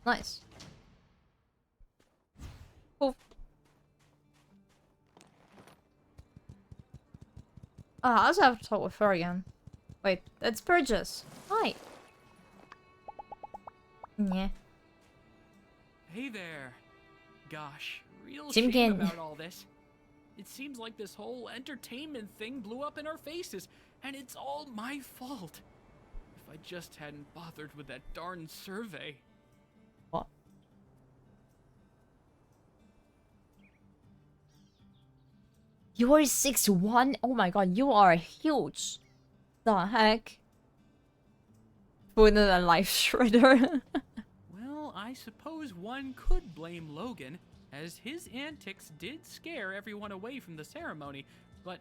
[SPEAKER 1] Nice. Cool. I also have to talk with her again. Wait, that's Burgess. Hi. Yeah.
[SPEAKER 5] Hey there. Gosh, real
[SPEAKER 1] Jim
[SPEAKER 5] shame
[SPEAKER 1] Ginn.
[SPEAKER 5] about all this. It seems like this whole entertainment thing blew up in our faces, and it's all my fault. If I just hadn't bothered with that darn survey.
[SPEAKER 1] What? You are 6'1"? Oh my god, you are huge. The heck? Put in a life shredder.
[SPEAKER 5] Well, I suppose one could blame Logan, as his antics did scare everyone away from the ceremony, but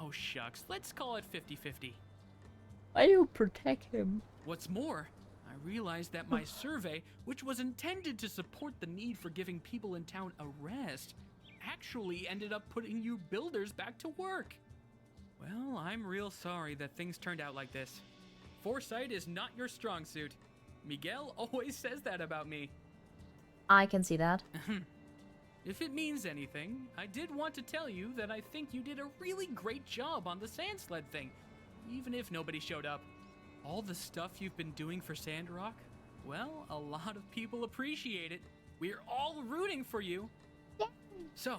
[SPEAKER 5] oh shucks, let's call it 50-50.
[SPEAKER 1] Why do you protect him?
[SPEAKER 5] What's more, I realized that my survey, which was intended to support the need for giving people in town a rest, actually ended up putting you builders back to work. Well, I'm real sorry that things turned out like this. Foresight is not your strong suit. Miguel always says that about me.
[SPEAKER 1] I can see that.
[SPEAKER 5] If it means anything, I did want to tell you that I think you did a really great job on the sand sled thing, even if nobody showed up. All the stuff you've been doing for Sandrock, well, a lot of people appreciate it. We're all rooting for you. So,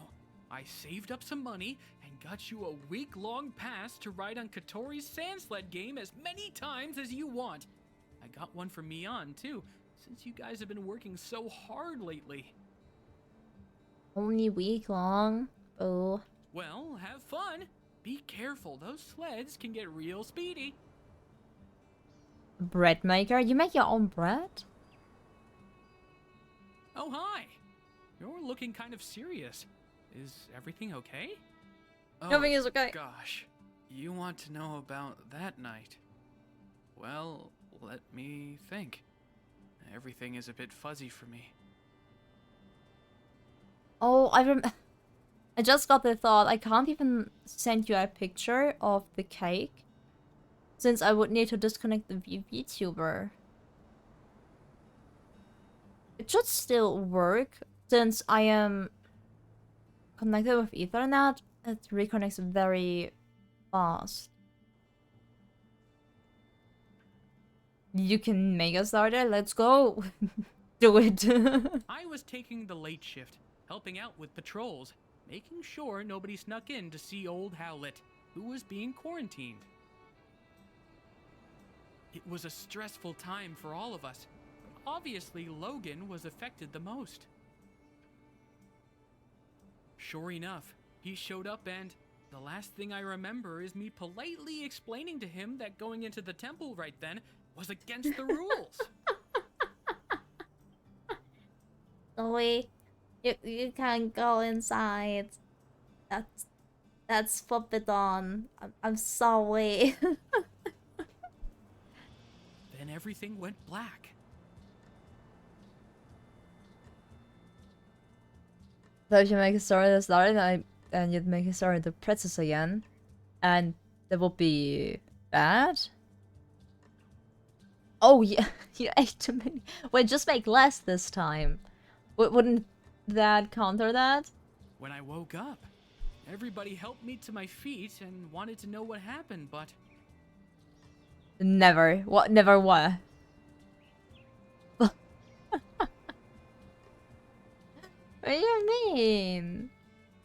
[SPEAKER 5] I saved up some money and got you a week-long pass to ride on Katori's sand sled game as many times as you want. I got one for Mian, too, since you guys have been working so hard lately.
[SPEAKER 1] Only week long? Oh.
[SPEAKER 5] Well, have fun. Be careful, those sleds can get real speedy.
[SPEAKER 1] Bread maker? You make your own bread?
[SPEAKER 5] Oh, hi. You're looking kind of serious. Is everything okay?
[SPEAKER 1] Everything is okay.
[SPEAKER 5] Gosh, you want to know about that night? Well, let me think. Everything is a bit fuzzy for me.
[SPEAKER 1] Oh, I just got the thought, I can't even send you a picture of the cake, since I would need to disconnect the VTuber. It should still work, since I am connected with Ethernet. It reconnects very fast. You can make a starter, let's go! Do it!
[SPEAKER 5] I was taking the late shift, helping out with patrols, making sure nobody snuck in to see old Howlett, who was being quarantined. It was a stressful time for all of us, but obviously Logan was affected the most. Sure enough, he showed up and the last thing I remember is me politely explaining to him that going into the temple right then was against the rules.
[SPEAKER 1] Zoe, you can't go inside. That's forbidden. I'm sorry.
[SPEAKER 5] Then everything went black.
[SPEAKER 1] So if you make a story that's started, and you'd make a story the pretzels again, and that would be bad. Oh yeah, you ate too many. Wait, just make less this time. Wouldn't that counter that?
[SPEAKER 5] When I woke up, everybody helped me to my feet and wanted to know what happened, but
[SPEAKER 1] Never. What? Never what? What do you mean?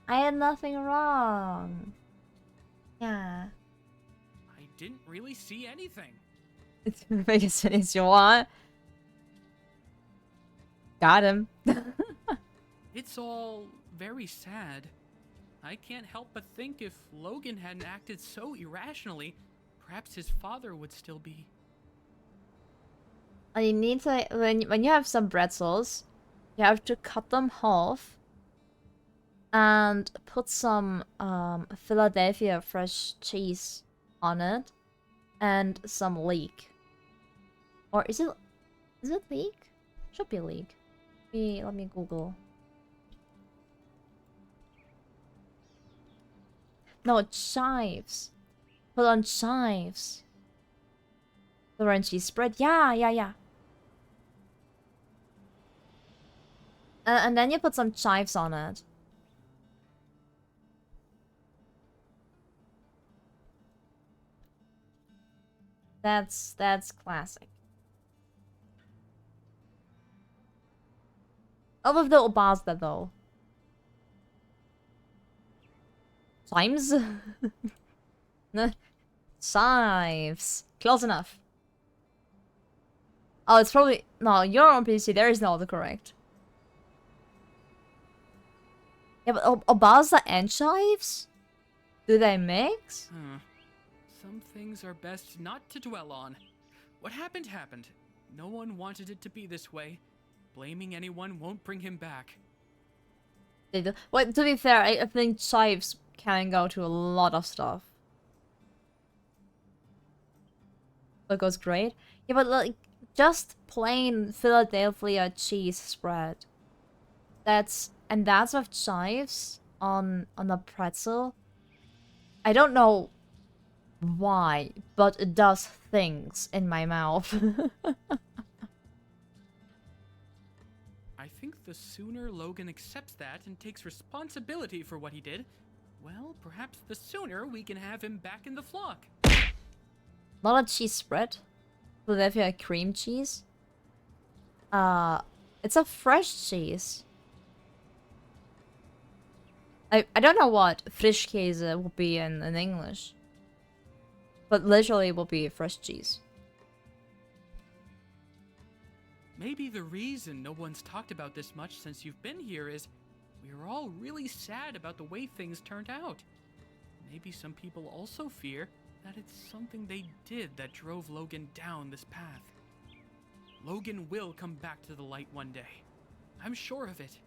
[SPEAKER 1] I had nothing wrong. Yeah.
[SPEAKER 5] I didn't really see anything.
[SPEAKER 1] It's the biggest things you want. Got him.
[SPEAKER 5] It's all very sad. I can't help but think if Logan hadn't acted so irrationally, perhaps his father would still be.
[SPEAKER 1] You need to when you have some pretzels, you have to cut them half and put some Philadelphia fresh cheese on it and some leek. Or is it leek? Should be leek. Let me Google. No, it's chives. Put on chives. The ranch cheese spread. Yeah. And then you put some chives on it. That's classic. All of the pasta though. Chimes? Chives. Close enough. Oh, it's probably... No, you're on PC. There is no autocorrect. Yeah, but Obaza and chives? Do they mix?
[SPEAKER 5] Some things are best not to dwell on. What happened happened. No one wanted it to be this way. Blaming anyone won't bring him back.
[SPEAKER 1] They do. Well, to be fair, I think chives can go to a lot of stuff. That goes great. Yeah, but like, just plain Philadelphia cheese spread. That's with chives on a pretzel. I don't know why, but it does things in my mouth.
[SPEAKER 5] I think the sooner Logan accepts that and takes responsibility for what he did, well, perhaps the sooner we can have him back in the flock.
[SPEAKER 1] Not a cheese spread. Philadelphia cream cheese. It's a fresh cheese. I don't know what Frischkäse will be in English. But literally it will be fresh cheese.
[SPEAKER 5] Maybe the reason no one's talked about this much since you've been here is we're all really sad about the way things turned out. Maybe some people also fear that it's something they did that drove Logan down this path. Logan will come back to the light one day. I'm sure of it.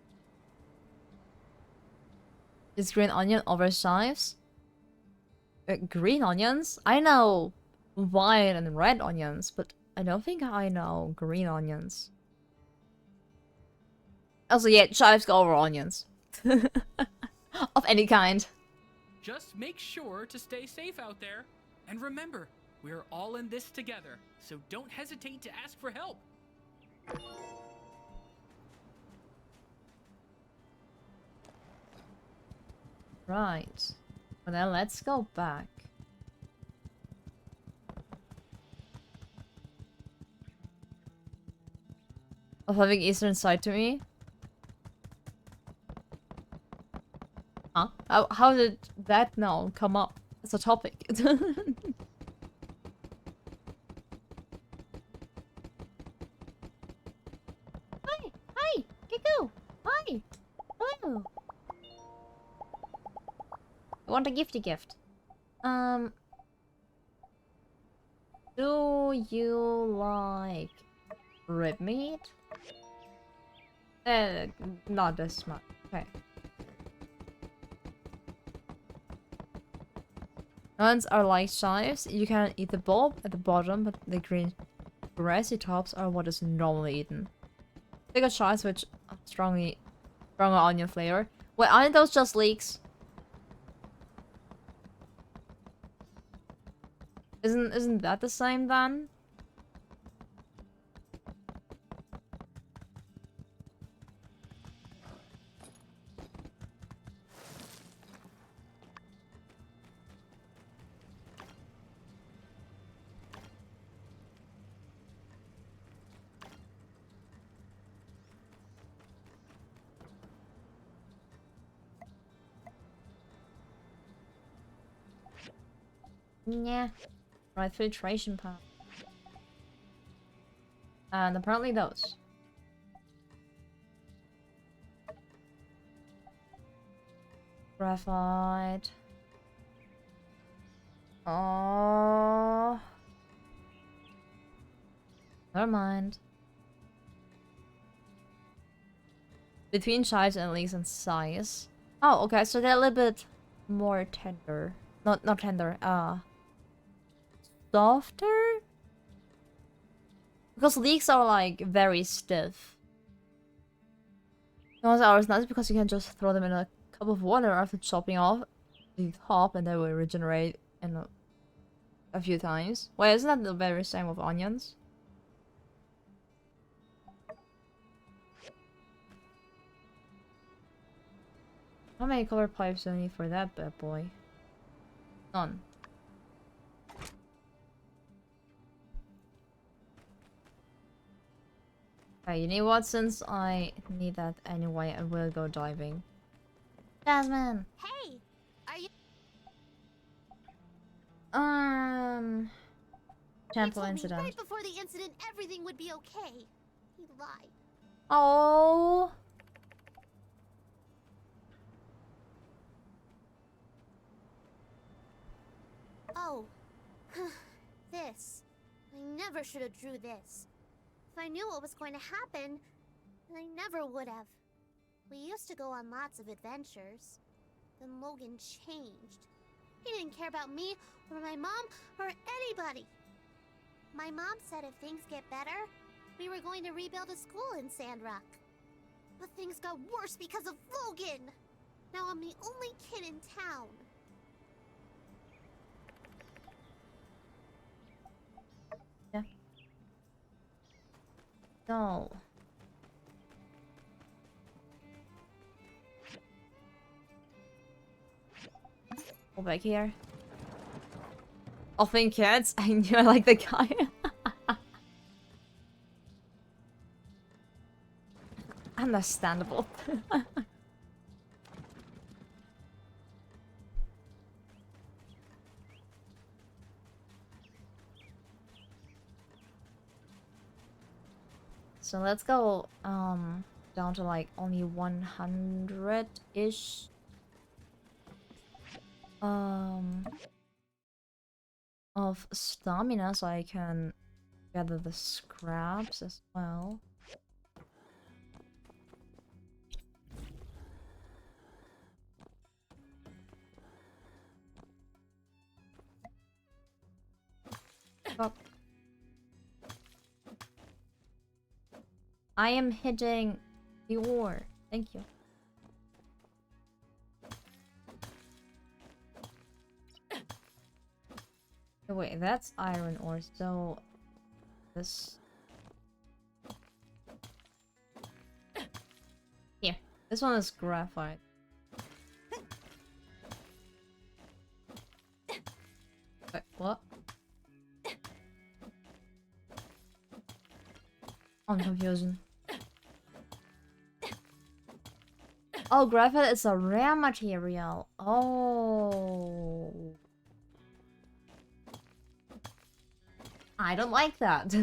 [SPEAKER 1] Is green onion over chives? Green onions? I know white and red onions, but I don't think I know green onions. Also, yeah, chives go over onions. Of any kind.
[SPEAKER 5] Just make sure to stay safe out there. And remember, we're all in this together, so don't hesitate to ask for help.
[SPEAKER 1] Right. Well, then let's go back. Of having Eastern side to me? Huh? How did that now come up as a topic? Hi! Gekko! Hi! Hello! I want a gifty gift. Do you like rib meat? Not this much. Okay. Nuns are like chives. You can eat the bulb at the bottom, but the green grassy tops are what is normally eaten. Bigger chives with stronger onion flavor. Wait, aren't those just leaks? Isn't that the same then? Yeah. Right, filtration pump. And apparently those. Graphite. Oh. Never mind. Between size and leaks and size. Oh, okay, so they're a little bit more tender. Not tender, softer? Because leeks are like very stiff. Those are nice because you can just throw them in a cup of water after chopping off the top and they will regenerate in a few times. Wait, isn't that the very same with onions? How many color pipes do I need for that bad boy? None. Okay, you know what? Since I need that anyway, I will go diving. Jasmine!
[SPEAKER 10] Hey! Are you... He
[SPEAKER 1] Temple
[SPEAKER 10] told me
[SPEAKER 1] incident.
[SPEAKER 10] right before the incident everything would be okay. He lied.
[SPEAKER 1] Oh.
[SPEAKER 10] Oh. This. I never should have drew this. If I knew what was going to happen, I never would have. We used to go on lots of adventures. Then Logan changed. He didn't care about me, or my mom, or anybody. My mom said if things get better, we were going to rebuild a school in Sandrock. But things got worse because of Logan! Now I'm the only kid in town.
[SPEAKER 1] Yeah. No. Go back here. Often kids. I knew I like the guy. Understandable. So let's go down to like only 100-ish. Of stamina so I can gather the scraps as well. Oh. I am hitting the ore. Thank you. Oh, wait, that's iron ore, so this... Here, this one is graphite. Wait, what? I'm confused. Oh, graphite is a rare material. Oh. I don't like that.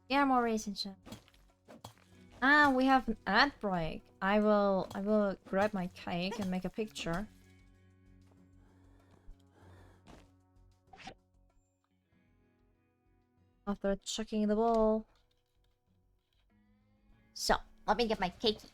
[SPEAKER 1] Yeah, more racing shit. Ah, we have an ad break. I will grab my cake and make a picture. After chucking the ball. So, let me get my cakey.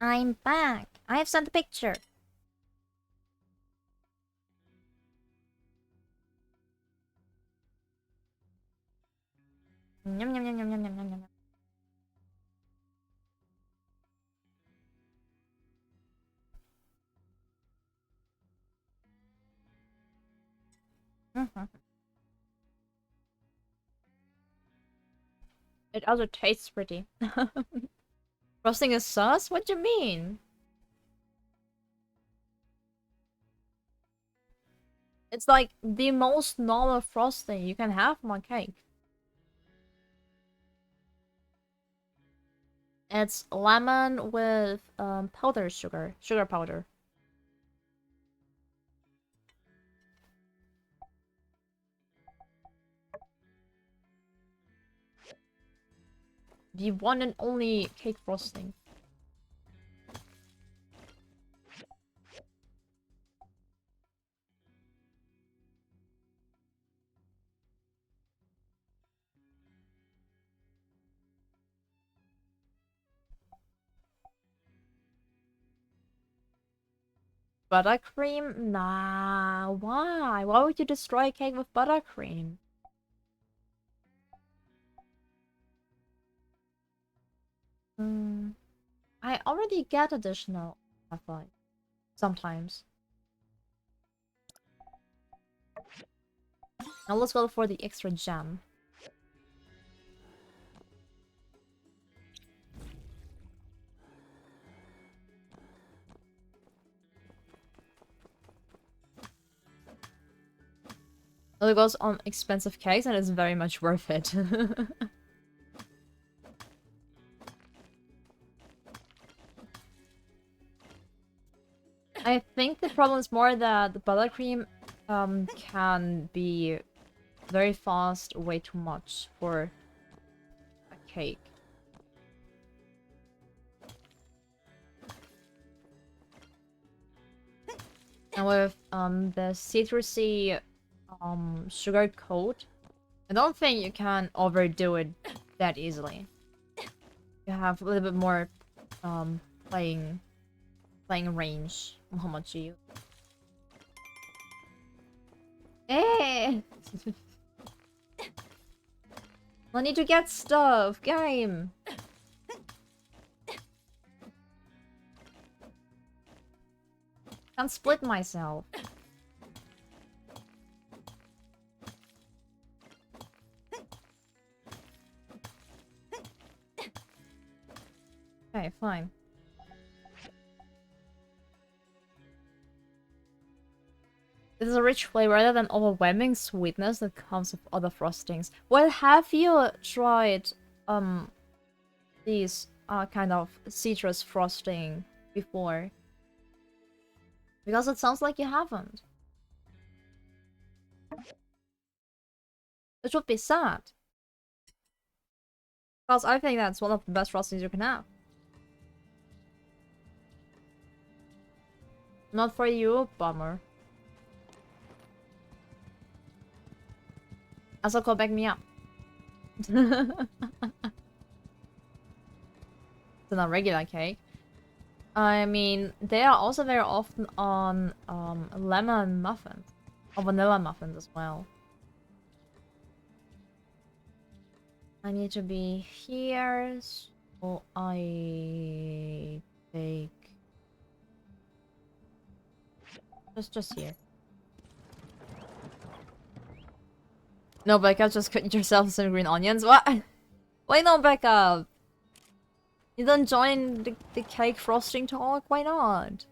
[SPEAKER 1] I'm back. I have sent the picture. Yum yum yum yum yum yum yum. It also tastes pretty. Frosting is sauce? What do you mean? It's like the most normal frosting you can have on cake. It's lemon with powdered sugar powder. The one and only cake frosting. Buttercream? Nah, why? Why would you destroy a cake with buttercream? I already get additional, I find. Sometimes. Now let's go for the extra jam. It goes on expensive cakes and it's very much worth it. I think the problem is more that the buttercream can be very fast, way too much for a cake. And with the citrusy sugar coat, I don't think you can overdo it that easily. You have a little bit more playing range on how much you use. Hey! I need to get stuff, game. Can't split myself. Okay, fine. This is a rich flavor rather than overwhelming sweetness that comes with other frostings. Well, have you tried these kind of citrus frosting before? Because it sounds like you haven't. It would be sad. Because I think that's one of the best frostings you can have. Not for you, bummer. Asako, back me up. It's not regular cake. I mean, they are also very often on lemon muffins. Or vanilla muffins as well. I need to be here, so I take... Just here. No, Becca, just cut yourself some green onions. What? Why not, Becca? You don't join the cake frosting talk? Why not?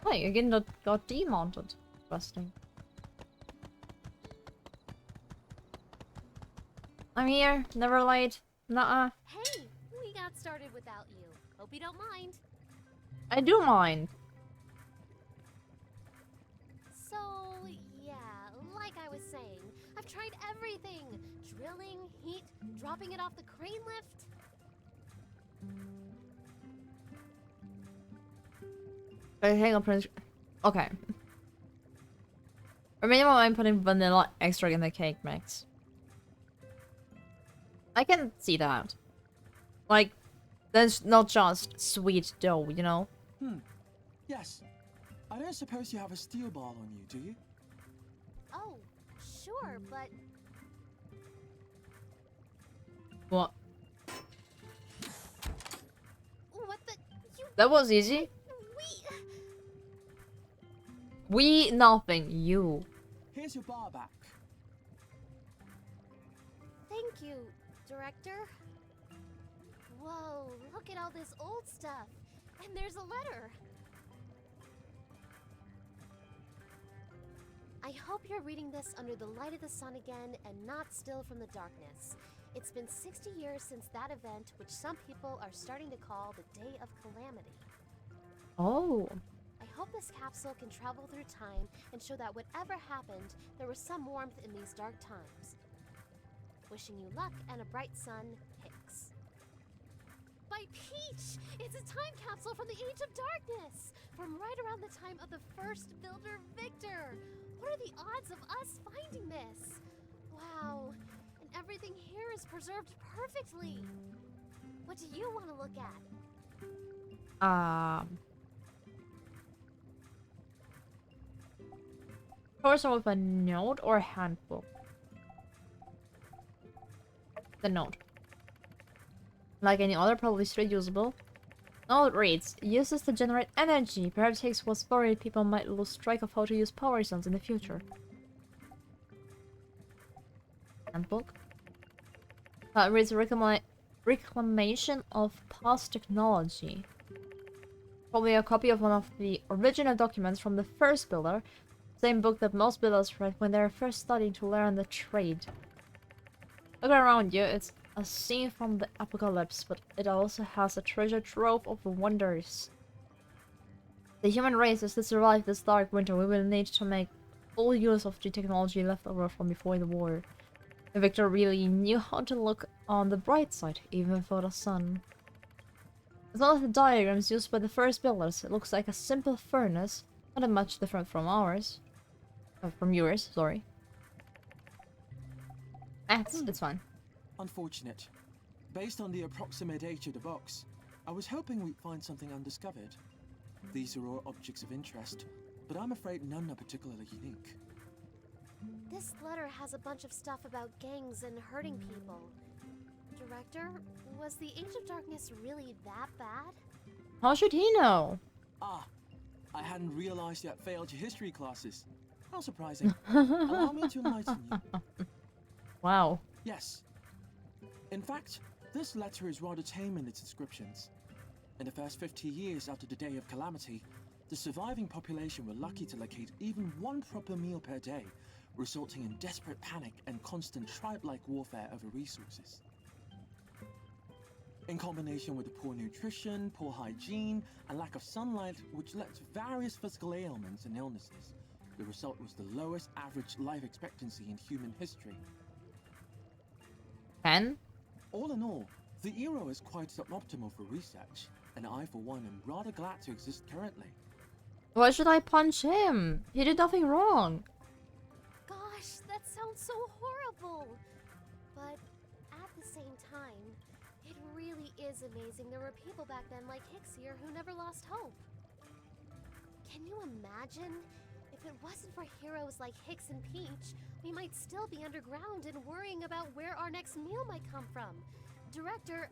[SPEAKER 1] Wait, you again got demounted. Frosting. I'm here, never late. Nuh-uh.
[SPEAKER 10] Hey, we got started without you. Hope you don't mind.
[SPEAKER 1] I do mind.
[SPEAKER 10] So, yeah, like I was saying, I've tried everything. Drilling, heat, dropping it off the crane lift.
[SPEAKER 1] Hang on, Prince. Okay. Or maybe I'm putting vanilla extract in the cake mix. I can see that. Like, there's not just sweet dough, you know?
[SPEAKER 14] Yes. I don't suppose you have a steel ball on you, do you?
[SPEAKER 10] Oh, sure, but...
[SPEAKER 1] What?
[SPEAKER 10] What the...
[SPEAKER 1] That was easy. We nothing, you.
[SPEAKER 14] Here's your bar back.
[SPEAKER 10] Thank you, Director. Whoa, look at all this old stuff. And there's a letter. I hope you're reading this under the light of the sun again and not still from the darkness. It's been 60 years since that event, which some people are starting to call the Day of Calamity.
[SPEAKER 1] Oh.
[SPEAKER 10] I hope this capsule can travel through time and show that whatever happened, there was some warmth in these dark times. Wishing you luck and a bright sun, Hicks. By Peach! It's a time capsule from the Age of Darkness! From right around the time of the first builder, Victor! What are the odds of us finding this? Wow, and everything here is preserved perfectly! What do you want to look at?
[SPEAKER 1] Torso with a note or a handbook? The note. Like any other, probably straight usable. Note reads, uses to generate energy. Perhaps Higgs was worried people might lose track of how to use power zones in the future. Handbook. It reads reclamation of past technology. Probably a copy of one of the original documents from the first builder. Same book that most builders read when they were first starting to learn the trade. Look around you, it's a scene from the apocalypse, but it also has a treasure trove of wonders. The human race is to survive this dark winter. We will need to make full use of the technology left over from before the war. Victor really knew how to look on the bright side, even for the sun. As well as the diagrams used by the first builders, it looks like a simple furnace, not much different from ours. From yours, sorry. It's fine.
[SPEAKER 14] Unfortunate. Based on the approximate age of the box, I was hoping we'd find something undiscovered. These are all objects of interest, but I'm afraid none are particularly unique.
[SPEAKER 10] This letter has a bunch of stuff about gangs and hurting people. Director, was the Age of Darkness really that bad?
[SPEAKER 1] How should he know?
[SPEAKER 14] Ah, I hadn't realized you had failed your history classes. How surprising. Allow me to enlighten you.
[SPEAKER 1] Wow.
[SPEAKER 14] Yes. In fact, this letter is rather tame in its descriptions. In the first 50 years after the Day of Calamity, the surviving population were lucky to locate even one proper meal per day, resulting in desperate panic and constant tribe-like warfare over resources. In combination with the poor nutrition, poor hygiene, and lack of sunlight, which led to various physical ailments and illnesses, the result was the lowest average life expectancy in human history.
[SPEAKER 1] 10?
[SPEAKER 14] All in all, the era is quite suboptimal for research, and I for one am rather glad to exist currently.
[SPEAKER 1] Why should I punch him? He did nothing wrong.
[SPEAKER 10] Gosh, that sounds so horrible! But at the same time, it really is amazing there were people back then like Hicks here who never lost hope. Can you imagine? If it wasn't for heroes like Hicks and Peach, we might still be underground and worrying about where our next meal might come from. Director...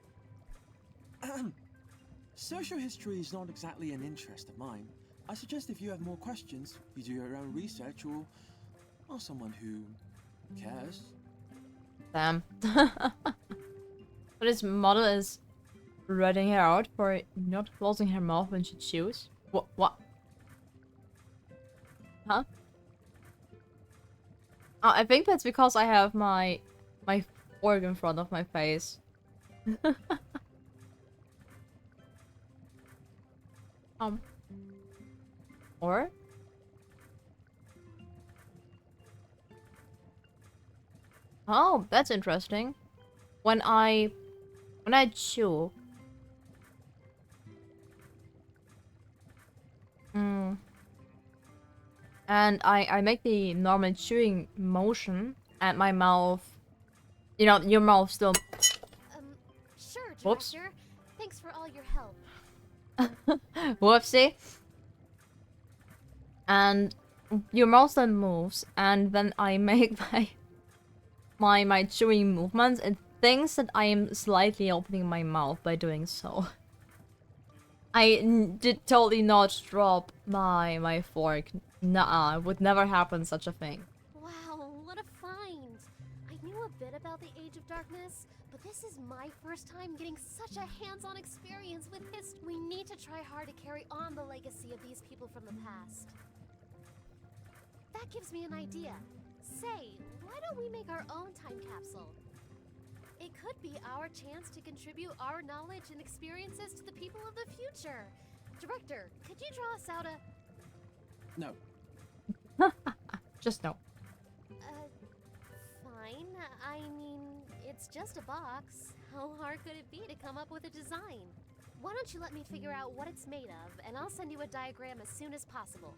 [SPEAKER 14] Social history is not exactly an interest of mine. I suggest if you have more questions, you do your own research or someone who cares.
[SPEAKER 1] Damn. But his model is ratting her out for not closing her mouth when she chews. What? Huh? I think that's because I have my fork in front of my face. Or? Oh, that's interesting. When I chew, and I make the normal chewing motion, and my mouth, you know, your mouth still.
[SPEAKER 10] Sure, Director.
[SPEAKER 1] Whoops.
[SPEAKER 10] Thanks for all your help.
[SPEAKER 1] Whoopsie. And your mouth then moves, and then I make my chewing movements. It thinks that I am slightly opening my mouth by doing so. I did totally not drop my fork. Nuh-uh, would never happen such a thing.
[SPEAKER 10] Wow, what a find! I knew a bit about the Age of Darkness, but this is my first time getting such a hands-on experience with history. We need to try hard to carry on the legacy of these people from the past. That gives me an idea. Say, why don't we make our own time capsule? It could be our chance to contribute our knowledge and experiences to the people of the future. Director, could you draw us out a...
[SPEAKER 14] No.
[SPEAKER 1] Just no.
[SPEAKER 10] Fine. I mean, it's just a box. How hard could it be to come up with a design? Why don't you let me figure out what it's made of, and I'll send you a diagram as soon as possible.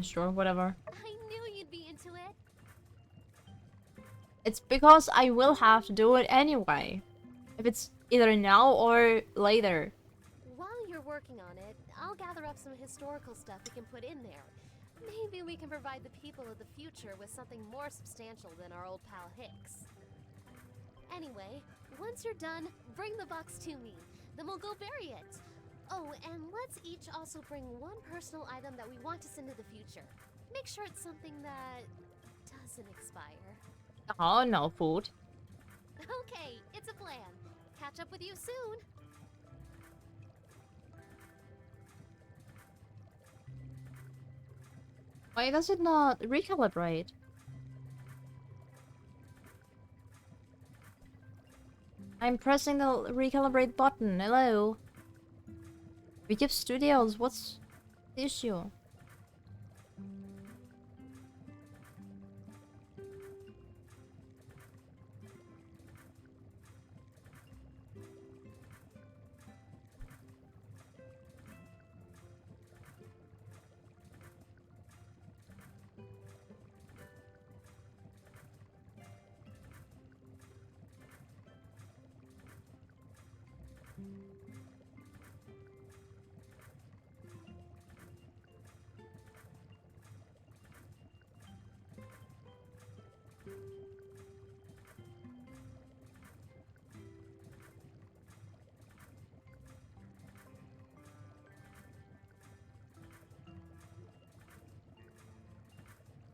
[SPEAKER 1] Sure, whatever.
[SPEAKER 10] I knew you'd be into it.
[SPEAKER 1] It's because I will have to do it anyway. If it's either now or later.
[SPEAKER 10] While you're working on it, I'll gather up some historical stuff we can put in there. Maybe we can provide the people of the future with something more substantial than our old pal Hicks. Anyway, once you're done, bring the box to me. Then we'll go bury it. Oh, and let's each also bring one personal item that we want to send to the future. Make sure it's something that doesn't expire.
[SPEAKER 1] Oh, no food.
[SPEAKER 10] Okay, it's a plan. Catch up with you soon.
[SPEAKER 1] Why does it not recalibrate? I'm pressing the recalibrate button. Hello. Recap Studios, what's the issue?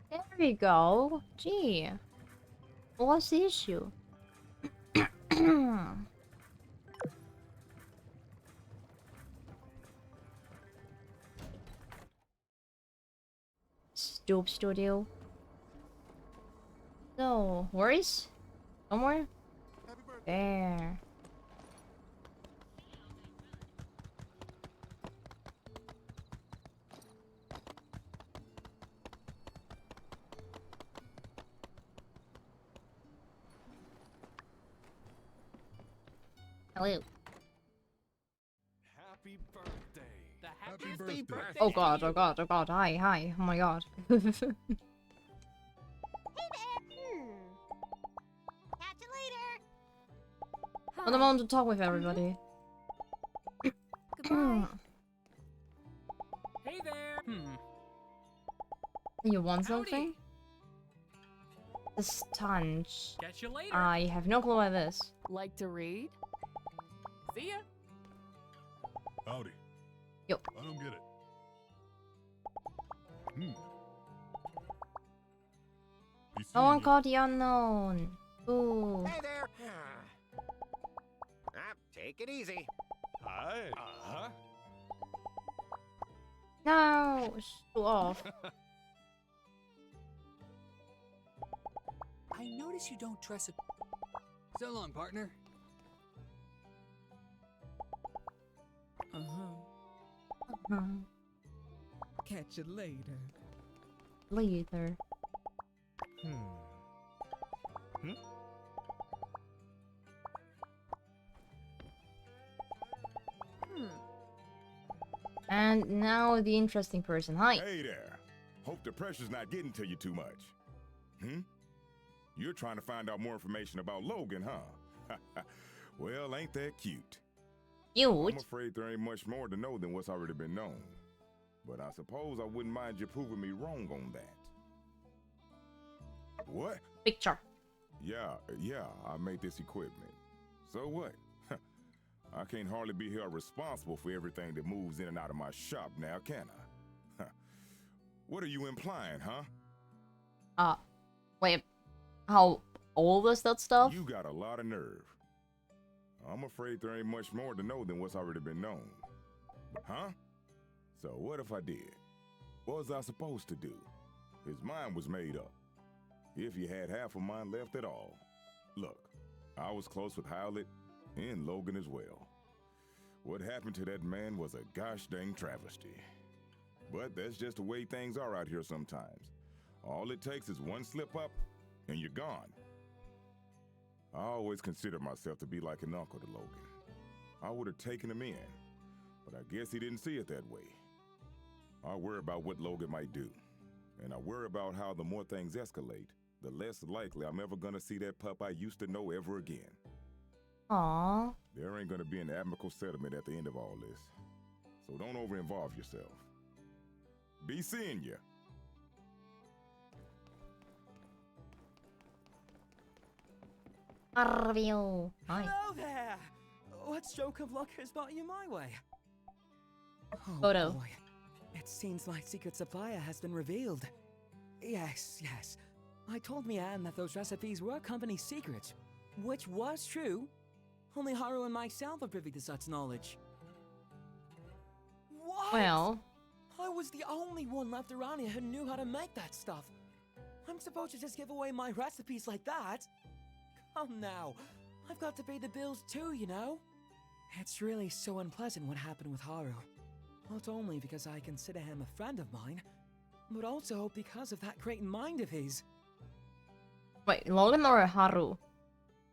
[SPEAKER 1] There we go. Gee. What's the issue? Dope Studio. So, worries? Somewhere? There. Hello.
[SPEAKER 2] Happy birthday.
[SPEAKER 5] The happy birthday.
[SPEAKER 1] Oh god, oh god, oh god. Hi, hi. Oh my god.
[SPEAKER 3] Hey there. Catch you later.
[SPEAKER 1] On the moment to talk with everybody.
[SPEAKER 3] Goodbye.
[SPEAKER 5] Hey there.
[SPEAKER 1] You want something? The stanch.
[SPEAKER 5] Catch you later.
[SPEAKER 1] I have no clue about this.
[SPEAKER 13] Like to read?
[SPEAKER 5] See ya.
[SPEAKER 15] Howdy.
[SPEAKER 1] Yo.
[SPEAKER 15] I don't get it.
[SPEAKER 1] No one caught the unknown. Ooh.
[SPEAKER 6] Hey there. Take it easy.
[SPEAKER 2] Hi.
[SPEAKER 1] No, screw off.
[SPEAKER 16] I notice you don't dress it. So long, partner.
[SPEAKER 7] Catch you later.
[SPEAKER 1] Later. And now the interesting person. Hi.
[SPEAKER 15] Hey there. Hope the pressure's not getting to you too much. You're trying to find out more information about Logan, huh? Well, ain't that cute?
[SPEAKER 1] Cute?
[SPEAKER 15] I'm afraid there ain't much more to know than what's already been known. But I suppose I wouldn't mind you proving me wrong on that. What?
[SPEAKER 1] Picture.
[SPEAKER 15] Yeah, I made this equipment. So what? I can't hardly be held responsible for everything that moves in and out of my shop now, can I? What are you implying, huh?
[SPEAKER 1] Wait. How old is that stuff?
[SPEAKER 15] You got a lot of nerve. I'm afraid there ain't much more to know than what's already been known. Huh? So what if I did? What was I supposed to do? His mind was made up. If you had half of mine left at all. Look, I was close with Howlett and Logan as well. What happened to that man was a gosh dang travesty. But that's just the way things are out here sometimes. All it takes is one slip up, and you're gone. I always considered myself to be like an uncle to Logan. I would have taken him in, but I guess he didn't see it that way. I worry about what Logan might do, and I worry about how the more things escalate, the less likely I'm ever gonna see that pup I used to know ever again.
[SPEAKER 1] Aww.
[SPEAKER 15] There ain't gonna be an amicable settlement at the end of all this, so don't over-involve yourself. Be seeing ya.
[SPEAKER 1] Arvio. Hi.
[SPEAKER 17] Hello there! What stroke of luck has brought you my way? Oh
[SPEAKER 1] Photo.
[SPEAKER 17] boy. It seems my secret supplier has been revealed. Yes. I told Mian that those recipes were company secrets, which was true. Only Haru and myself are privy to such knowledge. What?
[SPEAKER 1] Well.
[SPEAKER 17] I was the only one left around here who knew how to make that stuff. I'm supposed to just give away my recipes like that? Come now. I've got to pay the bills too, you know? It's really so unpleasant what happened with Haru. Not only because I consider him a friend of mine, but also because of that great mind of his.
[SPEAKER 1] Wait, Logan or Haru?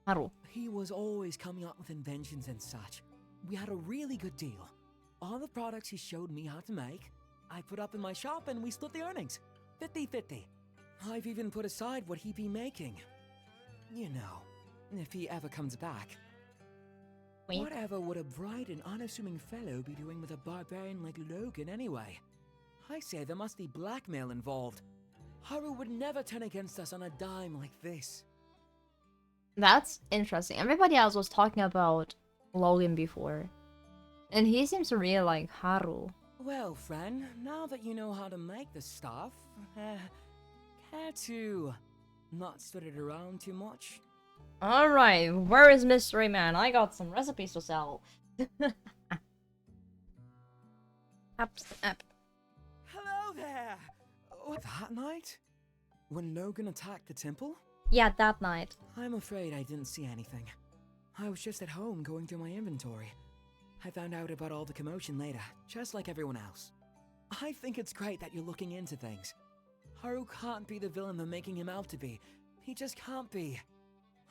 [SPEAKER 1] Haru.
[SPEAKER 17] He was always coming up with inventions and such. We had a really good deal. All the products he showed me how to make, I put up in my shop and we split the earnings. 50-50. I've even put aside what he'd be making. You know, if he ever comes back.
[SPEAKER 1] Wait.
[SPEAKER 17] Whatever would a bright and unassuming fellow be doing with a barbarian like Logan anyway? I say there must be blackmail involved. Haru would never turn against us on a dime like this.
[SPEAKER 1] That's interesting. Everybody else was talking about Logan before. And he seems to really like Haru.
[SPEAKER 17] Well, friend, now that you know how to make the stuff, care to not spread it around too much?
[SPEAKER 1] Alright, where is Mystery Man? I got some recipes to sell. App.
[SPEAKER 17] Hello there! That night? When Logan attacked the temple?
[SPEAKER 1] Yeah, that night.
[SPEAKER 17] I'm afraid I didn't see anything. I was just at home going through my inventory. I found out about all the commotion later, just like everyone else. I think it's great that you're looking into things. Haru can't be the villain they're making him out to be. He just can't be.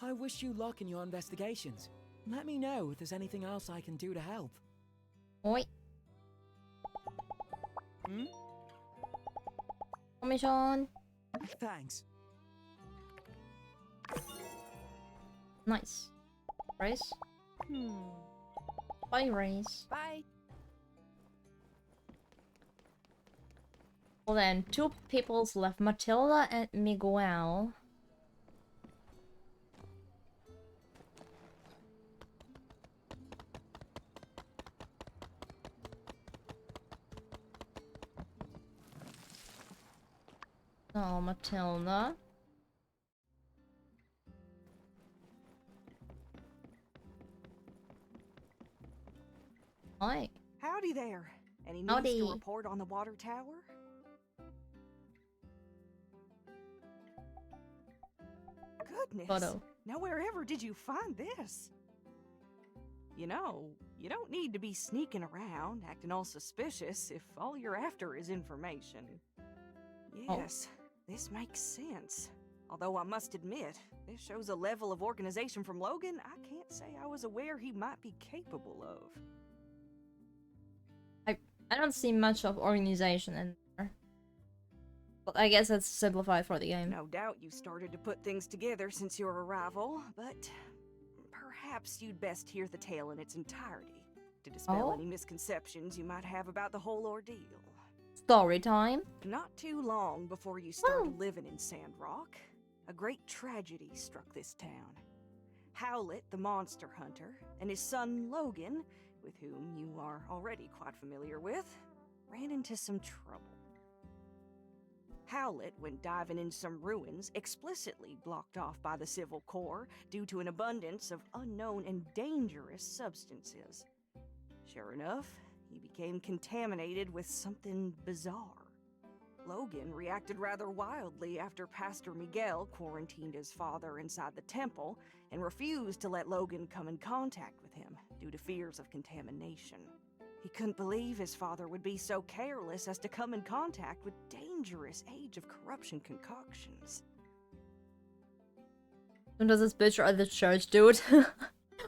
[SPEAKER 17] I wish you luck in your investigations. Let me know if there's anything else I can do to help.
[SPEAKER 1] Oi. Commission.
[SPEAKER 17] Thanks.
[SPEAKER 1] Nice. Race. Bye, Race.
[SPEAKER 12] Bye.
[SPEAKER 1] Well then, two people's left, Matilda and Miguel. So, Matilda. Hi.
[SPEAKER 4] Howdy there. Any news
[SPEAKER 1] Howdy.
[SPEAKER 4] to report on the water tower? Goodness.
[SPEAKER 1] Photo.
[SPEAKER 4] Now wherever did you find this? You know, you don't need to be sneaking around, acting all suspicious if all you're after is information. Yes, this makes sense. Although I must admit, this shows a level of organization from Logan I can't say I was aware he might be capable of.
[SPEAKER 1] I don't see much of organization in there. But I guess it's simplified for the game.
[SPEAKER 4] No doubt you started to put things together since your arrival, but perhaps you'd best hear the tale in its entirety to dispel any misconceptions you might have about the whole ordeal.
[SPEAKER 1] Story time.
[SPEAKER 4] Not too long before you started living in Sandrock, a great tragedy struck this town. Howlett, the monster hunter, and his son Logan, with whom you are already quite familiar with, ran into some trouble. Howlett went diving in some ruins explicitly blocked off by the Civil Corps due to an abundance of unknown and dangerous substances. Sure enough, he became contaminated with something bizarre. Logan reacted rather wildly after Pastor Miguel quarantined his father inside the temple and refused to let Logan come in contact with him due to fears of contamination. He couldn't believe his father would be so careless as to come in contact with dangerous Age of Corruption concoctions.
[SPEAKER 1] And does this bitch at the church, dude?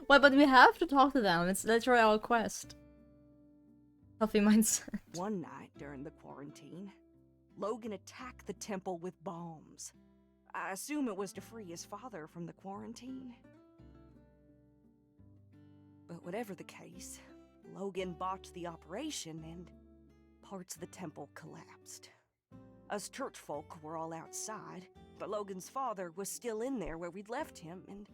[SPEAKER 1] Why, but we have to talk to them. It's literally our quest. Healthy mindset.
[SPEAKER 4] One night during the quarantine, Logan attacked the temple with bombs. I assume it was to free his father from the quarantine. But whatever the case, Logan botched the operation and parts of the temple collapsed. Us church folk were all outside, but Logan's father was still in there where we'd left him, and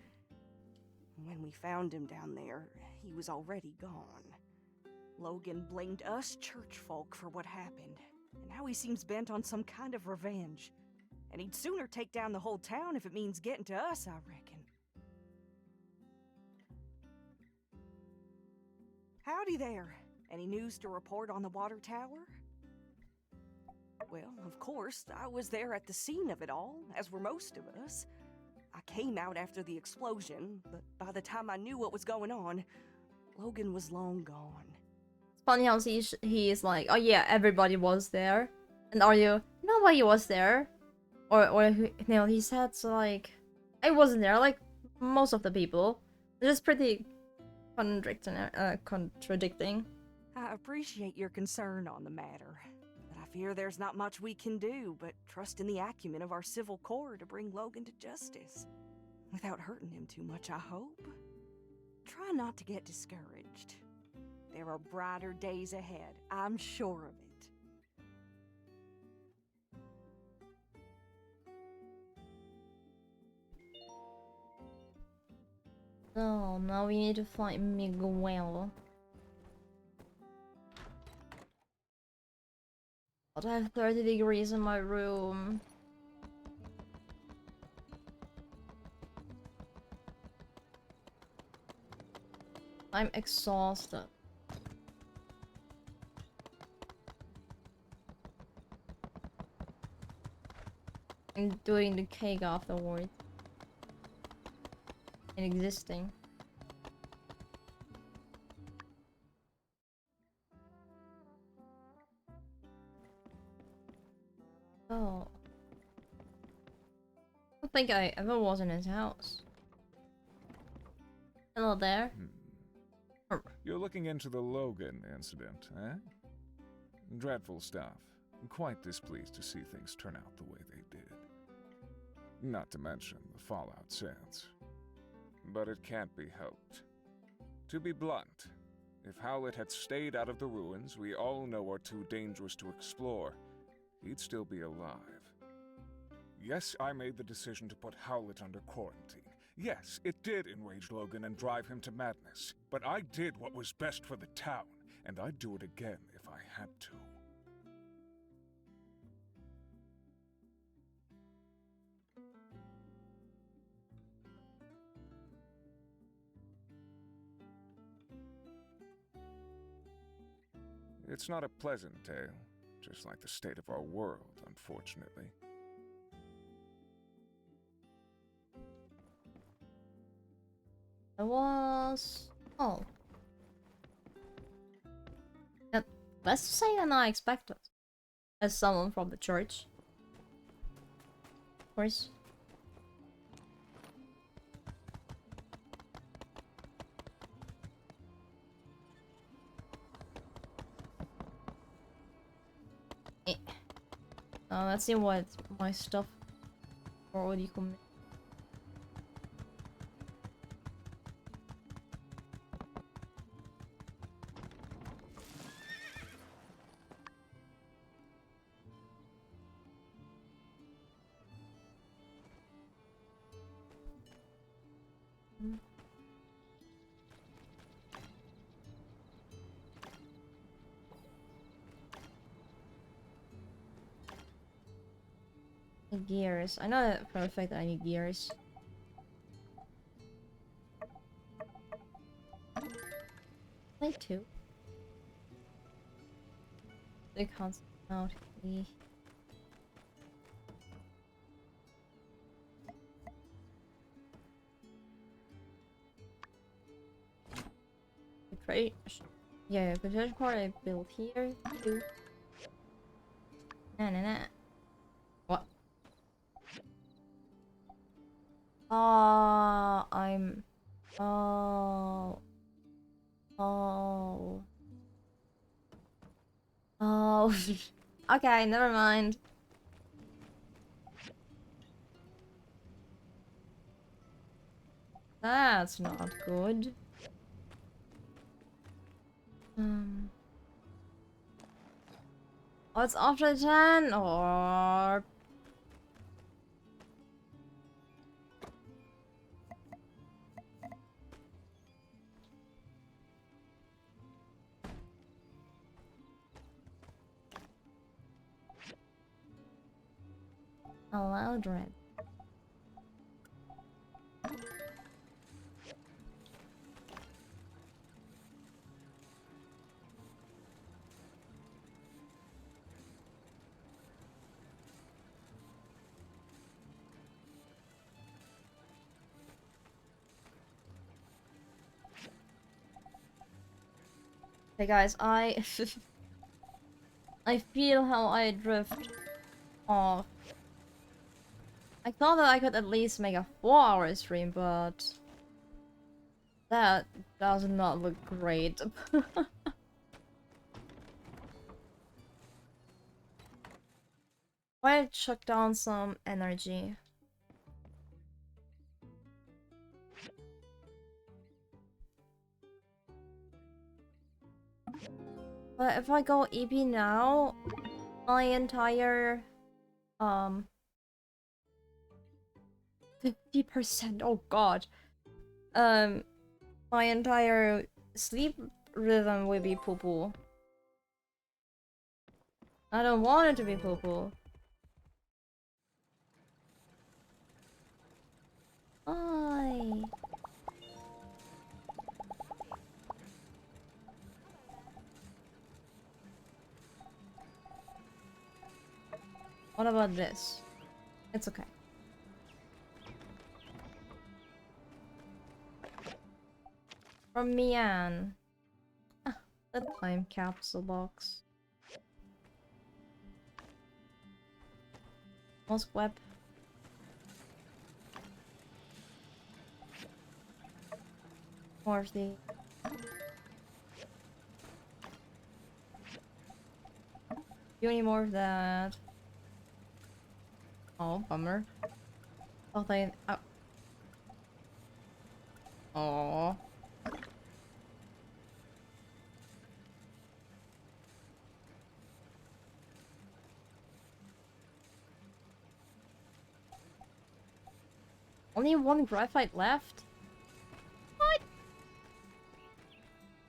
[SPEAKER 4] when we found him down there, he was already gone. Logan blamed us church folk for what happened, and now he seems bent on some kind of revenge. And he'd sooner take down the whole town if it means getting to us, I reckon. Howdy there. Any news to report on the water tower? Well, of course, I was there at the scene of it all, as were most of us. I came out after the explosion, but by the time I knew what was going on, Logan was long gone.
[SPEAKER 1] It's funny how he is like, oh yeah, everybody was there. And are you, nobody was there. Or you know, he said like, I wasn't there, like most of the people. It's just pretty contradicting.
[SPEAKER 4] I appreciate your concern on the matter, but I fear there's not much we can do but trust in the acumen of our civil corps to bring Logan to justice. Without hurting him too much, I hope. Try not to get discouraged. There are brighter days ahead, I'm sure of it.
[SPEAKER 1] So, now we need to find Miguel. But I have 30 degrees in my room. I'm exhausted. I'm doing the cake afterwards. And existing. Oh. I don't think I ever was in his house. Hello there.
[SPEAKER 9] You're looking into the Logan incident, eh? Dreadful stuff. I'm quite displeased to see things turn out the way they did. Not to mention the fallout since. But it can't be helped. To be blunt, if Howlett had stayed out of the ruins we all know are too dangerous to explore, he'd still be alive. Yes, I made the decision to put Howlett under quarantine. Yes, it did enrage Logan and drive him to madness. But I did what was best for the town, and I'd do it again if I had to. It's not a pleasant tale, just like the state of our world, unfortunately.
[SPEAKER 1] I was... Oh. Less to say than I expected. As someone from the church. Of course. Let's see what my stuff, or what do you call it? Gears. I know for a fact that I need gears. Like two. They can't out. Great. Yeah, potential card I built here. Two. Nah. What? I'm. Oh. Oh. Oh. Okay, never mind. That's not good. Oh, it's after 10 or... Allowed red. Hey guys, I feel how I drift off. I thought that I could at least make a 4-hour stream, but that does not look great. Why chuck down some energy? But if I go EP now, my entire 50%, oh god. My entire sleep rhythm will be poo-poo. I don't want it to be poo-poo. Hi. What about this? It's okay. From Mian. Ah, the time capsule box. Mosk web. More of the... You need more of that. Oh, bummer. Thought I... Oh. Only one graphite left? What?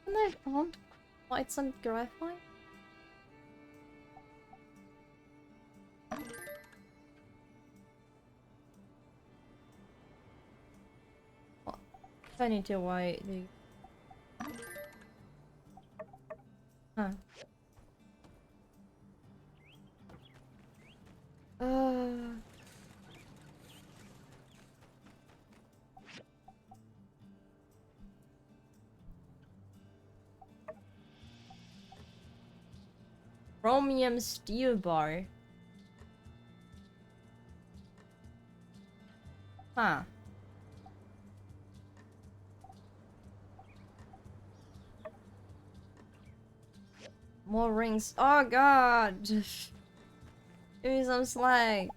[SPEAKER 1] Can I found quite some graphite? Well, I need to why the... Huh. Chromium steel bar. Huh. More rings. Oh god. Give me some slag.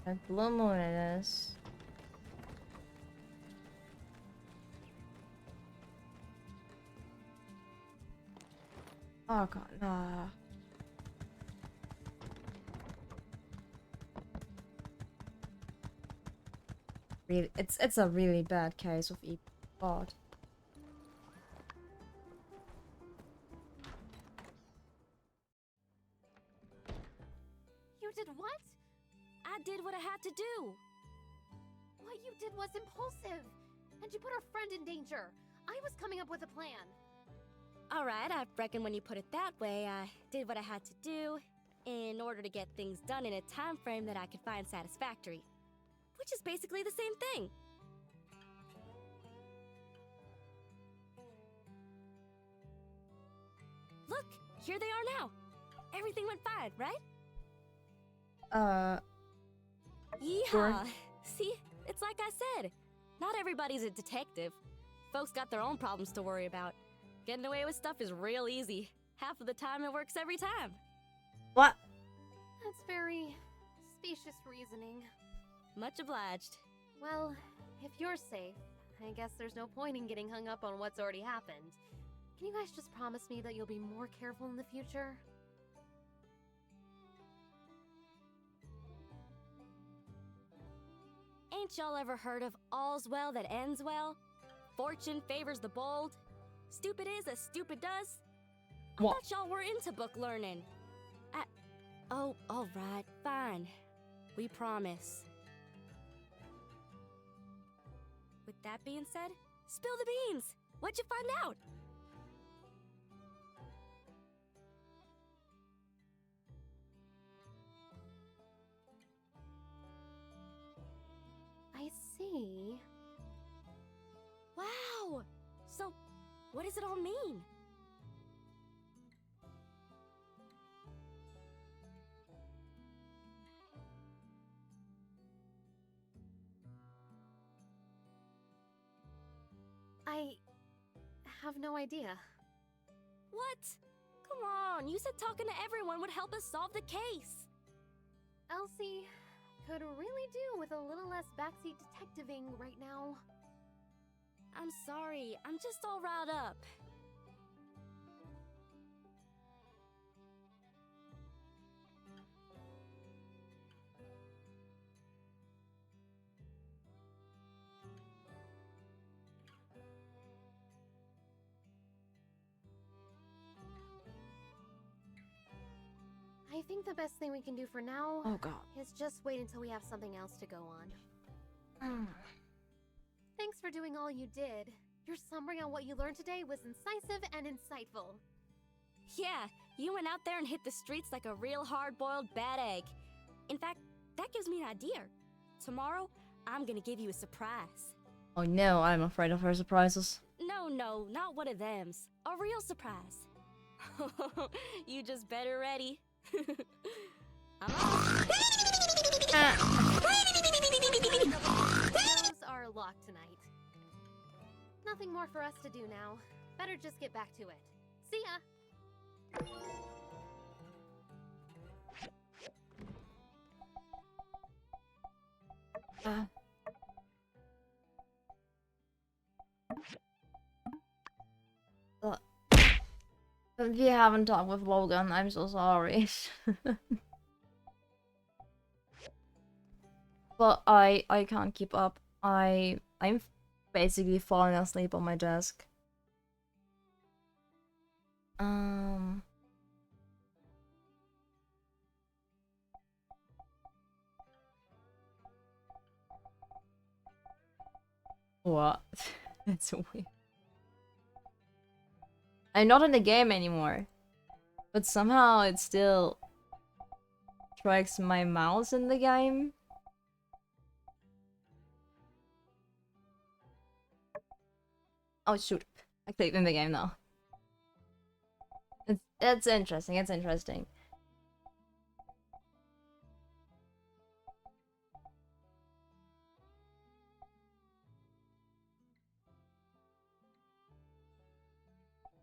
[SPEAKER 1] A blue moon it is. Oh god, nah. Really, it's a really bad case of EP god.
[SPEAKER 3] You did what? I did what I had to do.
[SPEAKER 10] What you did was impulsive, and you put our friend in danger. I was coming up with a plan.
[SPEAKER 3] Alright, I reckon when you put it that way, I did what I had to do in order to get things done in a time frame that I could find satisfactory. Which is basically the same thing. Look, here they are now. Everything went fine, right? Yeehaw!
[SPEAKER 1] Sure.
[SPEAKER 3] See, it's like I said. Not everybody's a detective. Folks got their own problems to worry about. Getting away with stuff is real easy. Half of the time it works every time.
[SPEAKER 1] What?
[SPEAKER 10] That's very specious reasoning.
[SPEAKER 3] Much obliged.
[SPEAKER 10] Well, if you're safe, I guess there's no point in getting hung up on what's already happened. Can you guys just promise me that you'll be more careful in the future?
[SPEAKER 3] Ain't y'all ever heard of all's well that ends well? Fortune favors the bold. Stupid is as stupid does. I
[SPEAKER 1] What?
[SPEAKER 3] thought y'all were into book learning. Oh, alright, fine. We promise. With that being said, spill the beans! What'd you find out?
[SPEAKER 10] I see.
[SPEAKER 3] Wow! So, what does it all mean?
[SPEAKER 10] I have no idea.
[SPEAKER 3] What? Come on, you said talking to everyone would help us solve the case.
[SPEAKER 10] Elsie could really do with a little less backseat detectiving right now.
[SPEAKER 3] I'm sorry, I'm just all riled up.
[SPEAKER 10] I think the best thing we can do for now
[SPEAKER 1] Oh god.
[SPEAKER 10] is just wait until we have something else to go on. Thanks for doing all you did. Your summary on what you learned today was incisive and insightful.
[SPEAKER 3] Yeah, you went out there and hit the streets like a real hard-boiled bad egg. In fact, that gives me an idea. Tomorrow, I'm gonna give you a surprise.
[SPEAKER 1] Oh no, I'm afraid of her surprises.
[SPEAKER 3] No, not one of thems. A real surprise. You just better ready. I'm off.
[SPEAKER 10] Windows are locked tonight. Nothing more for us to do now. Better just get back to it. See ya!
[SPEAKER 1] Look. If you haven't talked with Logan, I'm so sorry. But I can't keep up. I'm basically falling asleep on my desk. What? That's weird. I'm not in the game anymore. But somehow it still tracks my mouse in the game. Oh shoot. I clicked in the game now. It's interesting, it's interesting.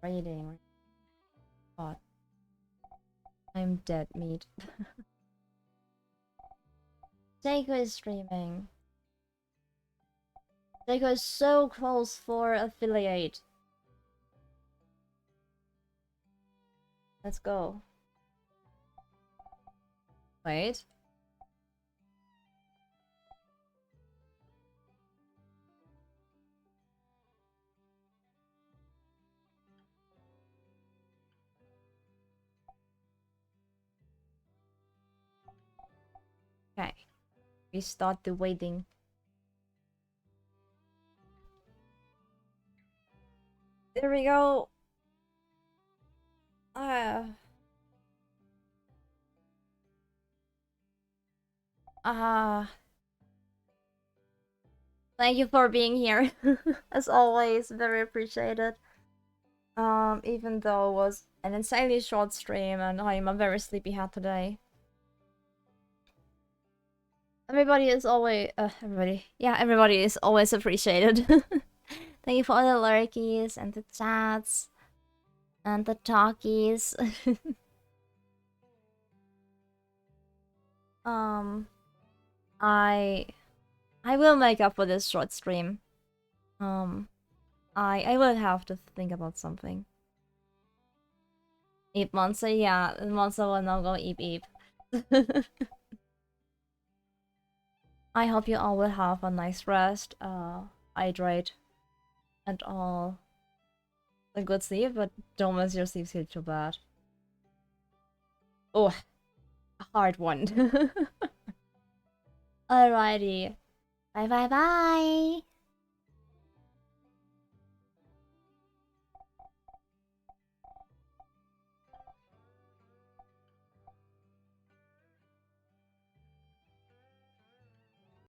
[SPEAKER 1] Raiding. God. I'm dead meat. Seiko is streaming. Seiko is so close for affiliate. Let's go. Wait. Okay. we start the waiting. There we go. Thank you for being here. As always, very appreciated. Even though it was an insanely short stream and I'm a very sleepy hat today. Everybody is always everybody is always appreciated. Thank you for all the lurkies and the chats and the talkies. I will make up for this short stream. I will have to think about something. Eep Monster, yeah, Monster will now go eep eep. I hope you all will have a nice rest, hydrate, and all a good sleep, but don't miss your sleep schedule too bad. Oh, a hard one. Alrighty. Bye bye bye.